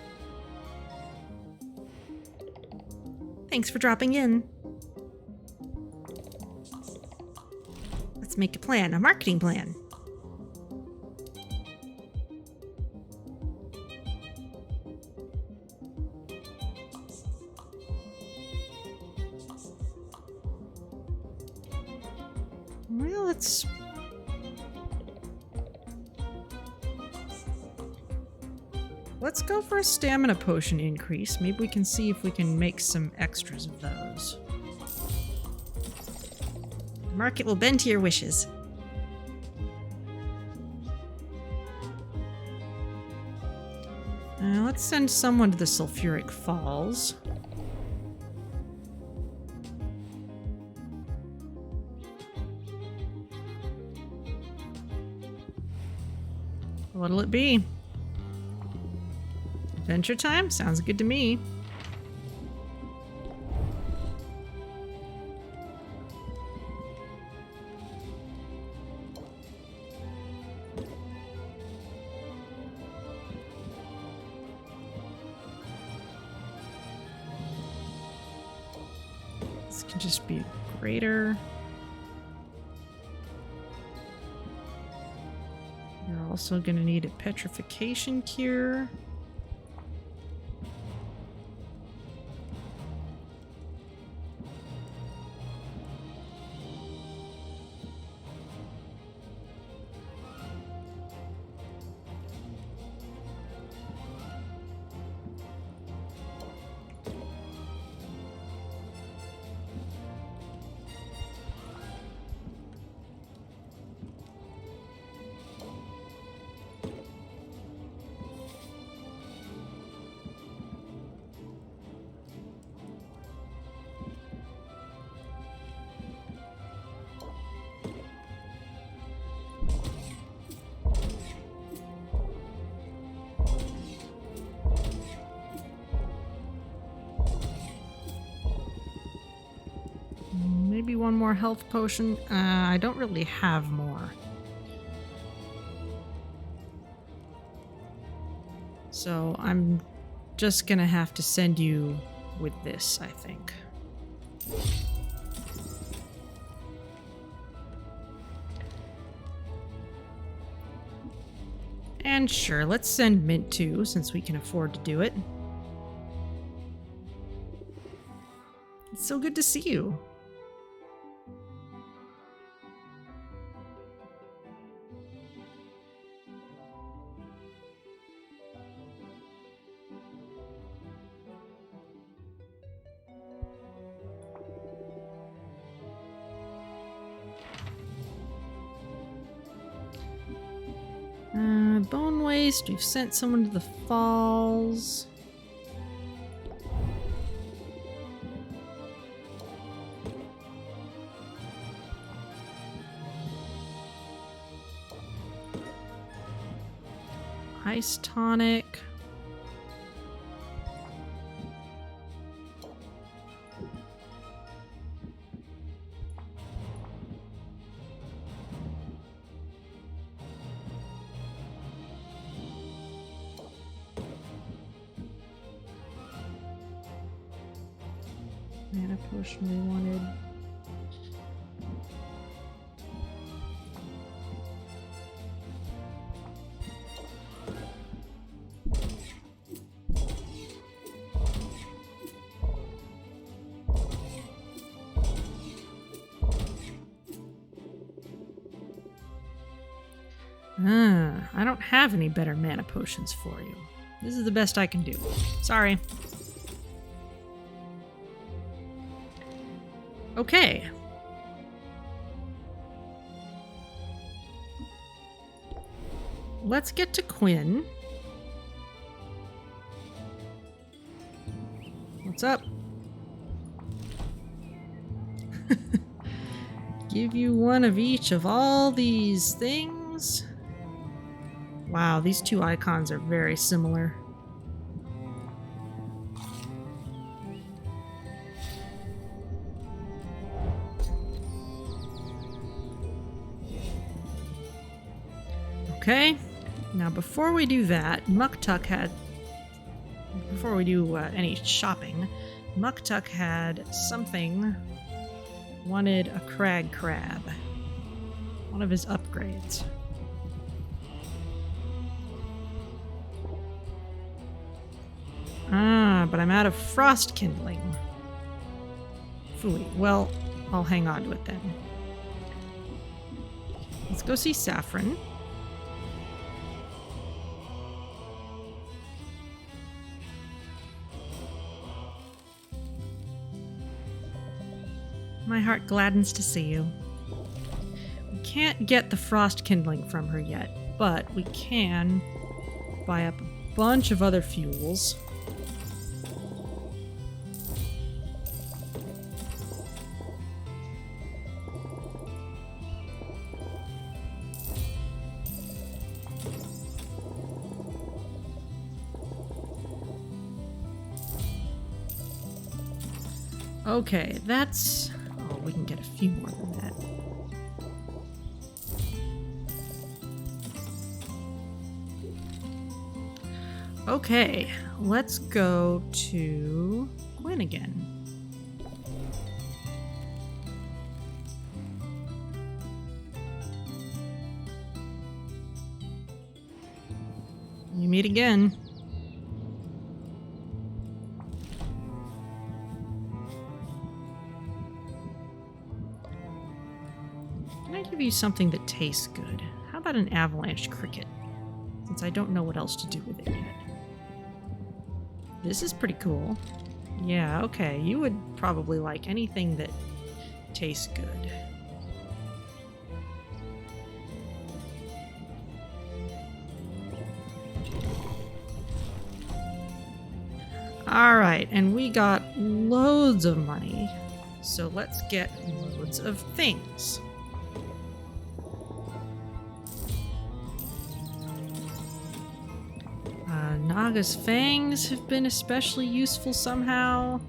Thanks for dropping in. Let's make a plan, a marketing plan. Well, let's go for a stamina potion increase. Maybe we can see if we can make some extras of those. The market will bend to your wishes. Let's send someone to the Sulfuric Falls. What'll it be? Adventure time? Sounds good to me. This can just be a grater. You're also going to need a petrification cure. Maybe one more health potion. I don't really have more. So I'm just gonna have to send you with this, I think. And sure, let's send Mint too, since we can afford to do it. It's so good to see you. Bone waste, we've sent someone to the falls. Ice tonic. Mana potion we wanted. I don't have any better mana potions for you. This is the best I can do. Sorry. Okay. Let's get to Quinn. What's up? Give you one of each of all these things. Wow, these two icons are very similar. Okay, now before we do that, Muktuk had... Before we do any shopping, Muktuk had something... Wanted a crag crab. One of his upgrades. But I'm out of frost kindling. Phooey. Well, I'll hang on to it then. Let's go see Saffron. My heart gladdens to see you. We can't get the frost kindling from her yet, but we can buy up a bunch of other fuels. Okay, that's... Oh, we can get a few more than that. Okay, let's go to Quinn again. You meet again. Can I give you something that tastes good? How about an avalanche cricket? Since I don't know what else to do with it yet. This is pretty cool. Yeah, okay. You would probably like anything that tastes good. Alright, and we got loads of money. So let's get loads of things. Naga's fangs have been especially useful somehow.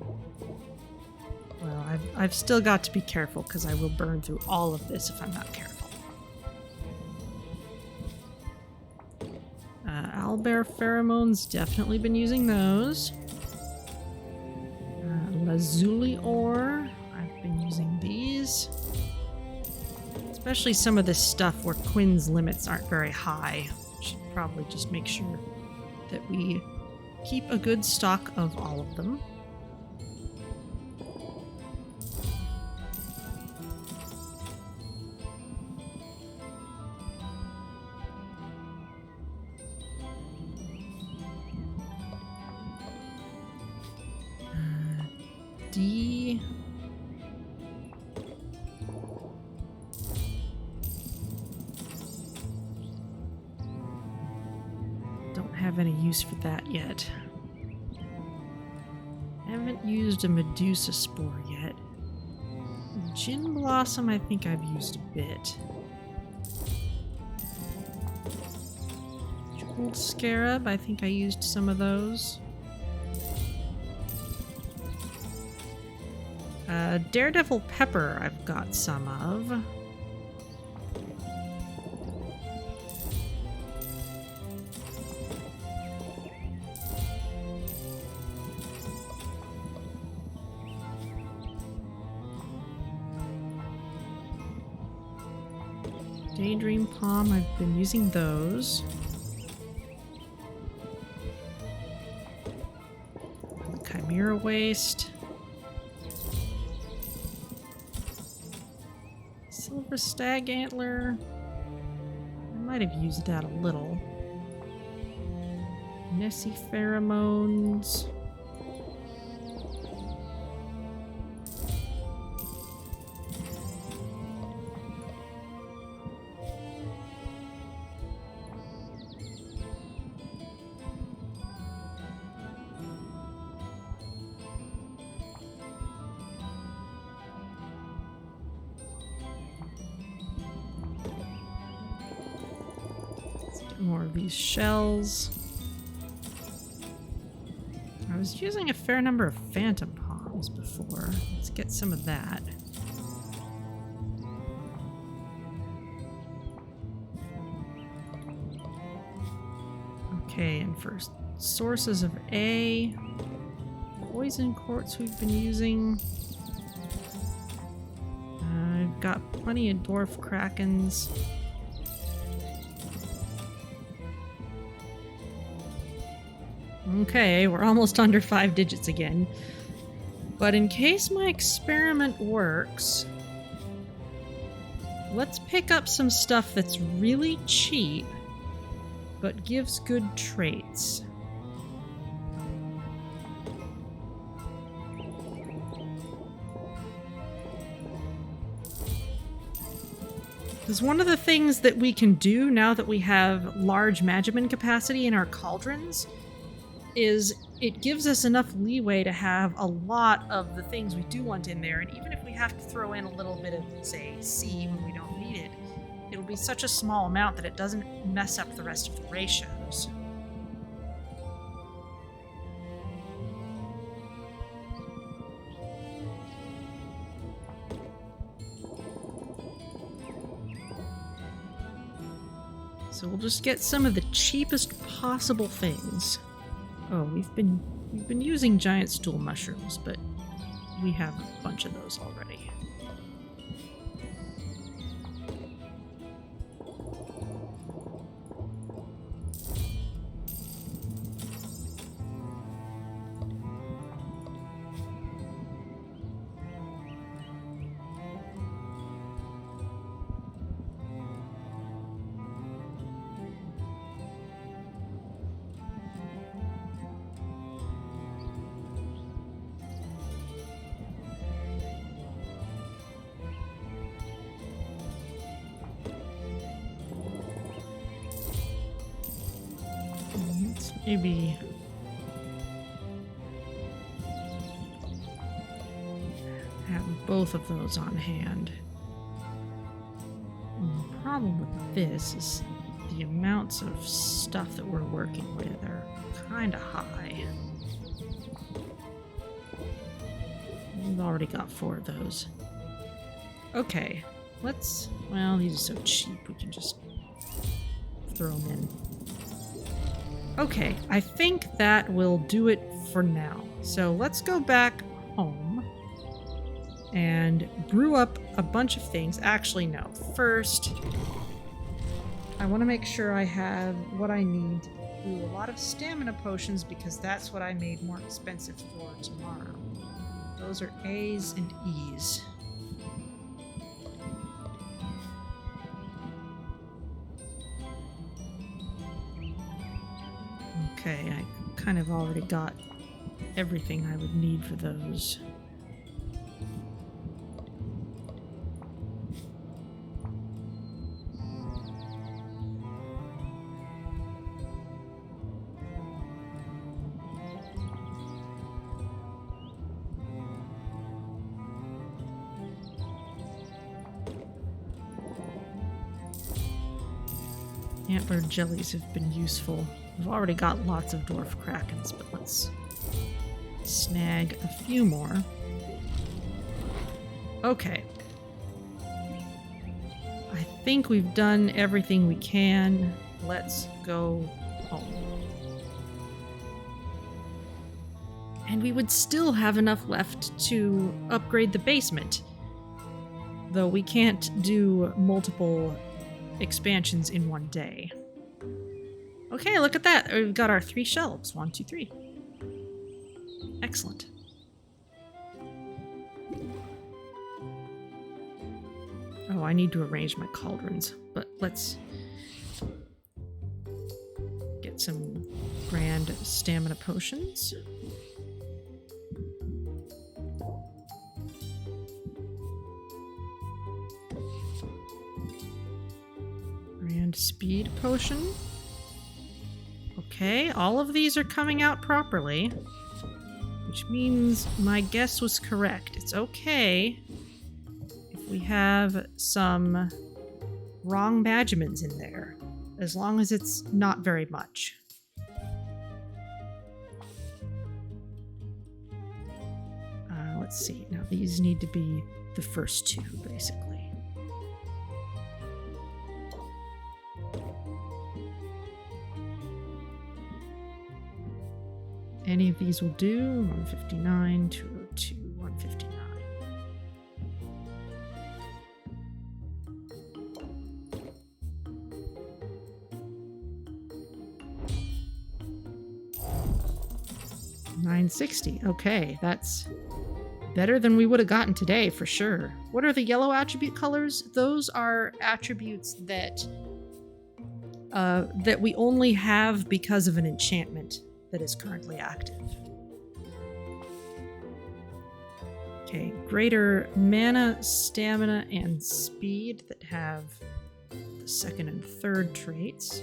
Well, I've still got to be careful because I will burn through all of this if I'm not careful. Owlbear pheromones, definitely been using those. Lazuli ore, I've been using these. Especially some of this stuff where Quinn's limits aren't very high. Should probably just make sure that we keep a good stock of all of them. D. Have any use for that yet. Haven't used a Medusa spore yet. Gin Blossom I think I've used a bit. Jeweled Scarab, I think I used some of those. Daredevil Pepper I've got some of. Daydream Palm, I've been using those. Chimera Waste. Silver Stag Antler. I might have used that a little. Nessie Pheromones. More of these shells. I was using a fair number of phantom palms before. Let's get some of that. Okay, and for sources of A, poison quartz we've been using. I've got plenty of dwarf krakens. Okay, we're almost under 5 digits again. But in case my experiment works, let's pick up some stuff that's really cheap, but gives good traits. Because one of the things that we can do now that we have large Magiman capacity in our cauldrons is it gives us enough leeway to have a lot of the things we do want in there, and even if we have to throw in a little bit of, say, C when we don't need it, it'll be such a small amount that it doesn't mess up the rest of the ratios. So we'll just get some of the cheapest possible things. Oh, we've been using giant stool mushrooms, but we have a bunch of those already. Maybe have both of those on hand. And the problem with this is the amounts of stuff that we're working with are kind of high. We've already got 4 of those. Okay, well, these are so cheap, we can just throw them in. Okay, I think that will do it for now. So let's go back home and brew up a bunch of things. Actually, no. First, I want to make sure I have what I need to brew a lot of stamina potions because that's what I made more expensive for tomorrow. Those are A's and E's. Okay, I kind of already got everything I would need for those. Antler jellies have been useful. We've already got lots of dwarf krakens, but let's snag a few more. Okay. I think we've done everything we can. Let's go home. And we would still have enough left to upgrade the basement. Though we can't do multiple expansions in one day. Okay, look at that. We've got our 3 shelves. 1, 2, 3. Excellent. Oh, I need to arrange my cauldrons, but let's get some grand stamina potions. Grand speed potion. Okay, all of these are coming out properly, which means my guess was correct. It's okay if we have some wrong Badgemans in there, as long as it's not very much. Let's see. Now these need to be the first 2, basically. Any of these will do. 159, 202, 159. $960. Okay, that's better than we would have gotten today for sure. What are the yellow attribute colors? Those are attributes that that we only have because of an enchantment that is currently active. Okay, greater mana, stamina, and speed that have the second and third traits.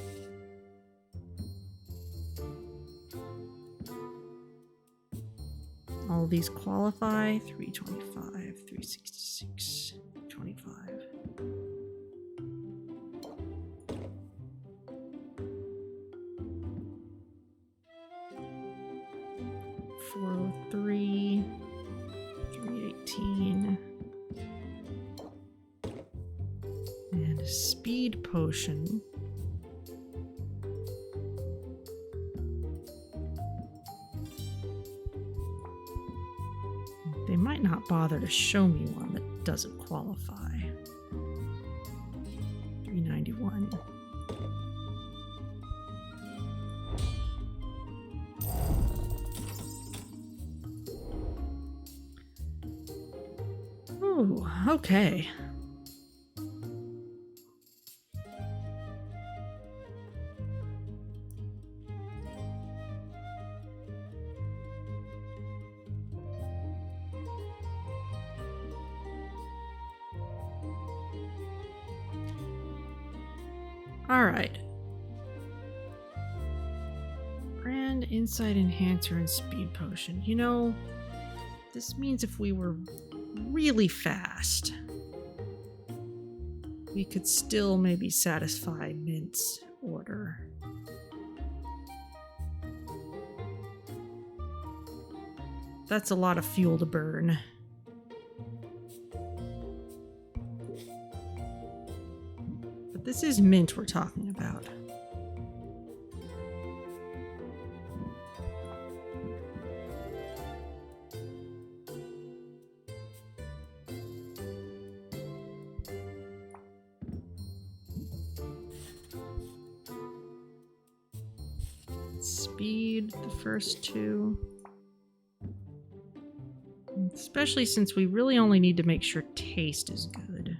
All of these qualify. 325, 366, 25. $403, $318, and a speed potion. They might not bother to show me one that doesn't qualify. 391. Ooh, okay. All right. Grand Insight Enhancer and Speed Potion. You know, this means if we were really fast, we could still maybe satisfy Mint's order. That's a lot of fuel to burn. But this is Mint we're talking about. Speed, the first two. Especially since we really only need to make sure taste is good.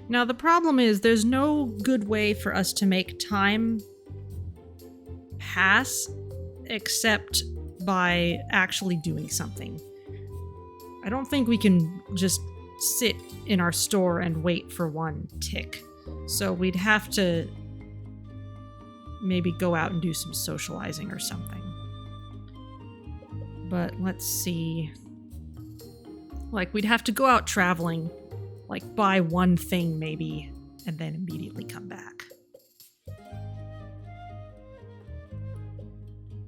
Now the problem is there's no good way for us to make time pass except by actually doing something. I don't think we can just sit in our store and wait for one tick. So we'd have to maybe go out and do some socializing or something. But let's see. Like, we'd have to go out traveling, like buy one thing maybe, and then immediately come back.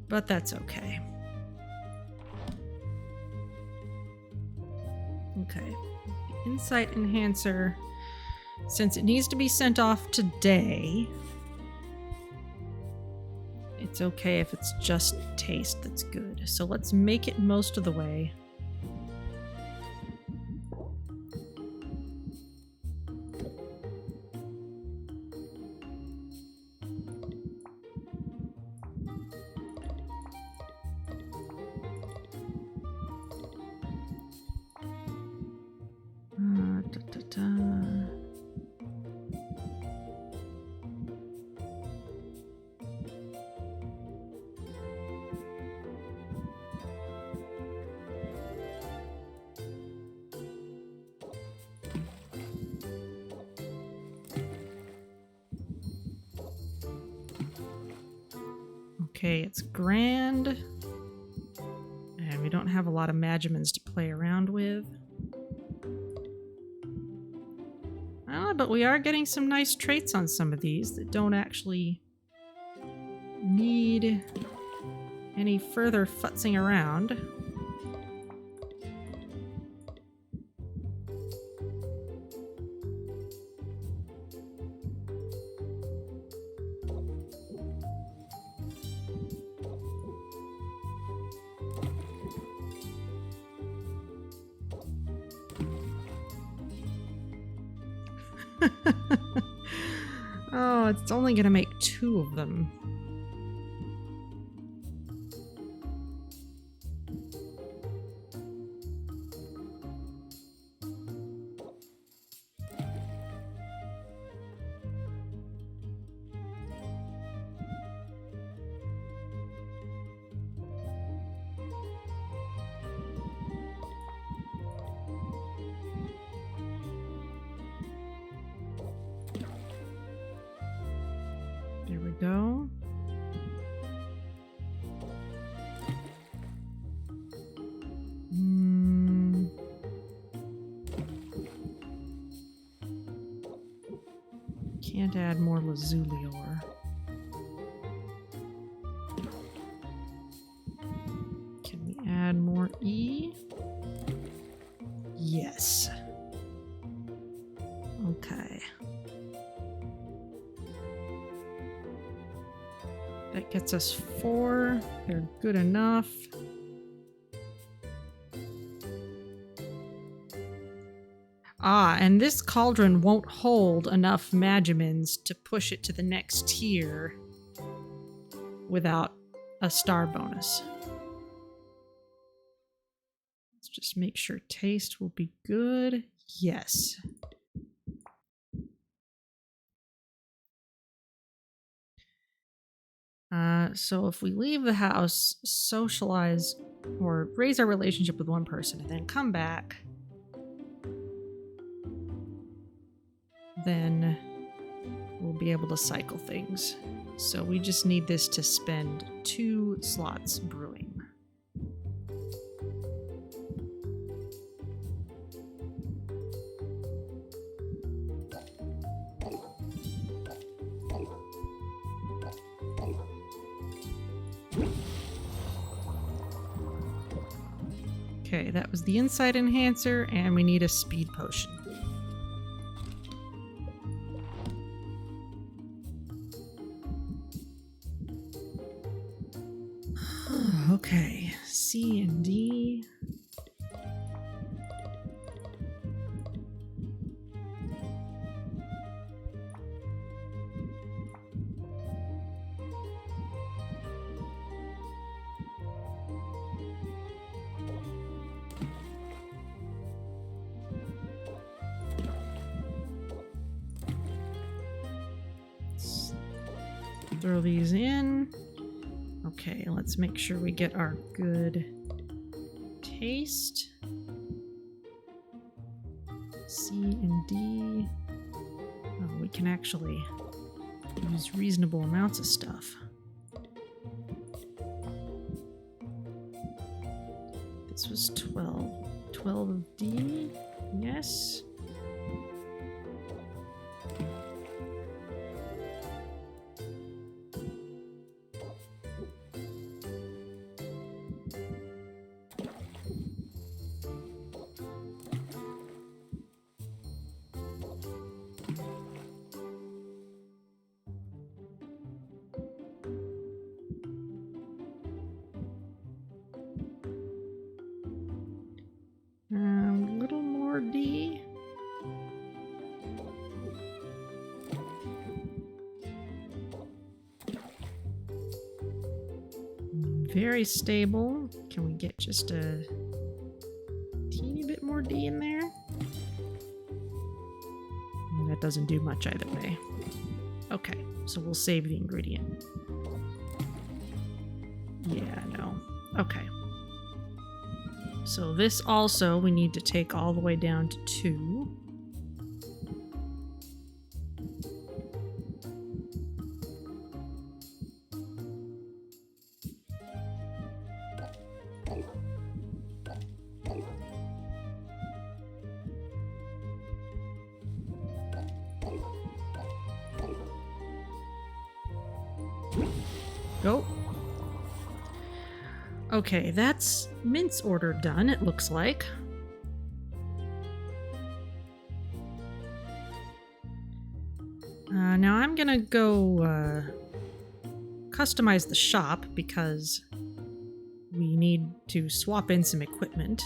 But that's okay. Okay. Insight Enhancer, since it needs to be sent off today, it's okay if it's just taste that's good. So let's make it most of the way. Okay, it's grand. And we don't have a lot of Magimans to play around with. But we are getting some nice traits on some of these that don't actually need any further futzing around. Oh, it's only gonna make 2 of them. Can't add more lazuli ore. Can we add more E? Yes. Okay. That gets us 4. They're good enough. Ah, and this cauldron won't hold enough Magimins to push it to the next tier without a star bonus. Let's just make sure taste will be good. Yes. So if we leave the house, socialize, or raise our relationship with one person, and then come back, then we'll be able to cycle things. So we just need this to spend 2 slots brewing. Okay, that was the insight enhancer, and we need a speed potion. Okay, C and D. Throw these in. Okay, let's make sure we get our good taste. C and D. Oh, we can actually use reasonable amounts of stuff. This was 12. 12 of D. Yes. A little more D. Very stable. Can we get just a teeny bit more D in there? That doesn't do much either way. Okay, so we'll save the ingredient. Yeah, no. Okay. So this also, we need to take all the way down to 2. Go. Okay, that's Mint's order done, it looks like. Now I'm gonna go customize the shop because we need to swap in some equipment.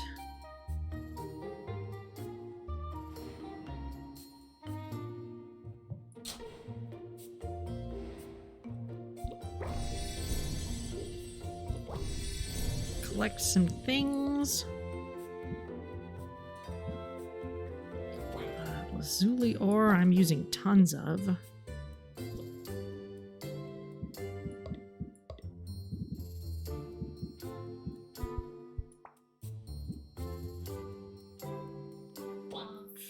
Collect some things. Lazuli ore I'm using tons of.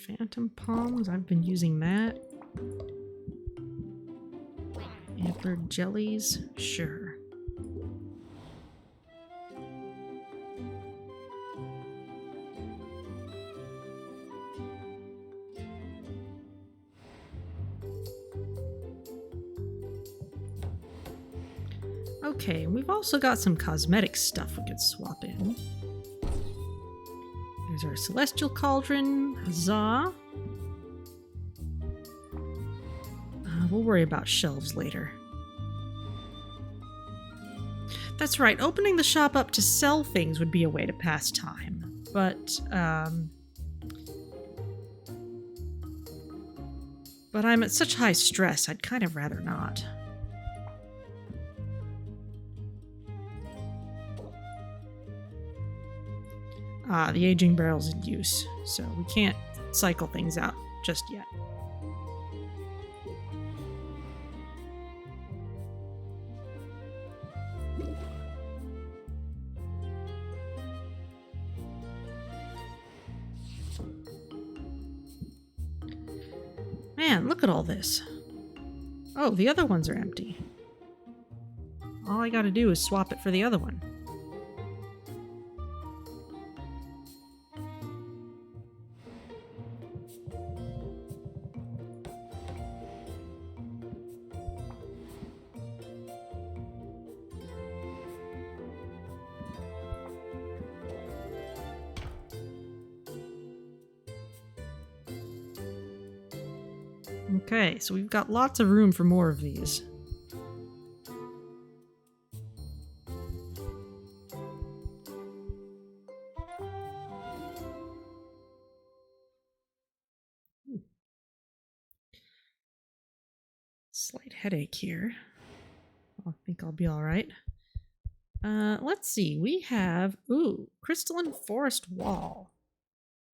Phantom palms, I've been using that. Amber jellies, sure. Okay, we've also got some cosmetic stuff we could swap in. There's our celestial cauldron. Huzzah! We'll worry about shelves later. That's right, opening the shop up to sell things would be a way to pass time. But I'm at such high stress, I'd kind of rather not. The aging barrel's in use, so we can't cycle things out just yet. Man, look at all this. Oh, the other ones are empty. All I gotta do is swap it for the other one. Okay, so we've got lots of room for more of these. Slight headache here. I think I'll be all right. Let's see. We have, crystalline forest wall.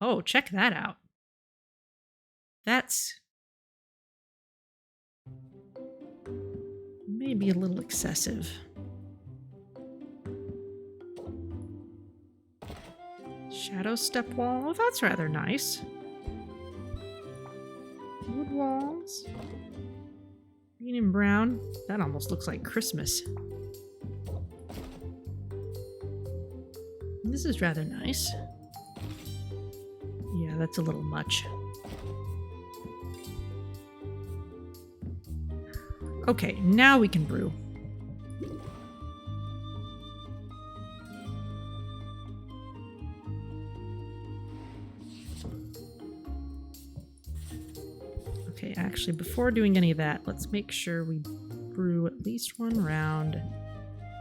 Oh, check that out. That's maybe a little excessive. Shadow step wall. Oh, that's rather nice. Wood walls. Green and brown. That almost looks like Christmas. This is rather nice. Yeah, that's a little much. Okay, now we can brew. Okay, actually, before doing any of that, let's make sure we brew at least one round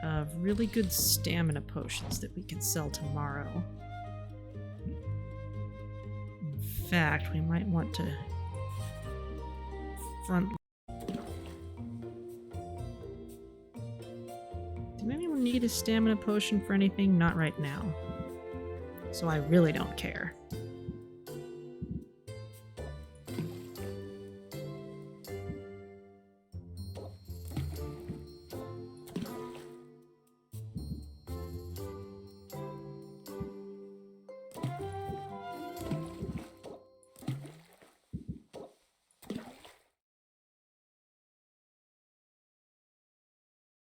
of really good stamina potions that we can sell tomorrow. In fact, we might want to front. Did anyone need a stamina potion for anything? Not right now. So I really don't care.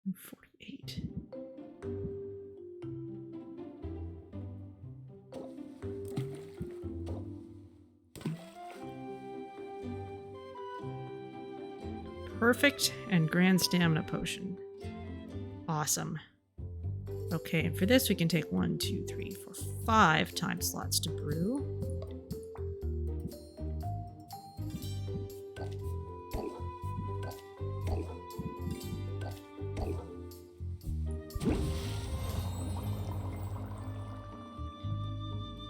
I'm 48. Perfect and grand stamina potion. Awesome. Okay, and for this we can take 1, 2, 3, 4, 5 time slots to brew.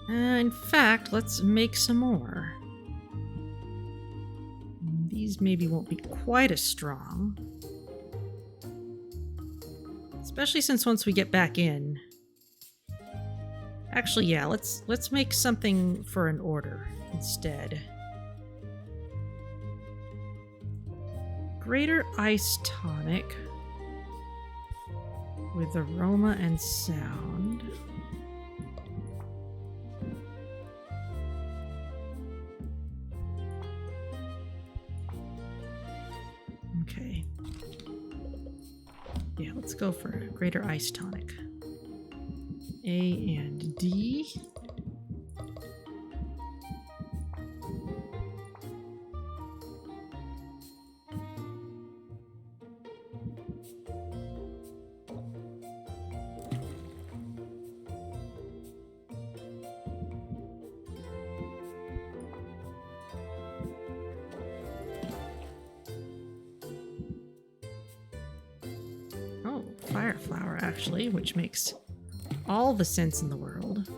In fact, let's make some more. These maybe won't be quite as strong. Especially since once we get back in. Actually, yeah, let's make something for an order instead. Greater ice tonic with aroma and sound. Okay. Yeah, let's go for a greater ice tonic. A and D. flower, actually, which makes all the sense in the world.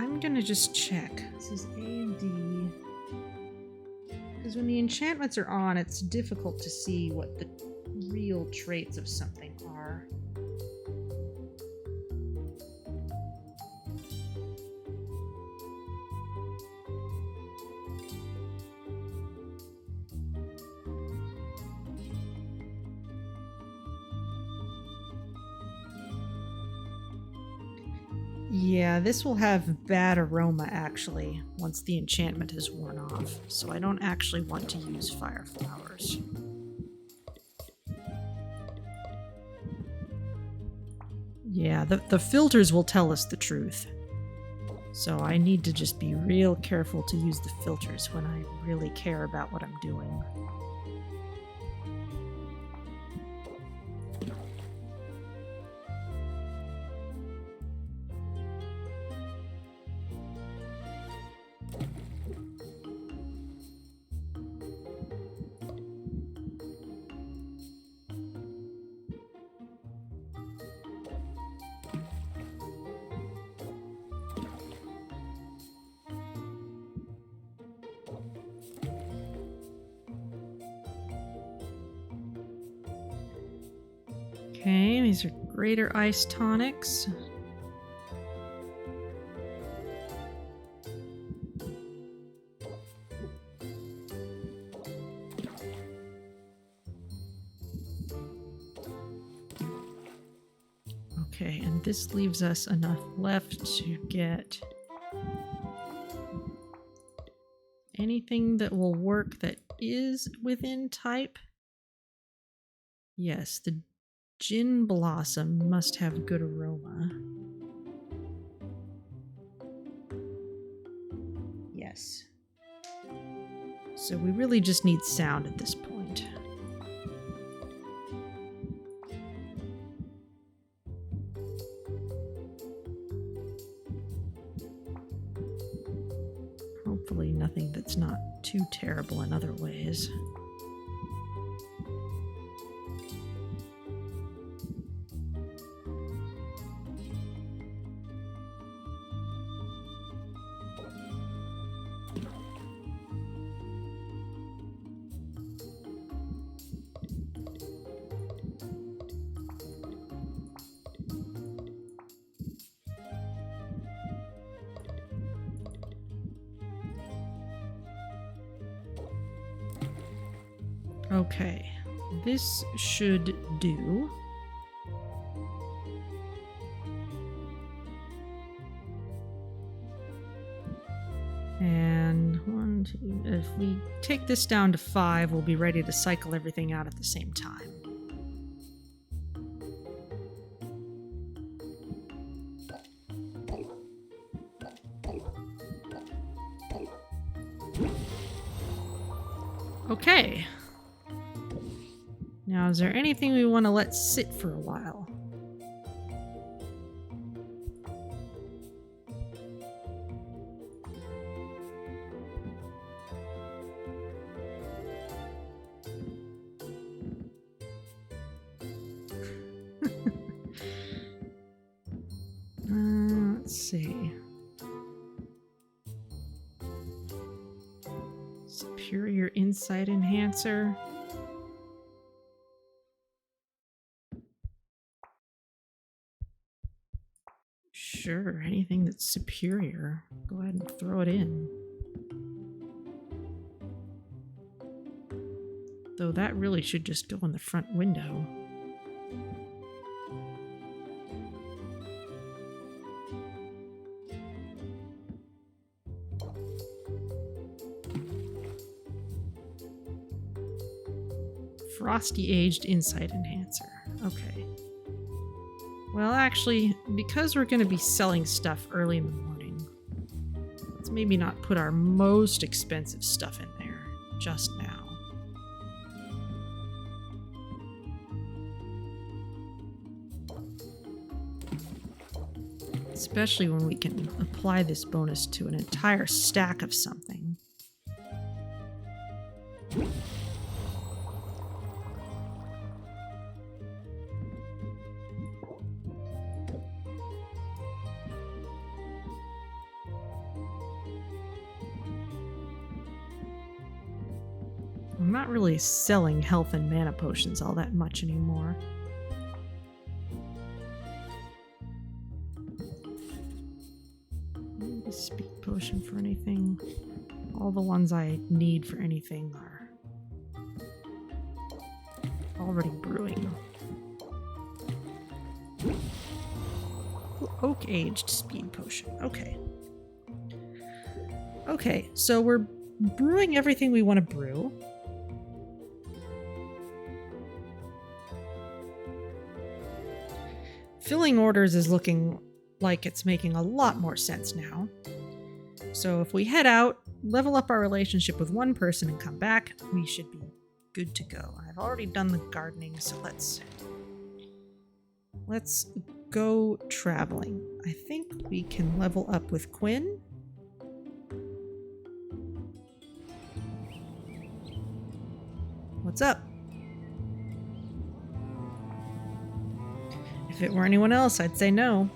I'm gonna just check. This is A and D. Because when the enchantments are on, it's difficult to see what the real traits of something are. Yeah, this will have bad aroma, actually, once the enchantment is worn off, so I don't actually want to use fire flowers. Yeah, the filters will tell us the truth. So I need to just be real careful to use the filters when I really care about what I'm doing. Okay, these are greater ice tonics. Okay, and this leaves us enough left to get anything that will work that is within type. Yes, the Gin Blossom must have good aroma. Yes. So we really just need sound at this point. Hopefully nothing that's not too terrible in other ways. Okay, this should do. And if we take this down to 5, we'll be ready to cycle everything out at the same time. Okay. Now, is there anything we want to let sit for a while? Let's see. Superior Insight Enhancer. Sure, anything that's superior. Go ahead and throw it in. Though that really should just go in the front window. Frosty Aged Insight Enhancer. Okay. Well, actually, because we're going to be selling stuff early in the morning, let's maybe not put our most expensive stuff in there just now. Especially when we can apply this bonus to an entire stack of something. I'm not really selling health and mana potions all that much anymore. Speed potion for anything. All the ones I need for anything are already brewing. Oak aged speed potion. Okay. Okay, so we're brewing everything we want to brew. Filling orders is looking like it's making a lot more sense now. So if we head out, level up our relationship with one person and come back, we should be good to go. I've already done the gardening, so let's go traveling. I think we can level up with Quinn. What's up? If it were anyone else, I'd say no.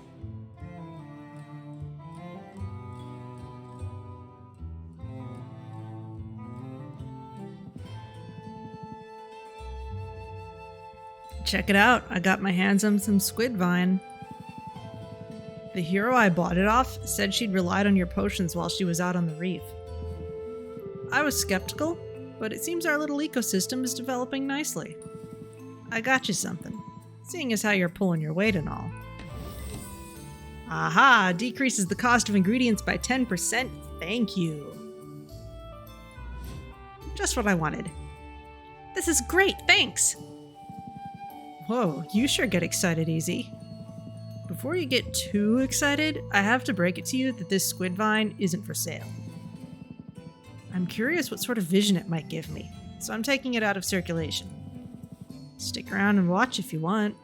Check it out. I got my hands on some squid vine. The hero I bought it off said she'd relied on your potions while she was out on the reef. I was skeptical, but it seems our little ecosystem is developing nicely. I got you something, seeing as how you're pulling your weight and all. Aha! Decreases the cost of ingredients by 10%. Thank you. Just what I wanted. This is great, thanks! Whoa, you sure get excited easy. Before you get too excited, I have to break it to you that this squid vine isn't for sale. I'm curious what sort of vision it might give me, so I'm taking it out of circulation. Stick around and watch if you want.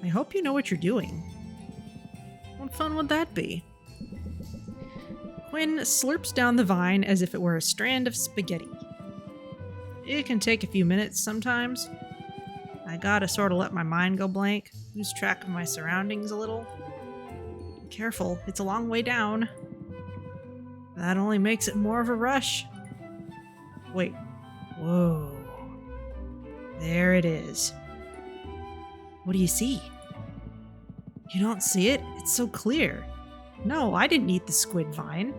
I hope you know what you're doing. What fun would that be? Quinn slurps down the vine as if it were a strand of spaghetti. It can take a few minutes sometimes. I gotta sort of let my mind go blank, lose track of my surroundings a little. Careful, it's a long way down. That only makes it more of a rush. Wait. Whoa. There it is. What do you see? You don't see it? It's so clear. No, I didn't eat the squid vine.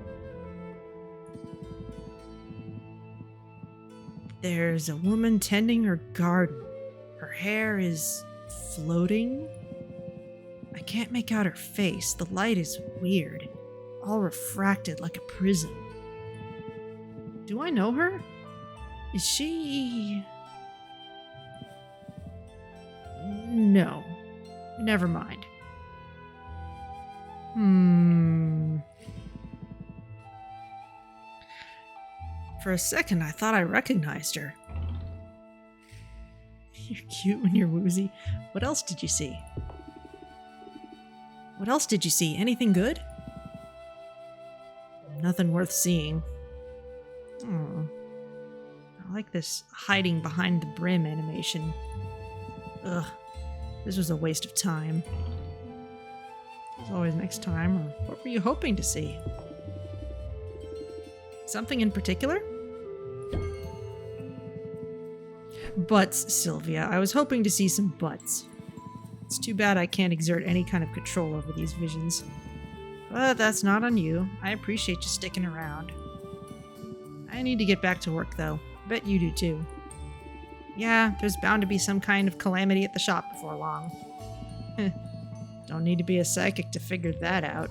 There's a woman tending her garden. Her hair is floating. I can't make out her face. The light is weird, all refracted like a prism. Do I know her? Is she... No. Never mind. For a second, I thought I recognized her. You're cute when you're woozy. What else did you see? What else did you see? Anything good? Nothing worth seeing. Oh. I like this hiding behind the brim animation. Ugh. This was a waste of time. As always next time, or what were you hoping to see? Something in particular? Butts, Sylvia. I was hoping to see some butts. It's too bad I can't exert any kind of control over these visions. But that's not on you. I appreciate you sticking around. I need to get back to work, though. Bet you do, too. Yeah, there's bound to be some kind of calamity at the shop before long. Don't need to be a psychic to figure that out.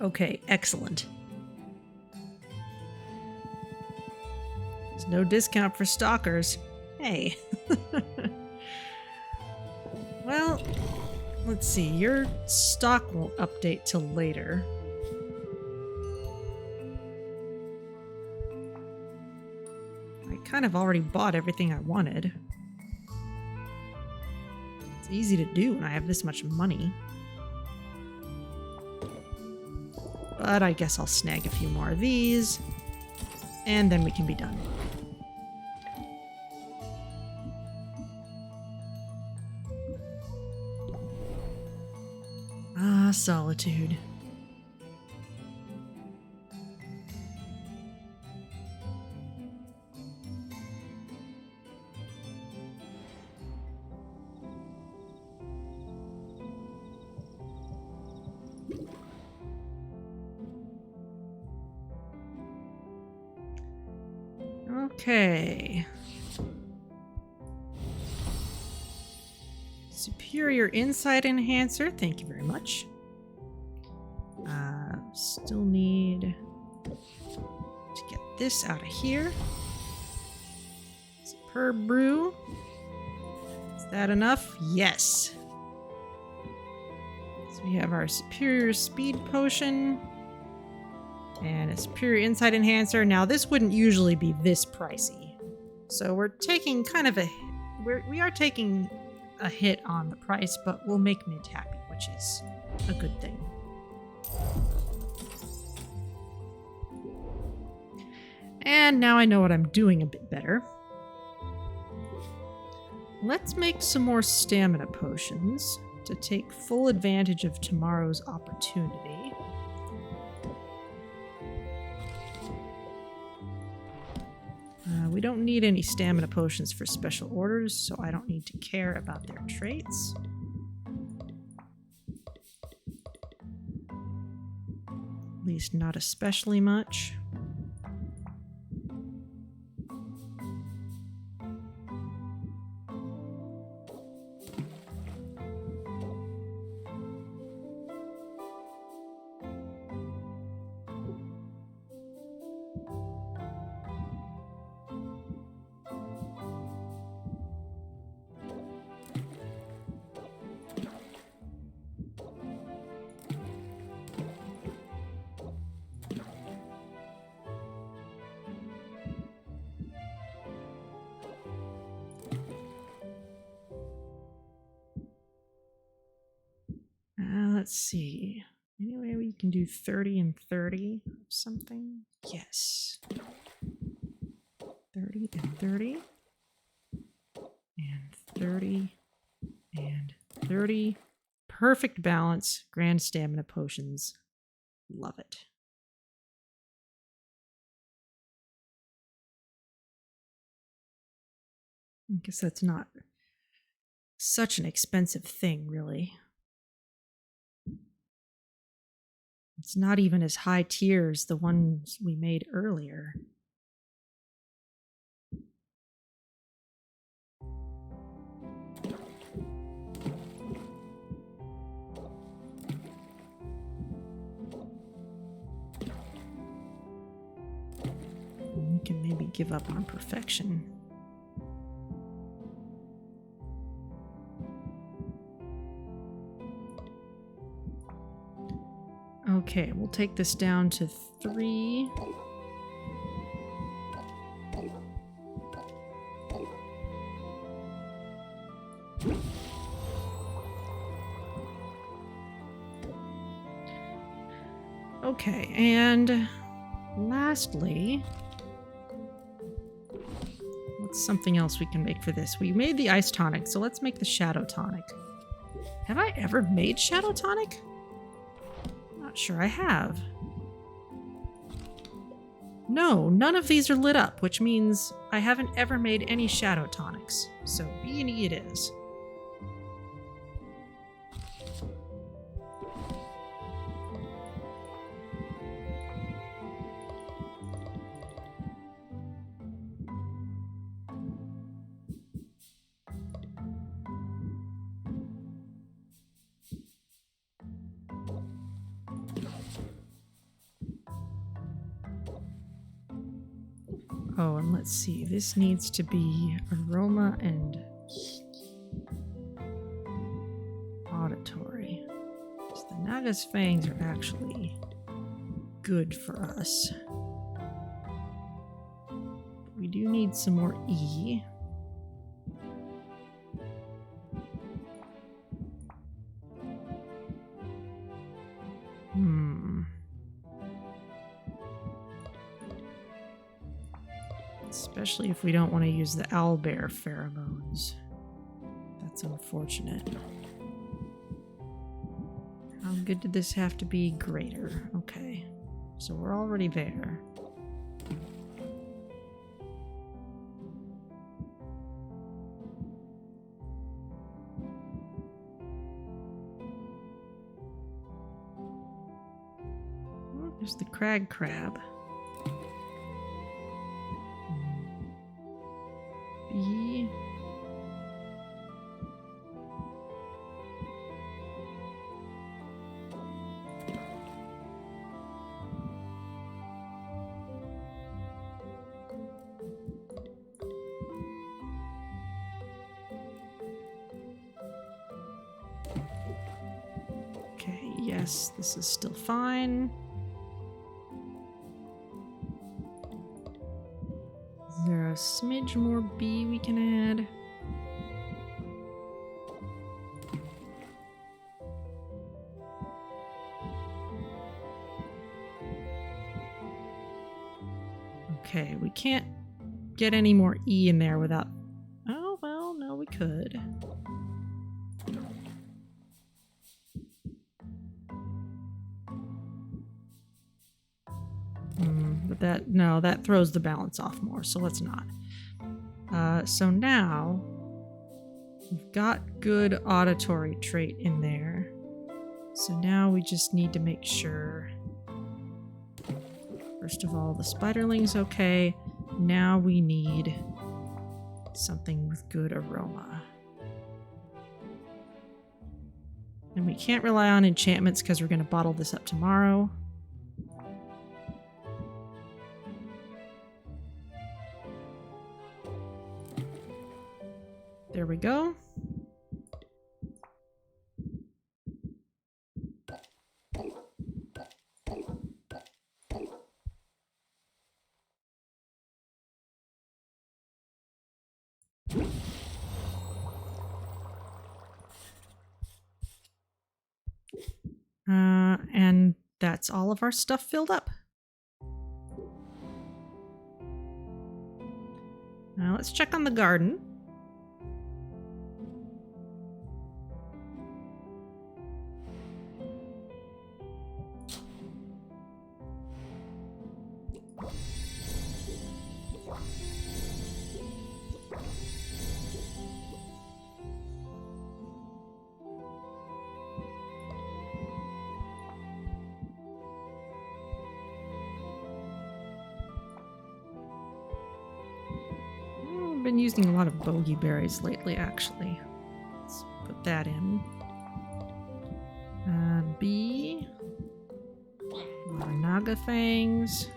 Okay, excellent. There's no discount for stalkers. Hey. Well, let's see. Your stock won't update till later. I kind of already bought everything I wanted. It's easy to do when I have this much money. But I guess I'll snag a few more of these, and then we can be done. Ah, solitude. Okay. Superior Insight Enhancer, thank you very much. Still need to get this out of here. Superb Brew. Is that enough? Yes. So we have our Superior Speed Potion and a Superior Insight Enhancer. Now this wouldn't usually be this pricey. So we're taking kind of we are taking a hit on the price, but we'll make Mint happy, which is a good thing. And now I know what I'm doing a bit better. Let's make some more stamina potions to take full advantage of tomorrow's opportunity. We don't need any stamina potions for special orders, so I don't need to care about their traits. At least not especially much. Let's see. Anyway, we can do 30 and 30 or something. Yes. 30 and 30. And 30 and 30. Perfect balance. Grand stamina potions. Love it. I guess that's not such an expensive thing, really. It's not even as high tier as the ones we made earlier. We can maybe give up on perfection. Okay, we'll take this down to 3. Okay, and lastly, what's something else we can make for this? We made the ice tonic, so let's make the shadow tonic. Have I ever made shadow tonic? Not sure I have. No, none of these are lit up, which means I haven't ever made any shadow tonics. So B&E it is. Oh, and let's see. This needs to be aroma and auditory. So the Naga's fangs are actually good for us. But we do need some more E. Especially if we don't want to use the owlbear pheromones. That's unfortunate. How good did this have to be? Greater. Okay. So we're already there. Oh, there's the crag crab. B. Okay, yes, this is still fine. Is there a smidge more B we can add? Okay, we can't get any more E in there without... Oh, well, no, we could. But that, no, that throws the balance off more, so let's not. So now, we've got good auditory trait in there. So now we just need to make sure... First of all, the spiderling's okay. Now we need something with good aroma. And we can't rely on enchantments because we're going to bottle this up tomorrow. There we go. And that's all of our stuff filled up. Now let's check on the garden. Been using a lot of bogey berries lately, actually. Let's put that in. B. Naga fangs.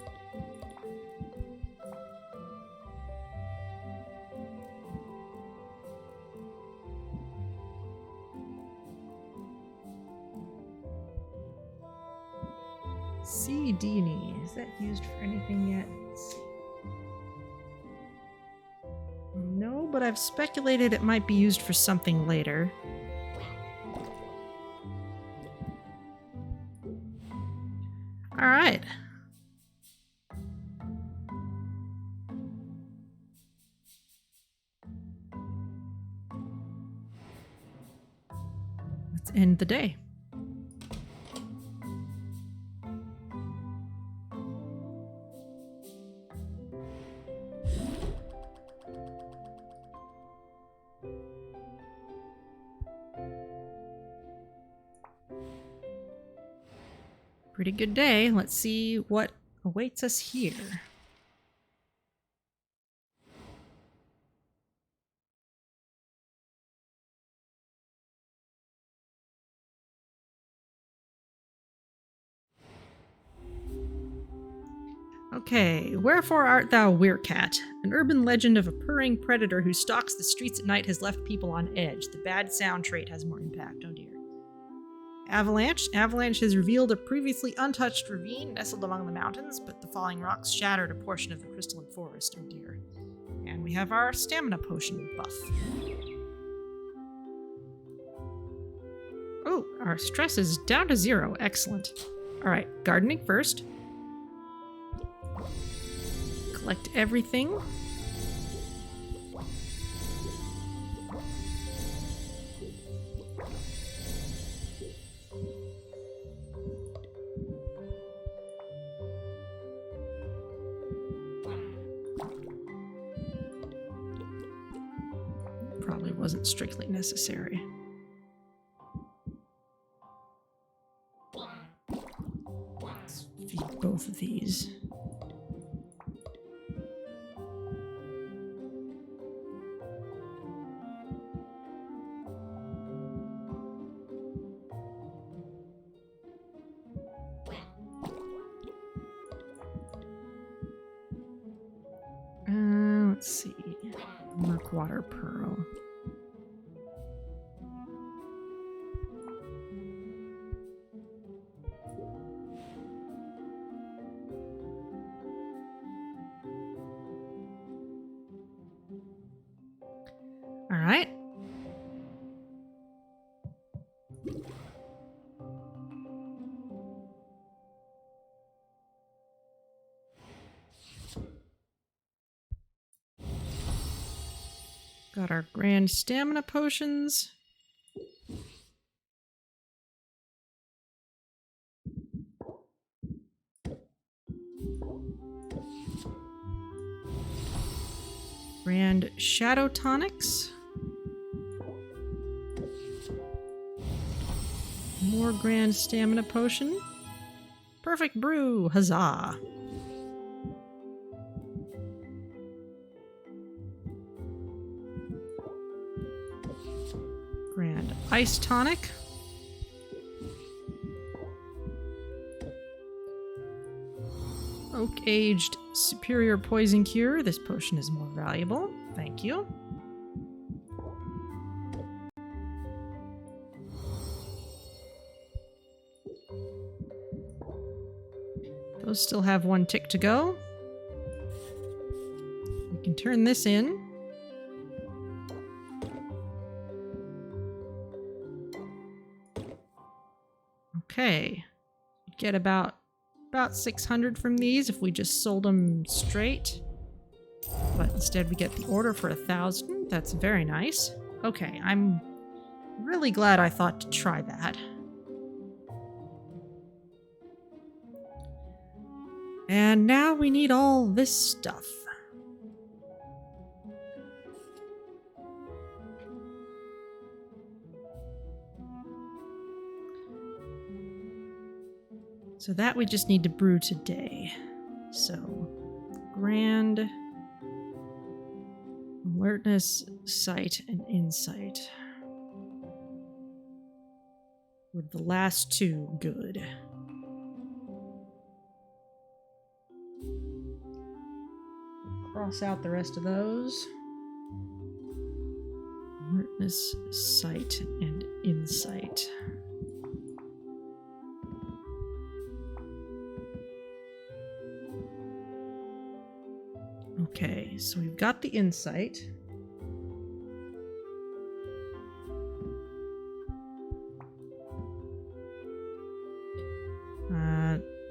Seedini. Is that used for anything yet? No, but I've speculated it might be used for something later. All right. Let's end the day. Pretty good day. Let's see what awaits us here. Okay, wherefore art thou, Weircat? An urban legend of a purring predator who stalks the streets at night has left people on edge. The bad sound trait has more impact. Oh dear. Avalanche. Avalanche has revealed a previously untouched ravine nestled among the mountains, but the falling rocks shattered a portion of the crystalline forest. Oh dear. And we have our stamina potion buff. Oh, our stress is down to 0. Excellent. Alright, gardening first. Collect everything. wasn't strictly necessary. Let's feed both of these. Let's see. Murkwater Pearl. All right. Got our grand stamina potions. Grand shadow tonics. More grand stamina potion. Perfect brew. Huzzah. Grand ice tonic. Oak aged superior poison cure. This potion is more valuable. Thank you. Those still have one tick to go. We can turn this in. Okay. Get about 600 from these if we just sold them straight. But instead we get the order for 1,000. That's very nice. Okay, I'm really glad I thought to try that. And now we need all this stuff. So that we just need to brew today. So, grand alertness, sight, and insight. With the last two good. Cross out the rest of those. Alertness, sight, and insight. Okay, so we've got the insight.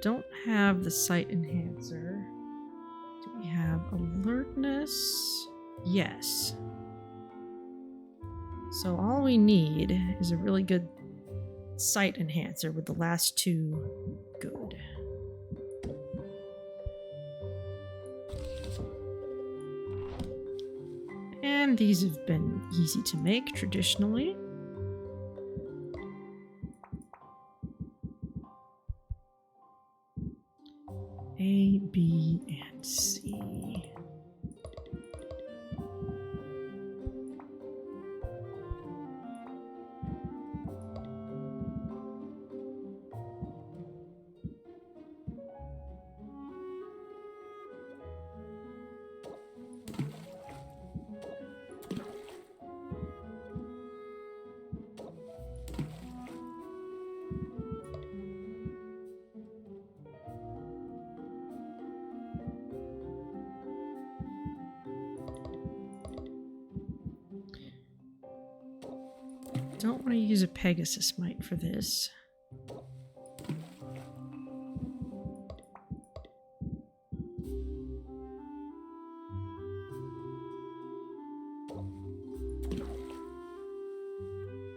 Don't have the sight enhancer. Do we have alertness? Yes. So all we need is a really good sight enhancer with the last two good. And these have been easy to make traditionally. A, B, and C. Don't want to use a Pegasus mite for this.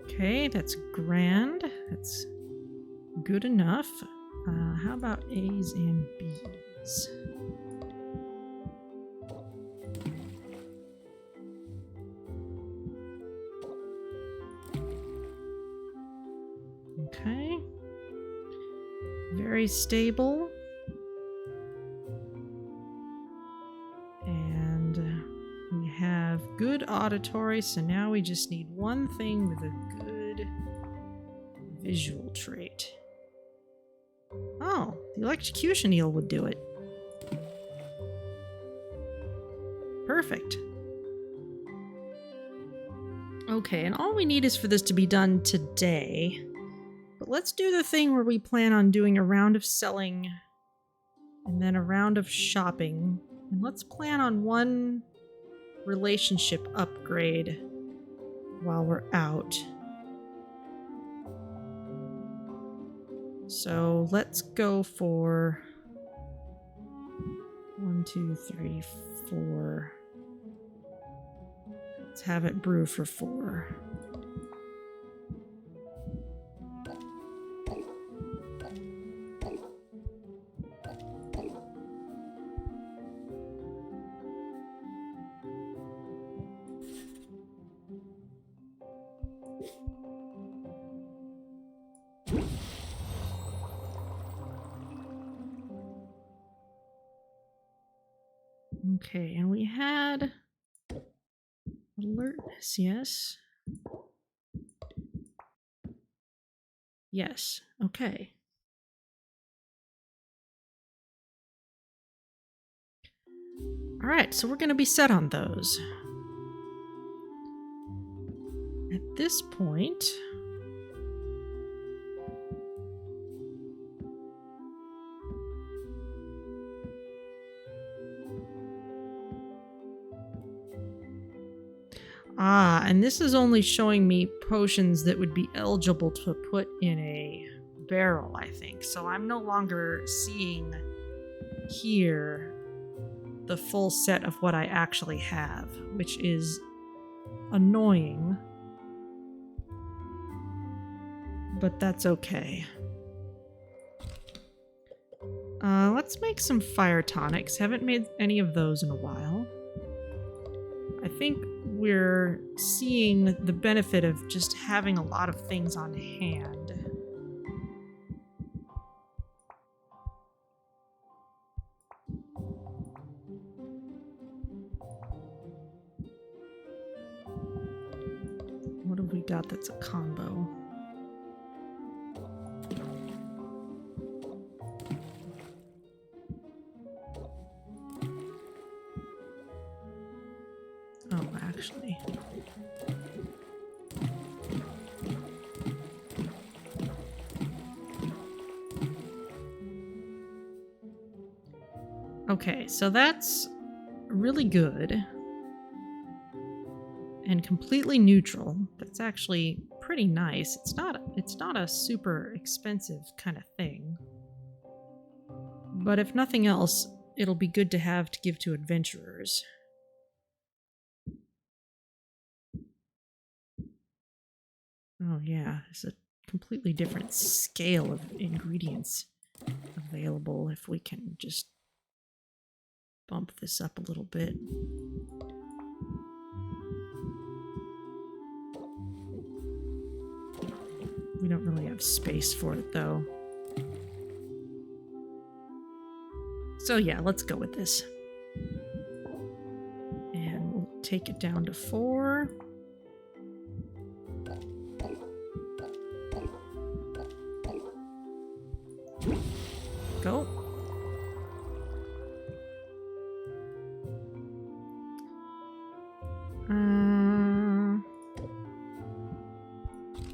Okay, that's grand. That's good enough. How about A's and B's? Okay. Very stable. And we have good auditory, so now we just need one thing with a good visual trait. Oh, the electrocution eel would do it. Perfect. Okay, and all we need is for this to be done today. But let's do the thing where we plan on doing a round of selling and then a round of shopping. And let's plan on one relationship upgrade while we're out. So let's go for 1, 2, 3, 4. Let's have it brew for 4. Okay, and we had alertness, yes. Yes, okay. All right, so we're going to be set on those. At this point, and this is only showing me potions that would be eligible to put in a barrel, I think. So I'm no longer seeing here the full set of what I actually have, which is annoying. But that's okay. Let's make some fire tonics. Haven't made any of those in a while. I think we're seeing the benefit of just having a lot of things on hand. What have we got that's a combo? Oh, actually. Okay, so that's really good. And completely neutral. That's actually pretty nice. It's not a super expensive kind of thing. But if nothing else, it'll be good to have to give to adventurers. Oh yeah, there's a completely different scale of ingredients available if we can just bump this up a little bit. We don't really have space for it though. So yeah, let's go with this. And we'll take it down to 4. Go.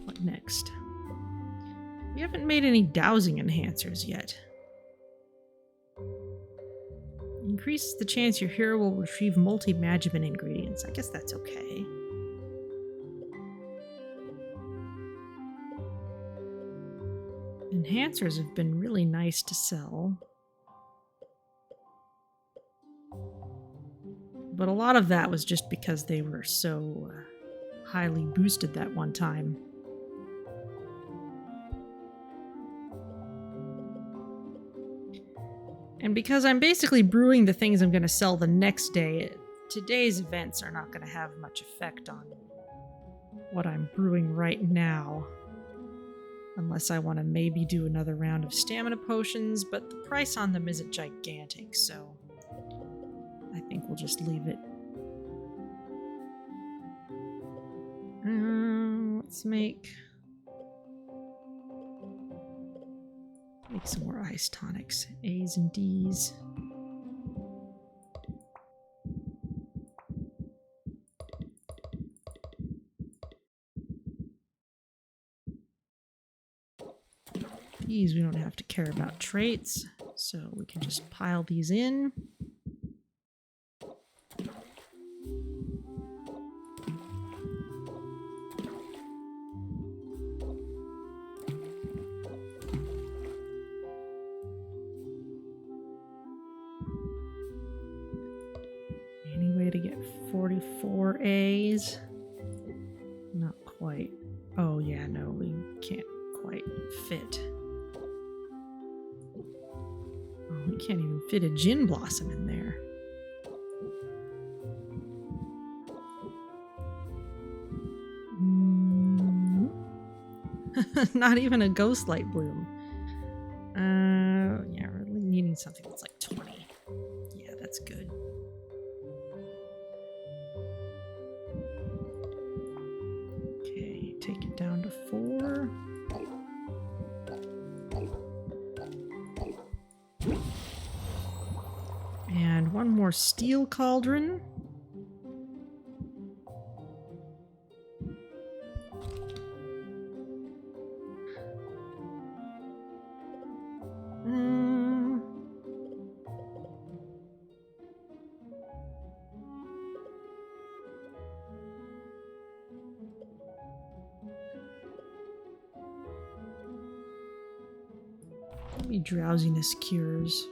What next? We haven't made any dowsing enhancers yet. Increases the chance your hero will retrieve multi-magibin ingredients. I guess that's okay. Enhancers have been really nice to sell. But a lot of that was just because they were so highly boosted that one time. And because I'm basically brewing the things I'm going to sell the next day, today's events are not going to have much effect on what I'm brewing right now. Unless I want to maybe do another round of stamina potions, but the price on them isn't gigantic, so I think we'll just leave it. Let's make some more ice tonics. A's and D's. These we don't have to care about traits, so we can just pile these in. Any way to get 44 A's? Not quite. Oh yeah, no, we can't quite fit. Oh, we can't even fit a gin blossom in there. Not even a ghost light bloom. Yeah, we're really needing something that's like 20. Yeah, that's good. Okay, take it down to 4. And one more steel cauldron. Maybe drowsiness cures.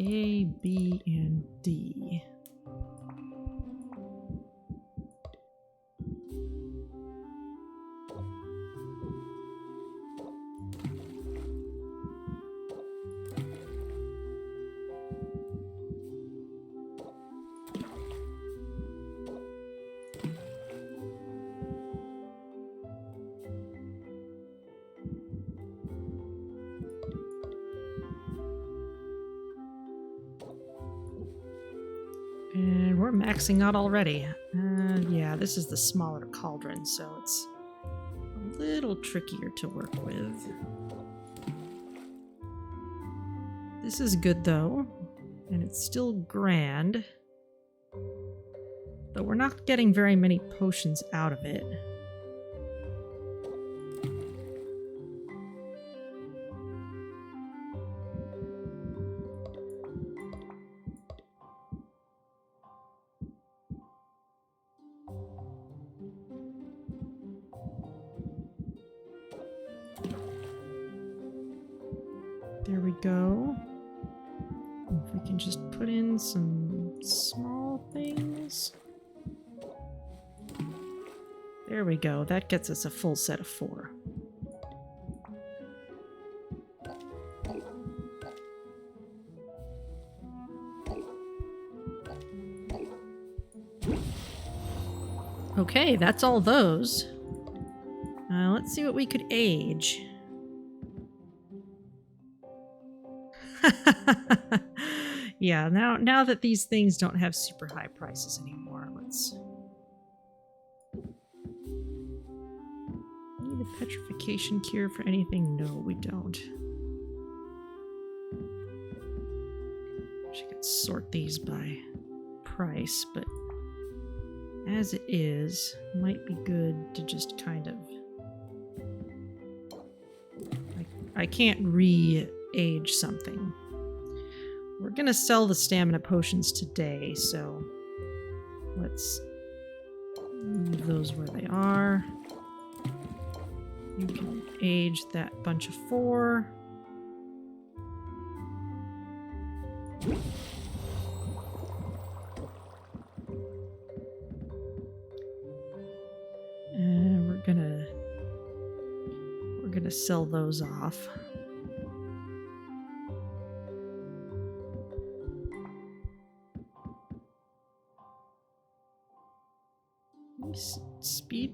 A, B, and D. And we're maxing out already. Yeah, this is the smaller cauldron, so it's a little trickier to work with. This is good though, and it's still grand. But we're not getting very many potions out of it. There we go. If we can just put in some small things. There we go. That gets us a full set of 4. Okay, that's all those. Let's see what we could age. Yeah, now that these things don't have super high prices anymore, let's... Need a petrification cure for anything? No, we don't. She could sort these by price, but as it is, might be good to just kind of... I can't re-age something. We're gonna sell the stamina potions today, so let's leave those where they are. You can age that bunch of 4. And we're gonna sell those off.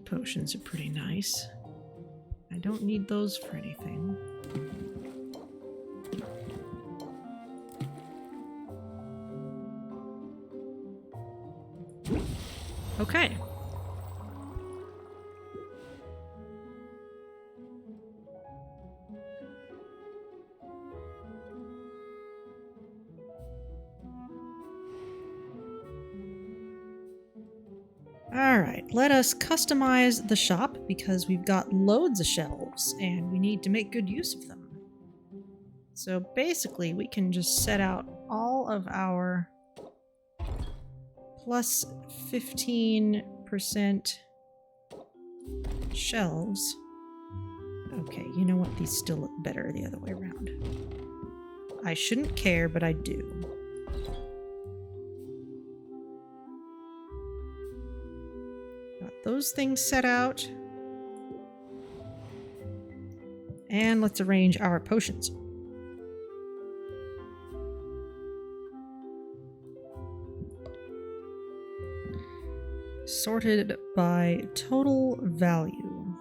potions are pretty nice. I don't need those for anything. Okay. Alright, let us customize the shop because we've got loads of shelves and we need to make good use of them. So basically we can just set out all of our plus 15% shelves. Okay, you know what? These still look better the other way around. I shouldn't care, but I do. Got those things set out. And let's arrange our potions. Sorted by total value.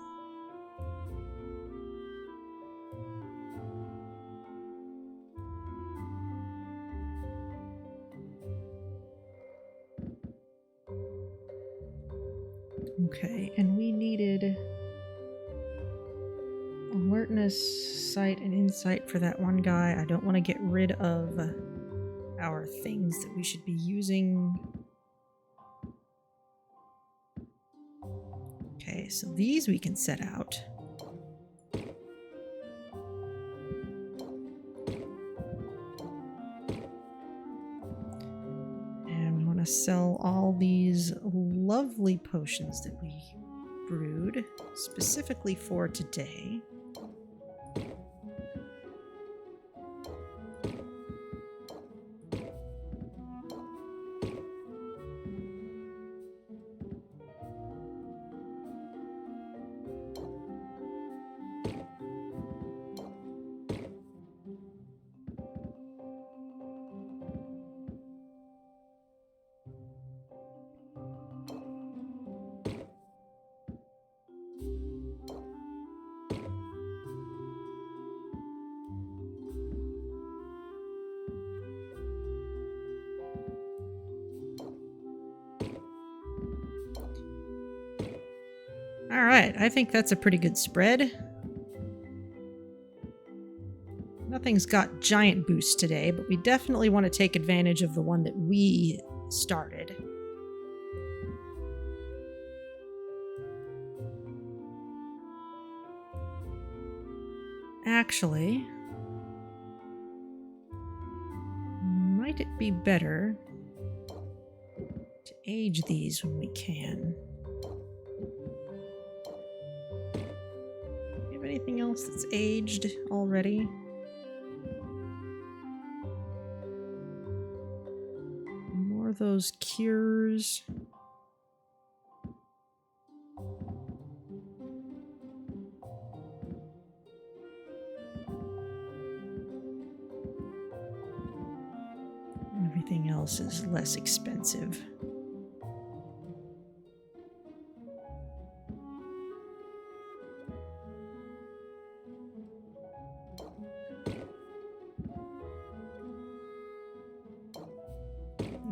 Okay, and we needed alertness, sight, and insight for that one guy. I don't want to get rid of our things that we should be using. Okay, so these we can set out. And we want to sell all these lovely potions that we brewed specifically for today. Alright, I think that's a pretty good spread. Nothing's got giant boosts today, but we definitely want to take advantage of the one that we started. Actually, might it be better to age these when we can? Anything else that's aged already? More of those cures. Everything else is less expensive.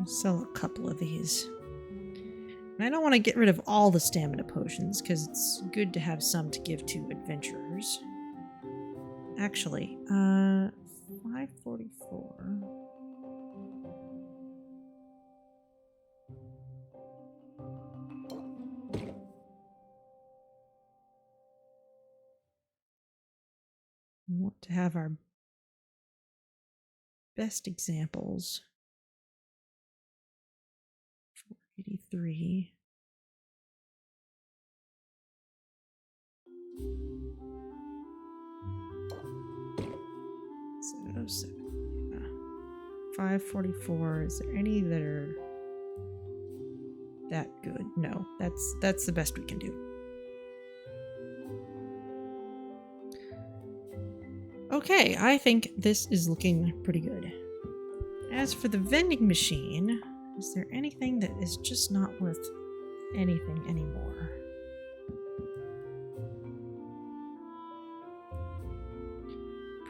Sell a couple of these. And I don't want to get rid of all the stamina potions because it's good to have some to give to adventurers. Actually, 544. We want to have our best examples. 483. So 7. Yeah. 544. Is there any that are that good? No, that's the best we can do. Okay, I think this is looking pretty good. As for the vending machine, is there anything that is just not worth anything anymore?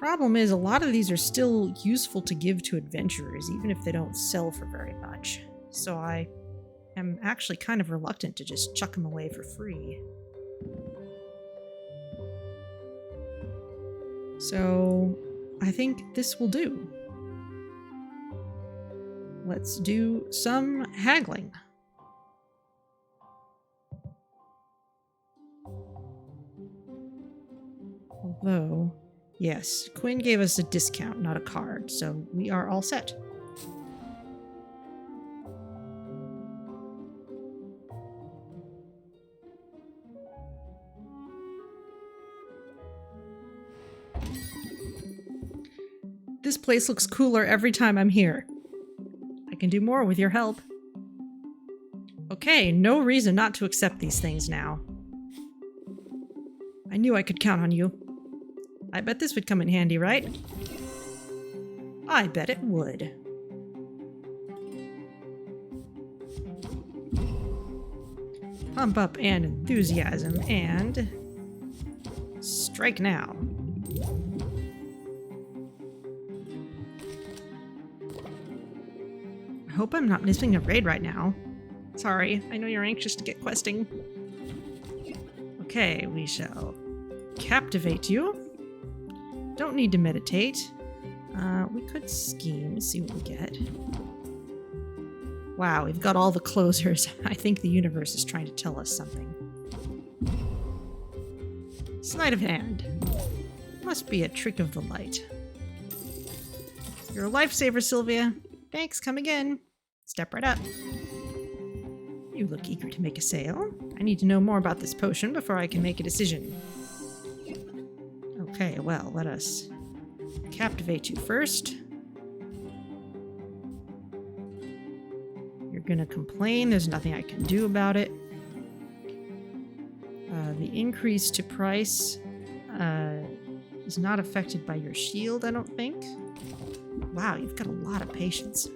problem is a lot of these are still useful to give to adventurers, even if they don't sell for very much. So I am actually kind of reluctant to just chuck them away for free. So I think this will do. Let's do some haggling. Although, yes, Quinn gave us a discount, not a card, so we are all set. This place looks cooler every time I'm here. I can do more with your help. Okay, no reason not to accept these things now. I knew I could count on you. I bet this would come in handy, right? I bet it would. Pump up and enthusiasm and strike now. I hope I'm not missing a raid right now. Sorry, I know you're anxious to get questing. Okay, we shall captivate you. Don't need to meditate. We could scheme, see what we get. Wow, we've got all the closers. I think the universe is trying to tell us something. Sleight of hand. Must be a trick of the light. You're a lifesaver, Sylvia. Thanks, come again. Step right up. You look eager to make a sale. I need to know more about this potion before I can make a decision. Okay, well, let us captivate you first. You're gonna complain. There's nothing I can do about it. The increase to price is not affected by your shield, I don't think. Wow, you've got a lot of patience.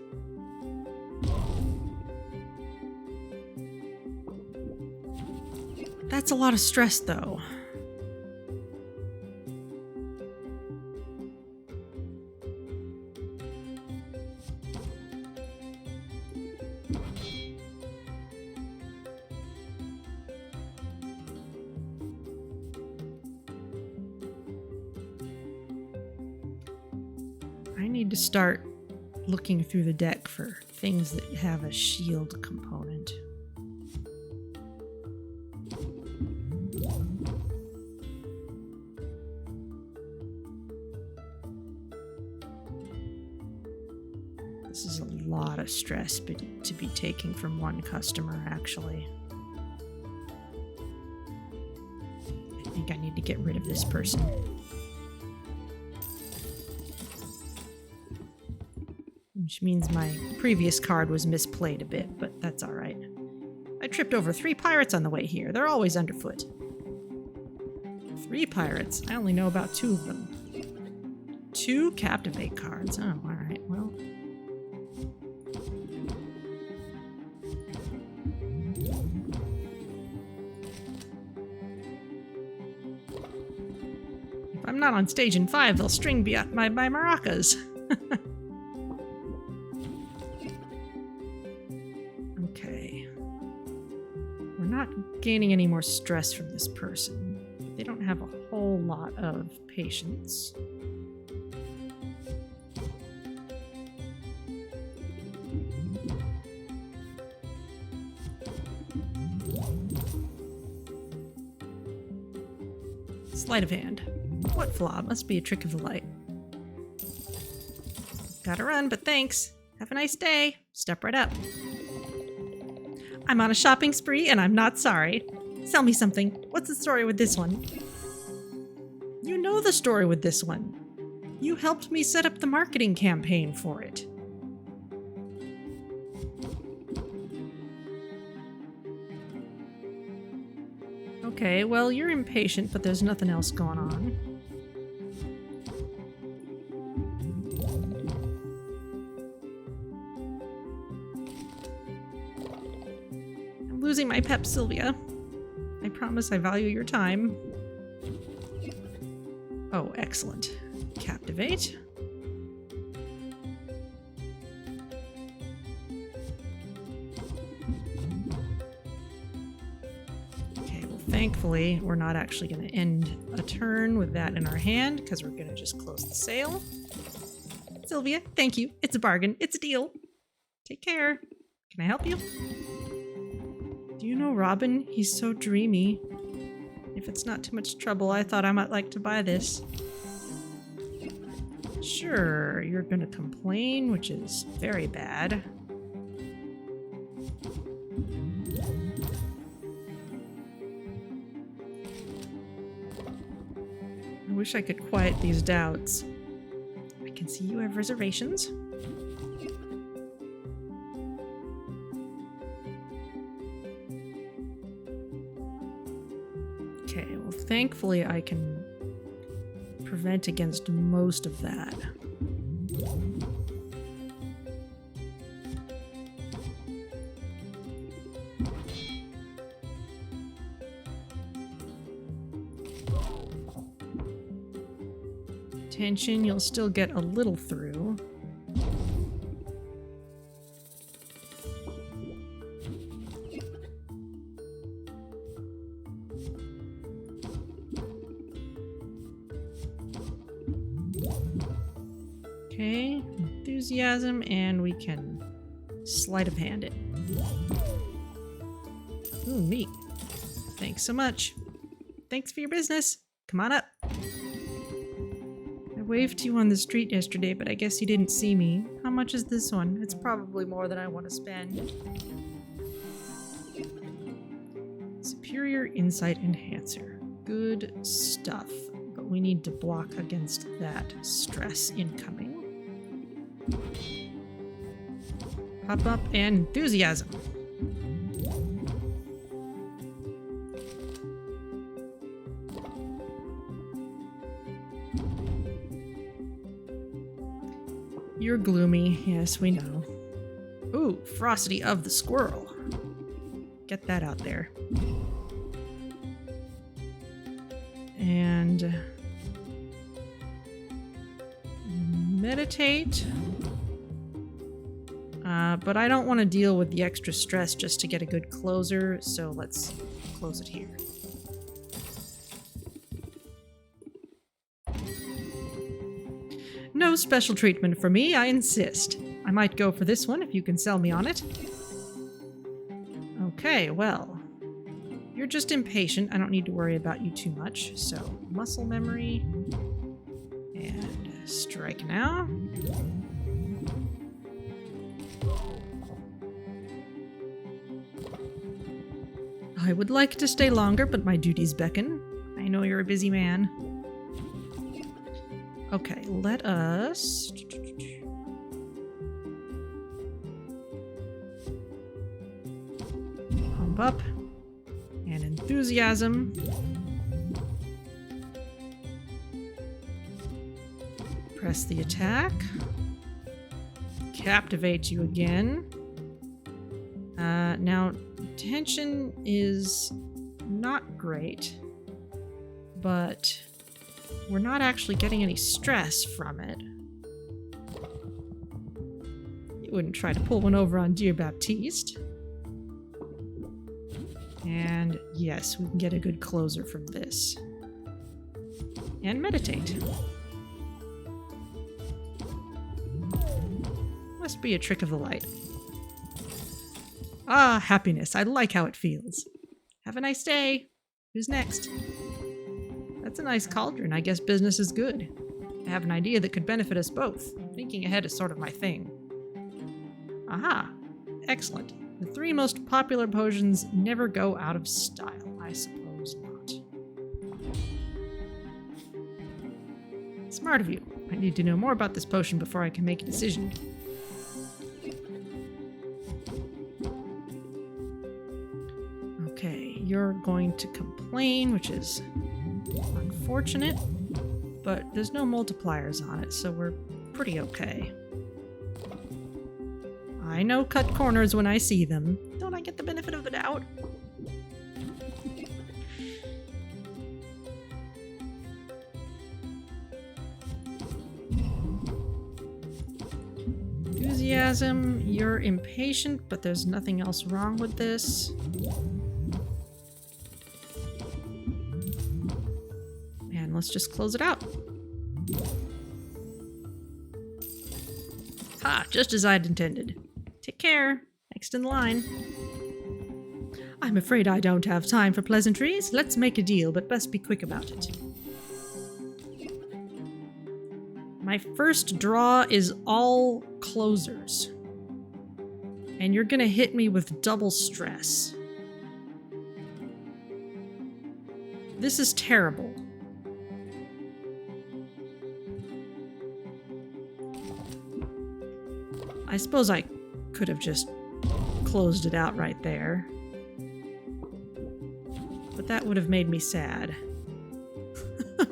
That's a lot of stress, though. I need to start looking through the deck for things that have a shield component. This is a lot of stress to be taking from one customer, actually. I think I need to get rid of this person. Which means my previous card was misplayed a bit, but that's alright. I tripped over 3 pirates on the way here. They're always underfoot. 3 pirates? I only know about 2 of them. 2 Captivate cards. Oh, alright, well. If I'm not on stage in 5, they'll string me at my maracas. Okay. We're not gaining any more stress from this person. They don't have a whole lot of patience. Sleight of hand. What flaw? Must be a trick of the light. Gotta run, but thanks. Have a nice day. Step right up. I'm on a shopping spree and I'm not sorry. Sell me something. What's the story with this one? You know the story with this one. You helped me set up the marketing campaign for it. Okay, well, you're impatient, but there's nothing else going on. I'm losing my pep, Sylvia. I promise I value your time. Oh, excellent. Captivate. Okay, well, thankfully, we're not actually going to end a turn with that in our hand because we're going to just close the sale. Sylvia, thank you. It's a bargain. It's a deal. Take care. Can I help you? Do you know Robin? He's so dreamy. If it's not too much trouble, I thought I might like to buy this. Sure, you're gonna complain, which is very bad. I wish I could quiet these doubts. I can see you have reservations. Okay, well, thankfully I can prevent against most of that. Tension, you'll still get a little through. Okay, enthusiasm, and we can sleight of hand it. Ooh, neat. Thanks so much. Thanks for your business. Come on up. I waved to you on the street yesterday, but I guess you didn't see me. How much is this one? It's probably more than I want to spend. Superior Insight Enhancer. Good stuff. But we need to block against that stress incoming. Pop up and enthusiasm. You're gloomy. Yes, we know. Ooh, ferocity of the squirrel. Get that out there. And meditate. But I don't want to deal with the extra stress just to get a good closer, so let's close it here. No special treatment for me, I insist. I might go for this one if you can sell me on it. Okay, well, you're just impatient. I don't need to worry about you too much. So, muscle memory. And strike now. I would like to stay longer, but my duties beckon. I know you're a busy man. Okay, let us... pump up. And enthusiasm. Press the attack. Captivate you again. Now, tension is not great, but we're not actually getting any stress from it. You wouldn't try to pull one over on dear Baptiste. And yes, we can get a good closer from this. And meditate. Must be a trick of the light. Ah, happiness. I like how it feels. Have a nice day. Who's next? That's a nice cauldron. I guess business is good. I have an idea that could benefit us both. Thinking ahead is sort of my thing. Aha. Excellent. The 3 most popular potions never go out of style. I suppose not. Smart of you. I need to know more about this potion before I can make a decision. Okay, you're going to complain, which is unfortunate, but there's no multipliers on it, so we're pretty okay. I know cut corners when I see them. Don't I get the benefit of the doubt? enthusiasm. You're impatient, but there's nothing else wrong with this. And let's just close it out. Ha! Just as I'd intended. Take care. Next in line. I'm afraid I don't have time for pleasantries. Let's make a deal, but best be quick about it. My first draw is all closers. And you're gonna hit me with double stress. This is terrible. I suppose I could have just closed it out right there. But that would have made me sad.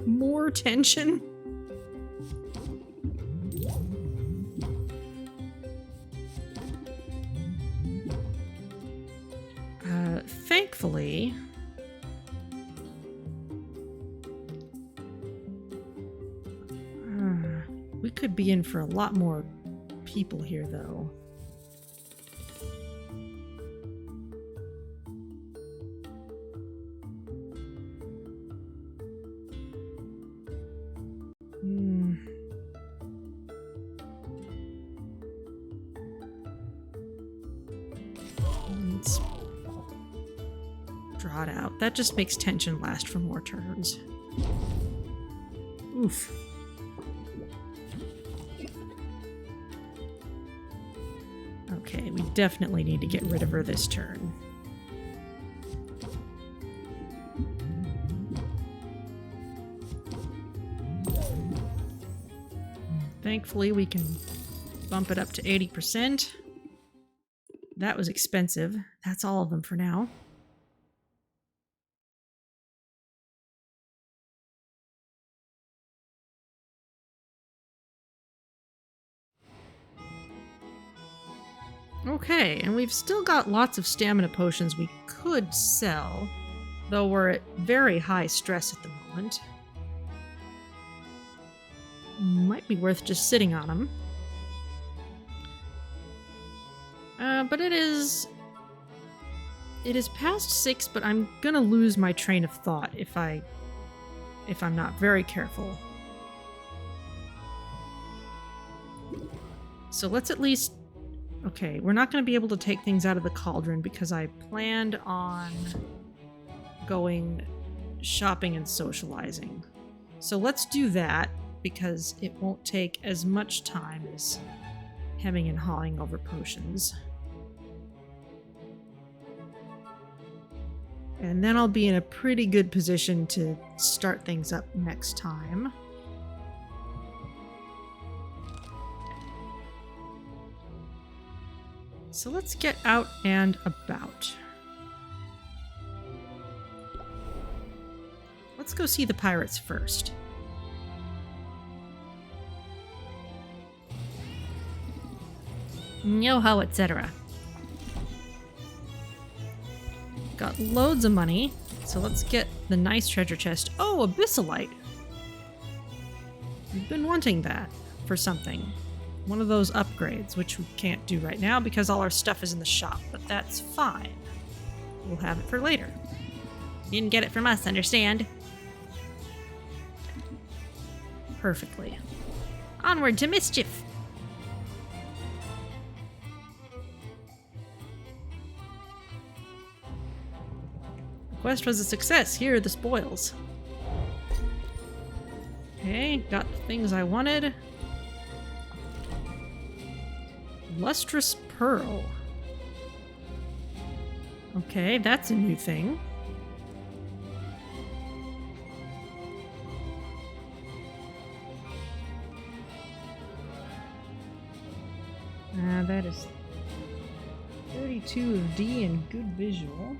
More tension? Thankfully... we could be in for a lot more people here, though. Let's draw it out. That just makes tension last for more turns. Oof. Okay, we definitely need to get rid of her this turn. Thankfully, we can bump it up to 80%. That was expensive. That's all of them for now. Okay, and we've still got lots of stamina potions we could sell, though we're at very high stress at the moment. Might be worth just sitting on them. But it is past 6, but I'm gonna lose my train of thought if I'm not very careful. So let's at least... Okay, we're not going to be able to take things out of the cauldron because I planned on going shopping and socializing. So let's do that because it won't take as much time as hemming and hawing over potions. And then I'll be in a pretty good position to start things up next time. So let's get out and about. Let's go see the pirates first. Yo-ho, etc. Got loads of money, so let's get the nice treasure chest. Oh, abyssalite! We've been wanting that for something. One of those upgrades, which we can't do right now because all our stuff is in the shop, but that's fine. We'll have it for later. You didn't get it from us, understand? Perfectly. Onward to mischief! The quest was a success. Here are the spoils. Okay, got the things I wanted. Lustrous Pearl. Okay, that's a new thing. That is 32 of D and good visual.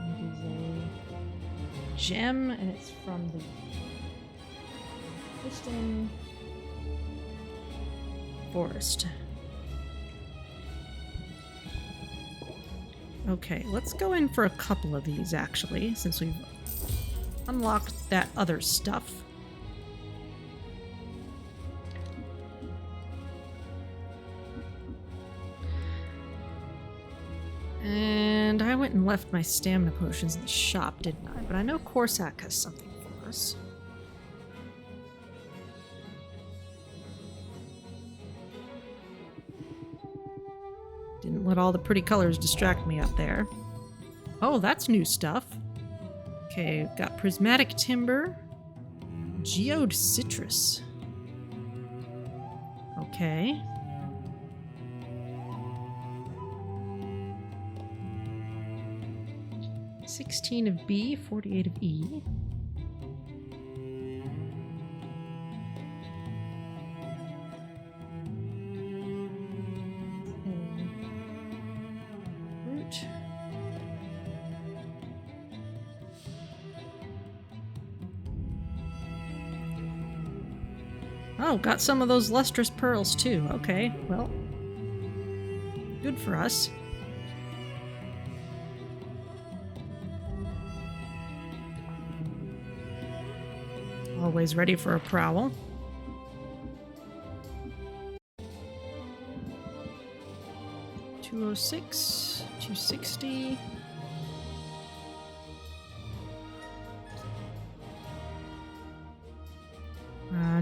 It is a gem, and it's from the Crystalline Forest. Okay, let's go in for a couple of these actually, since we've unlocked that other stuff. And I went and left my stamina potions in the shop, didn't I? But I know Corsac has something for us. Didn't let all the pretty colors distract me up there. Oh, that's new stuff. Okay, we've got prismatic timber. Geode citrus. Okay. $16 of B, $48 of E. Root. Oh, got some of those lustrous pearls too. Okay, well, good for us. Always ready for a prowl. $206, $260.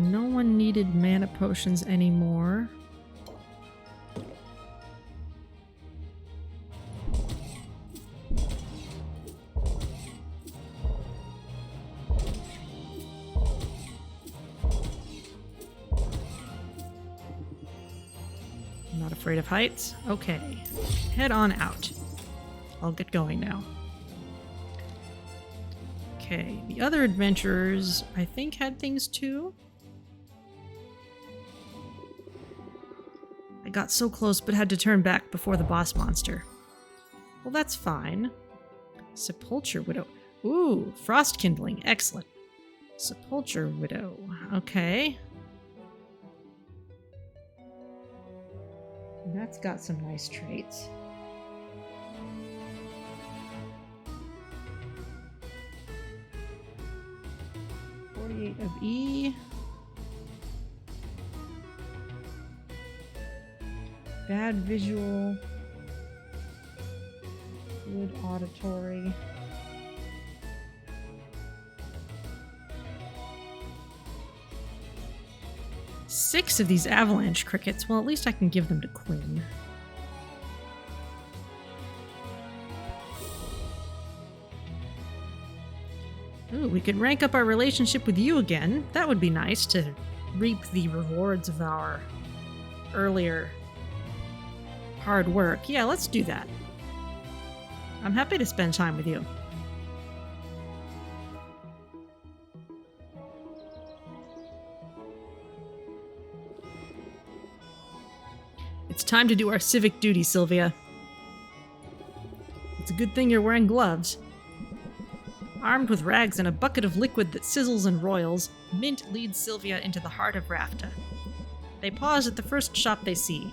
No one needed mana potions anymore. Not afraid of heights? Okay. Head on out. I'll get going now. Okay, the other adventurers, I think, had things too. I got so close but had to turn back before the boss monster. Well, that's fine. Sepulture Widow. Ooh, Frost Kindling. Excellent. Sepulture Widow. Okay. That's got some nice traits. $48 of E. Bad visual. Good auditory. Six of these avalanche crickets. Well, at least I can give them to Quinn. Ooh, we could rank up our relationship with you again. That would be nice to reap the rewards of our earlier hard work. Yeah, let's do that. I'm happy to spend time with you. It's time to do our civic duty, Sylvia. It's a good thing you're wearing gloves. Armed with rags and a bucket of liquid that sizzles and roils, Mint leads Sylvia into the heart of Rafta. They pause at the first shop they see.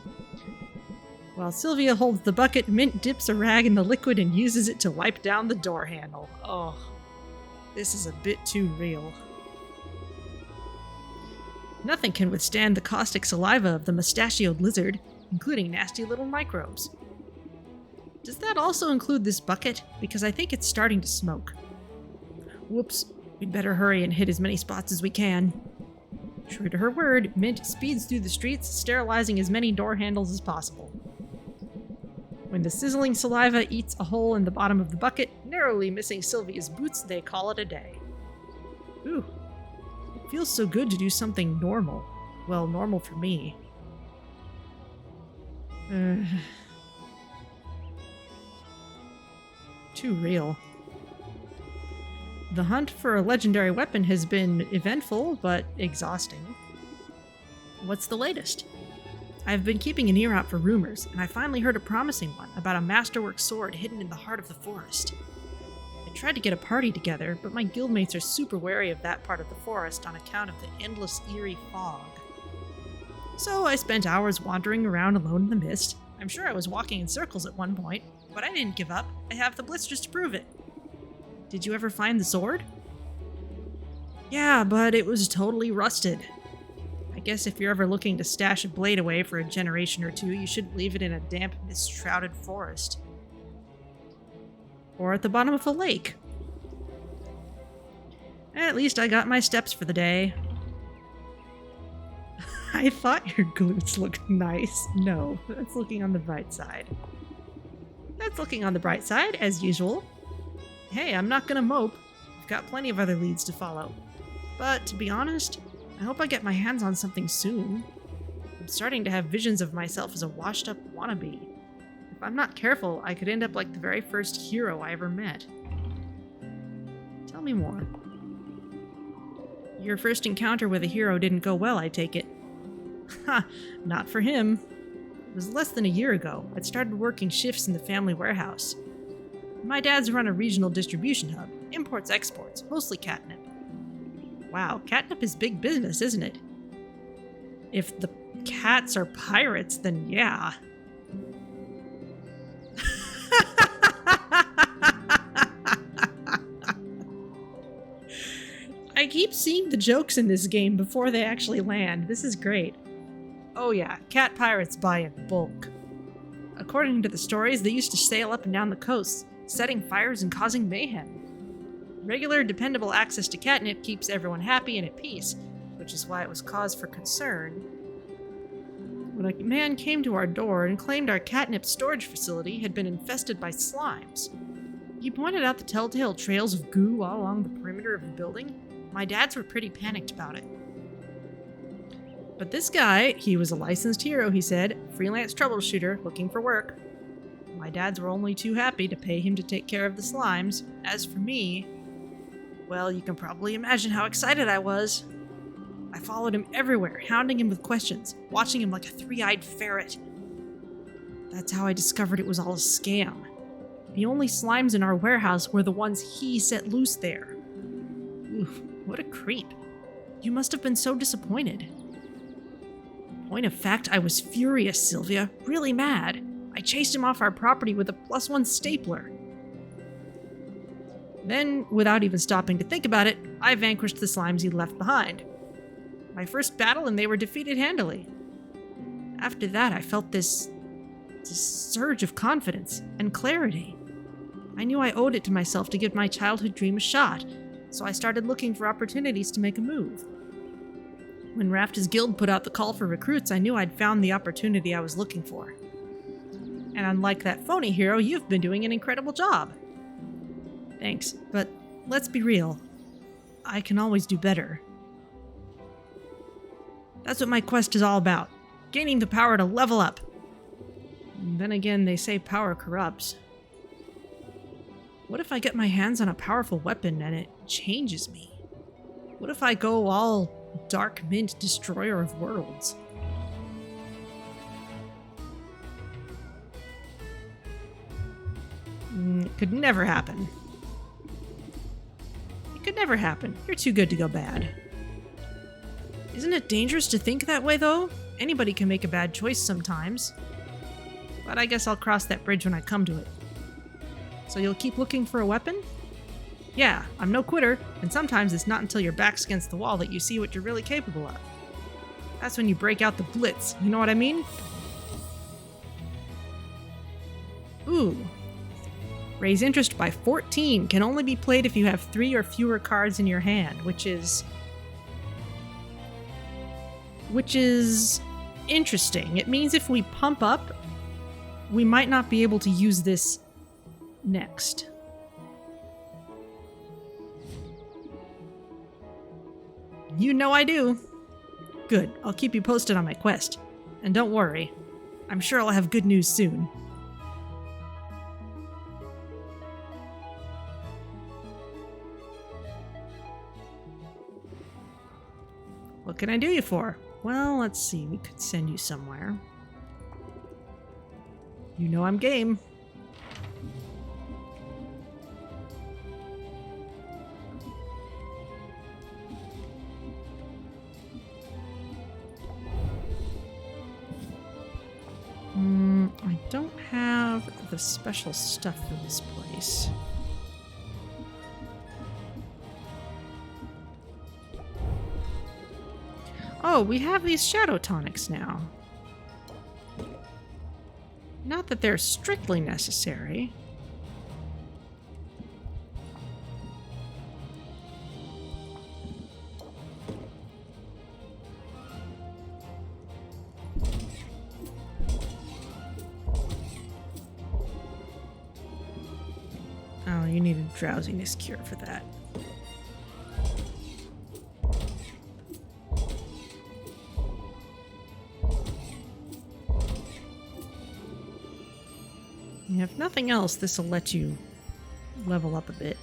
While Sylvia holds the bucket, Mint dips a rag in the liquid and uses it to wipe down the door handle. Oh, this is a bit too real. Nothing can withstand the caustic saliva of the mustachioed lizard, including nasty little microbes. Does that also include this bucket? Because I think it's starting to smoke. Whoops, we'd better hurry and hit as many spots as we can. True to her word, Mint speeds through the streets, sterilizing as many door handles as possible. When the sizzling saliva eats a hole in the bottom of the bucket, narrowly missing Sylvia's boots, they call it a day. Ooh, it feels so good to do something normal. Well, normal for me. Too real. The hunt for a legendary weapon has been eventful, but exhausting. What's the latest? I've been keeping an ear out for rumors, and I finally heard a promising one about a masterwork sword hidden in the heart of the forest. I tried to get a party together, but my guildmates are super wary of that part of the forest on account of the endless eerie fog. So I spent hours wandering around alone in the mist. I'm sure I was walking in circles at one point, but I didn't give up. I have the blisters to prove it. Did you ever find the sword? Yeah, but it was totally rusted. I guess if you're ever looking to stash a blade away for a generation or two, you shouldn't leave it in a damp, mist-shrouded forest. Or at the bottom of a lake. At least I got my steps for the day. I thought your glutes looked nice. No, that's looking on the bright side. That's looking on the bright side, as usual. Hey, I'm not gonna mope. I've got plenty of other leads to follow. But to be honest, I hope I get my hands on something soon. I'm starting to have visions of myself as a washed-up wannabe. If I'm not careful, I could end up like the very first hero I ever met. Tell me more. Your first encounter with a hero didn't go well, I take it. Ha! Not for him. It was less than a year ago. I'd started working shifts in the family warehouse. My dad's run a regional distribution hub. Imports-exports, mostly catnip. Wow, catnip is big business, isn't it? If the cats are pirates, then yeah. I keep seeing the jokes in this game before they actually land. This is great. Oh yeah, cat pirates buy in bulk. According to the stories, they used to sail up and down the coasts, setting fires and causing mayhem. Regular, dependable access to catnip keeps everyone happy and at peace, which is why it was cause for concern. When a man came to our door and claimed our catnip storage facility had been infested by slimes. He pointed out the telltale trails of goo all along the perimeter of the building. My dads were pretty panicked about it. But this guy, he was a licensed hero, he said, freelance troubleshooter looking for work. My dads were only too happy to pay him to take care of the slimes. As for me, well, you can probably imagine how excited I was. I followed him everywhere, hounding him with questions, watching him like a three-eyed ferret. That's how I discovered it was all a scam. The only slimes in our warehouse were the ones he set loose there. Oof, what a creep. You must have been so disappointed. Point of fact, I was furious, Sylvia. Really mad. I chased him off our property with a +1 stapler. Then, without even stopping to think about it, I vanquished the slimes he left behind. My first battle, and they were defeated handily. After that, I felt this surge of confidence and clarity. I knew I owed it to myself to give my childhood dream a shot, so I started looking for opportunities to make a move. When Raft's guild put out the call for recruits, I knew I'd found the opportunity I was looking for. And unlike that phony hero, you've been doing an incredible job. Thanks, but let's be real. I can always do better. That's what my quest is all about. Gaining the power to level up. And then again, they say power corrupts. What if I get my hands on a powerful weapon and it changes me? What if I go all Dark Mint Destroyer of Worlds? It could never happen. It could never happen. You're too good to go bad. Isn't it dangerous to think that way, though? Anybody can make a bad choice sometimes. But I guess I'll cross that bridge when I come to it. So you'll keep looking for a weapon? Yeah, I'm no quitter, and sometimes it's not until your back's against the wall that you see what you're really capable of. That's when you break out the blitz, you know what I mean? Ooh. Raise interest by 14 can only be played if you have 3 or fewer cards in your hand, which is interesting. It means if we pump up, we might not be able to use this next. You know I do. Good, I'll keep you posted on my quest. And don't worry, I'm sure I'll have good news soon. What can I do you for? Well, let's see, we could send you somewhere. You know I'm game. I don't have the special stuff for this place. Oh, we have these shadow tonics now. Not that they're strictly necessary. need a drowsiness cure for that. If nothing else, this will let you level up a bit.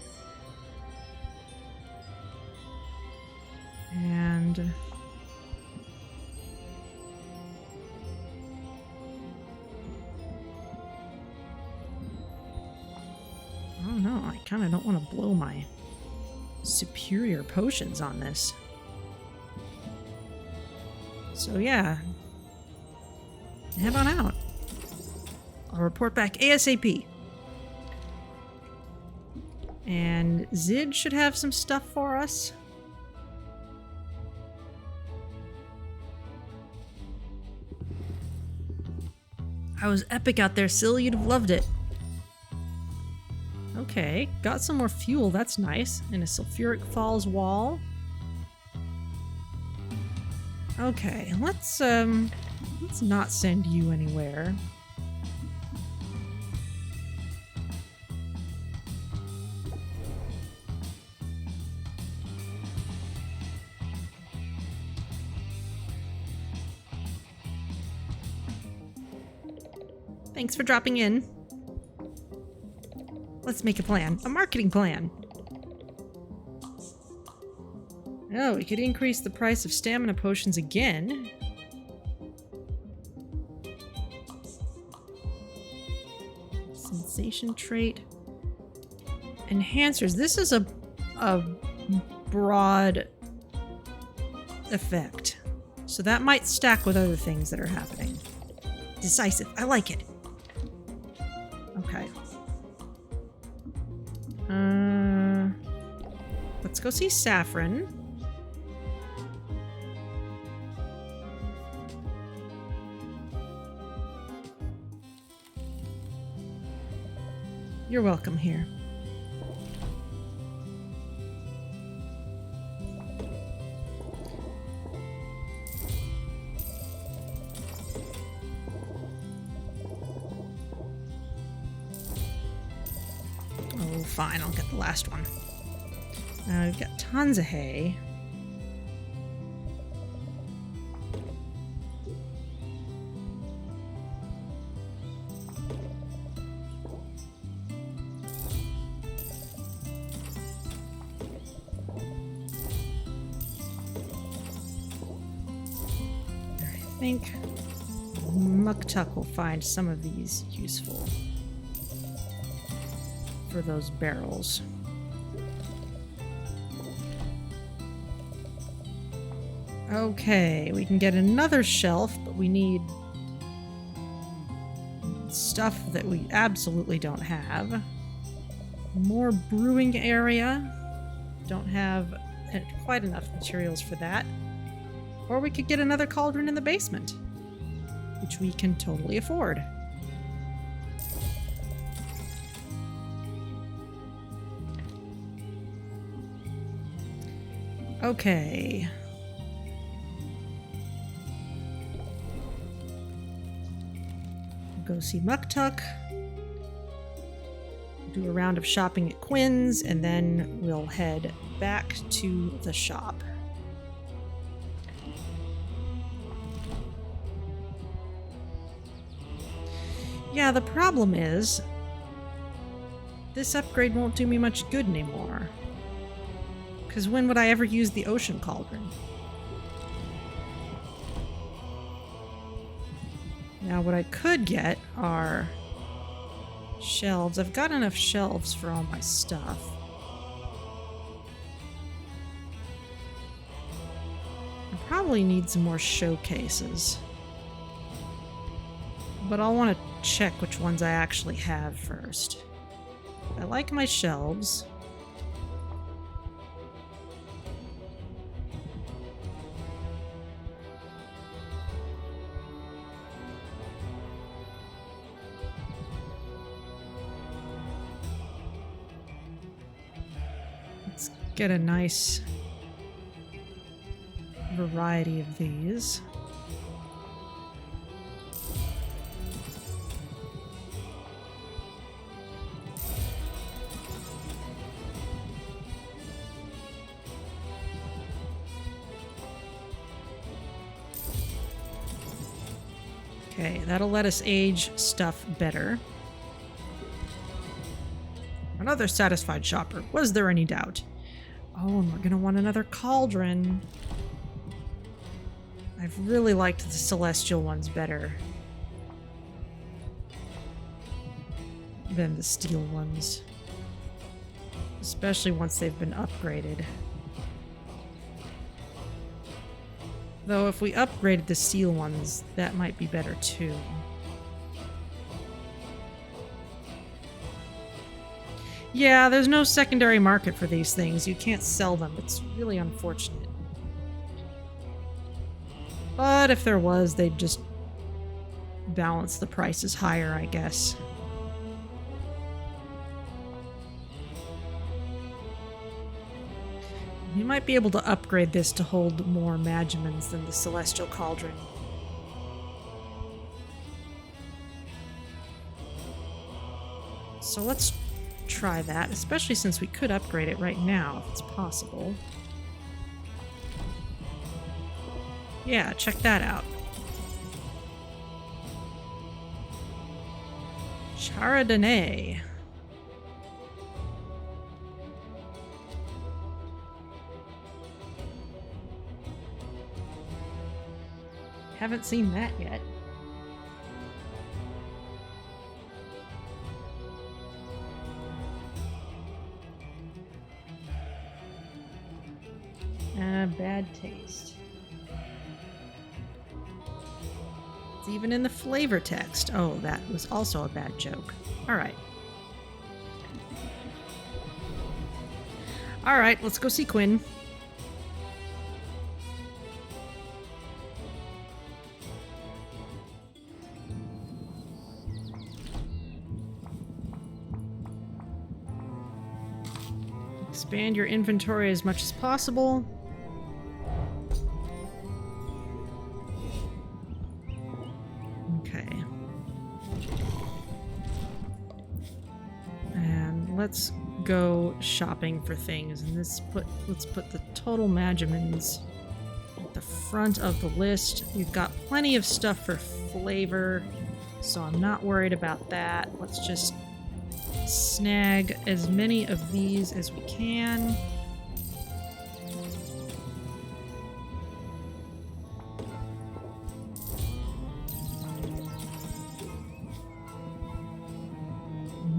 And I don't know, I kind of don't want to blow my superior potions on this. So yeah, head on out. I'll report back ASAP. And Zid should have some stuff for us. I was epic out there, Syl. You'd have loved it. Okay, got some more fuel. That's nice. And a sulfuric falls wall. Okay, let's not send you anywhere. Thanks for dropping in. Let's make a plan. A marketing plan. Oh, we could increase the price of stamina potions again. Sensation trait. Enhancers. This is a broad effect. So that might stack with other things that are happening. Decisive. I like it. Okay. Let's go see Saffron. You're welcome here. Oh, fine, I'll get the last one. We've got tons of hay. I think Muktuk will find some of these useful for those barrels. Okay, we can get another shelf, but we need stuff that we absolutely don't have. More brewing area. Don't have quite enough materials for that. Or we could get another cauldron in the basement, which we can totally afford. Okay. Go see Muktuk. Do a round of shopping at Quinn's, and then we'll head back to the shop. Yeah, the problem is this upgrade won't do me much good anymore. Because when would I ever use the ocean cauldron? Now what I could get are shelves. I've got enough shelves for all my stuff. I probably need some more showcases. But I'll want to check which ones I actually have first. I like my shelves. Let's get a nice variety of these. Okay, that'll let us age stuff better. Another satisfied shopper. Was there any doubt? Oh, and we're gonna want another cauldron. I've really liked the celestial ones better than the steel ones. Especially once they've been upgraded. Though if we upgraded the steel ones, that might be better too. Yeah, there's no secondary market for these things. You can't sell them. It's really unfortunate. But if there was, they'd just balance the prices higher, I guess. You might be able to upgrade this to hold more Magimans than the Celestial Cauldron. So let's try that, especially since we could upgrade it right now if it's possible. Yeah, check that out. Chardonnay. Haven't seen that yet. Bad taste. It's even in the flavor text. Oh, that was also a bad joke. Alright. Alright, let's go see Quinn. Expand your inventory as much as possible. Okay. And let's go shopping for things. And let's put the total Magimans at the front of the list. We've got plenty of stuff for flavor, so I'm not worried about that. Let's just snag as many of these as we can.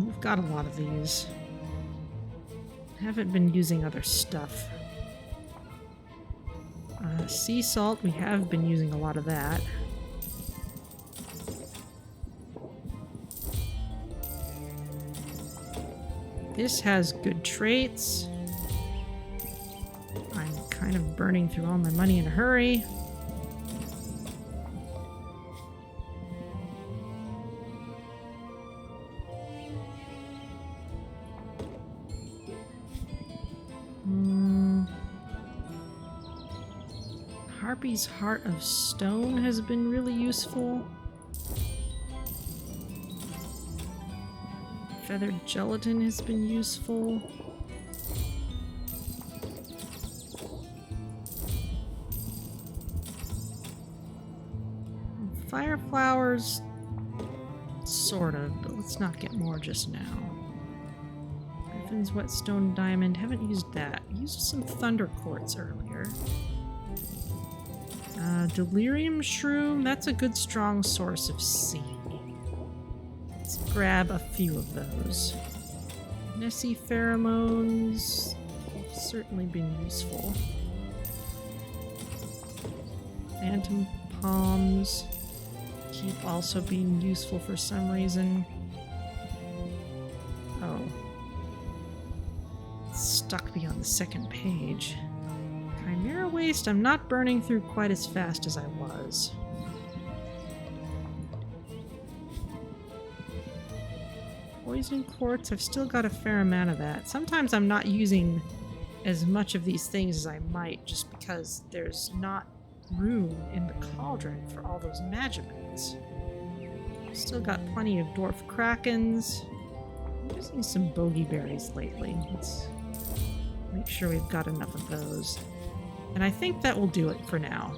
We've got a lot of these. Haven't been using other stuff. Sea salt, we have been using a lot of that. This has good traits. I'm kind of burning through all my money in a hurry. Harpy's Heart of Stone has been really useful. Feathered gelatin has been useful. Fire flowers, sort of, but let's not get more just now. Griffin's Whetstone Diamond, haven't used that. Used some Thunder Quartz earlier. Delirium Shroom, that's a good strong source of C. Let's grab a few of those. Nessie pheromones have certainly been useful. Phantom palms keep also being useful for some reason. Oh. It's stuck me on the second page. Chimera waste, I'm not burning through quite as fast as I was. Poison quartz, I've still got a fair amount of that. Sometimes I'm not using as much of these things as I might just because there's not room in the cauldron for all those Magimans. Still got plenty of dwarf krakens. I'm using some bogey berries lately. Let's make sure we've got enough of those. And I think that will do it for now.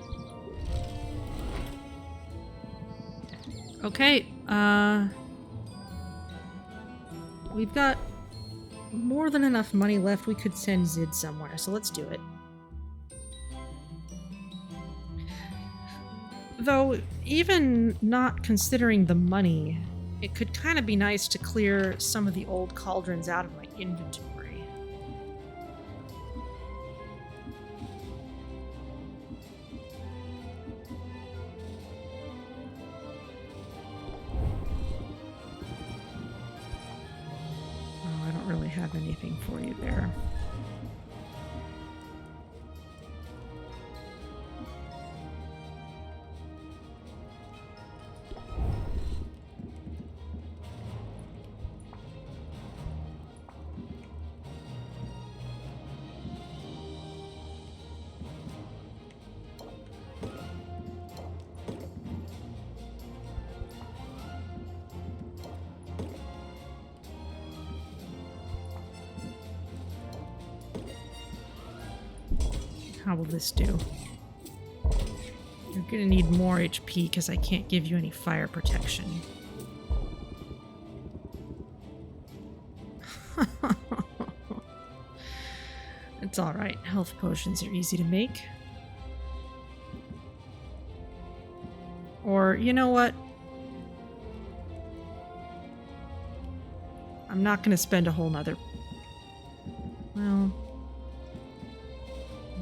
Okay, we've got more than enough money left. We could send Zid somewhere, so let's do it. Though, even not considering the money, it could kind of be nice to clear some of the old cauldrons out of my inventory. Oh, I don't really have anything for you there. How will this do? You're gonna need more HP because I can't give you any fire protection. It's alright. Health potions are easy to make. Or, you know what? I'm not gonna spend a whole nother... Well...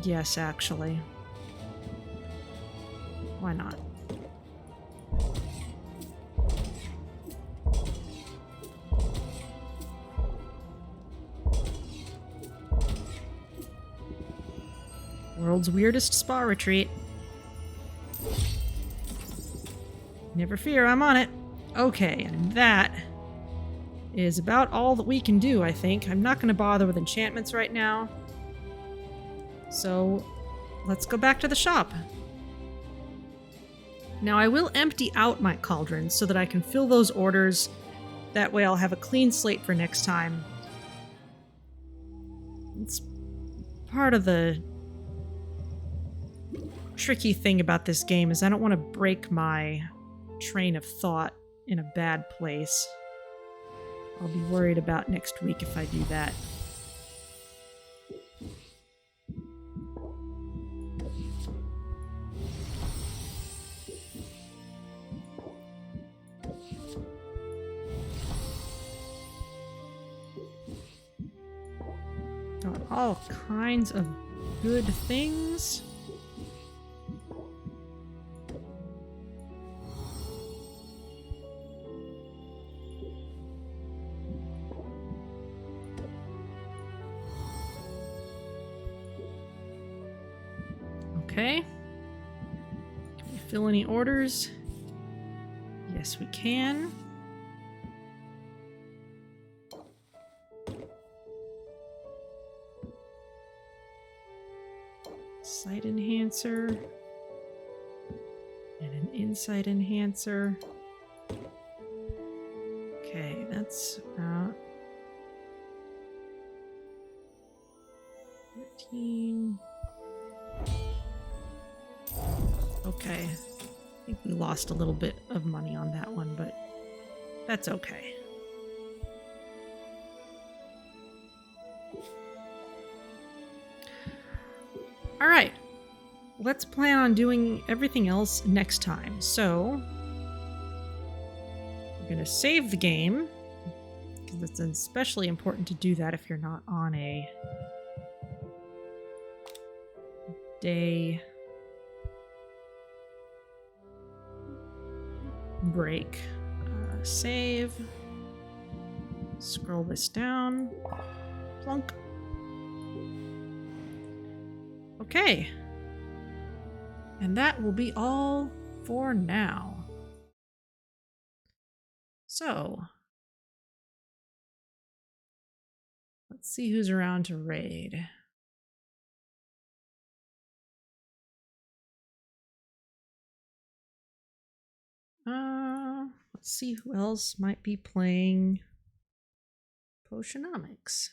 Yes, actually. Why not? World's weirdest spa retreat. Never fear, I'm on it. Okay, and that is about all that we can do, I think. I'm not going to bother with enchantments right now. So, let's go back to the shop. Now, I will empty out my cauldrons so that I can fill those orders. That way I'll have a clean slate for next time. It's part of the tricky thing about this game is I don't want to break my train of thought in a bad place. I'll be worried about next week if I do that. Got all kinds of good things. Okay. Can we fill any orders? Yes, we can. Sight enhancer. And an insight enhancer. Okay, that's about 13. Okay. I think we lost a little bit of money on that one, but that's okay. Alright. Let's plan on doing everything else next time. So, we're going to save the game, because it's especially important to do that if you're not on a day break. Save. Scroll this down. Plunk. Okay. And that will be all for now. So, let's see who's around to raid. Let's see who else might be playing Potionomics.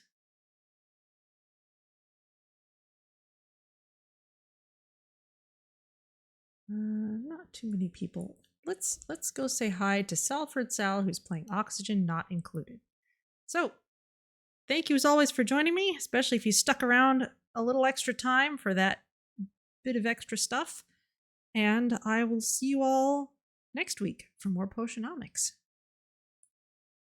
Not too many people. let's go say hi to Salford Sal, who's playing Oxygen Not Included. So, thank you as always for joining me, especially if you stuck around a little extra time for that bit of extra stuff. And I will see you all next week for more Potionomics.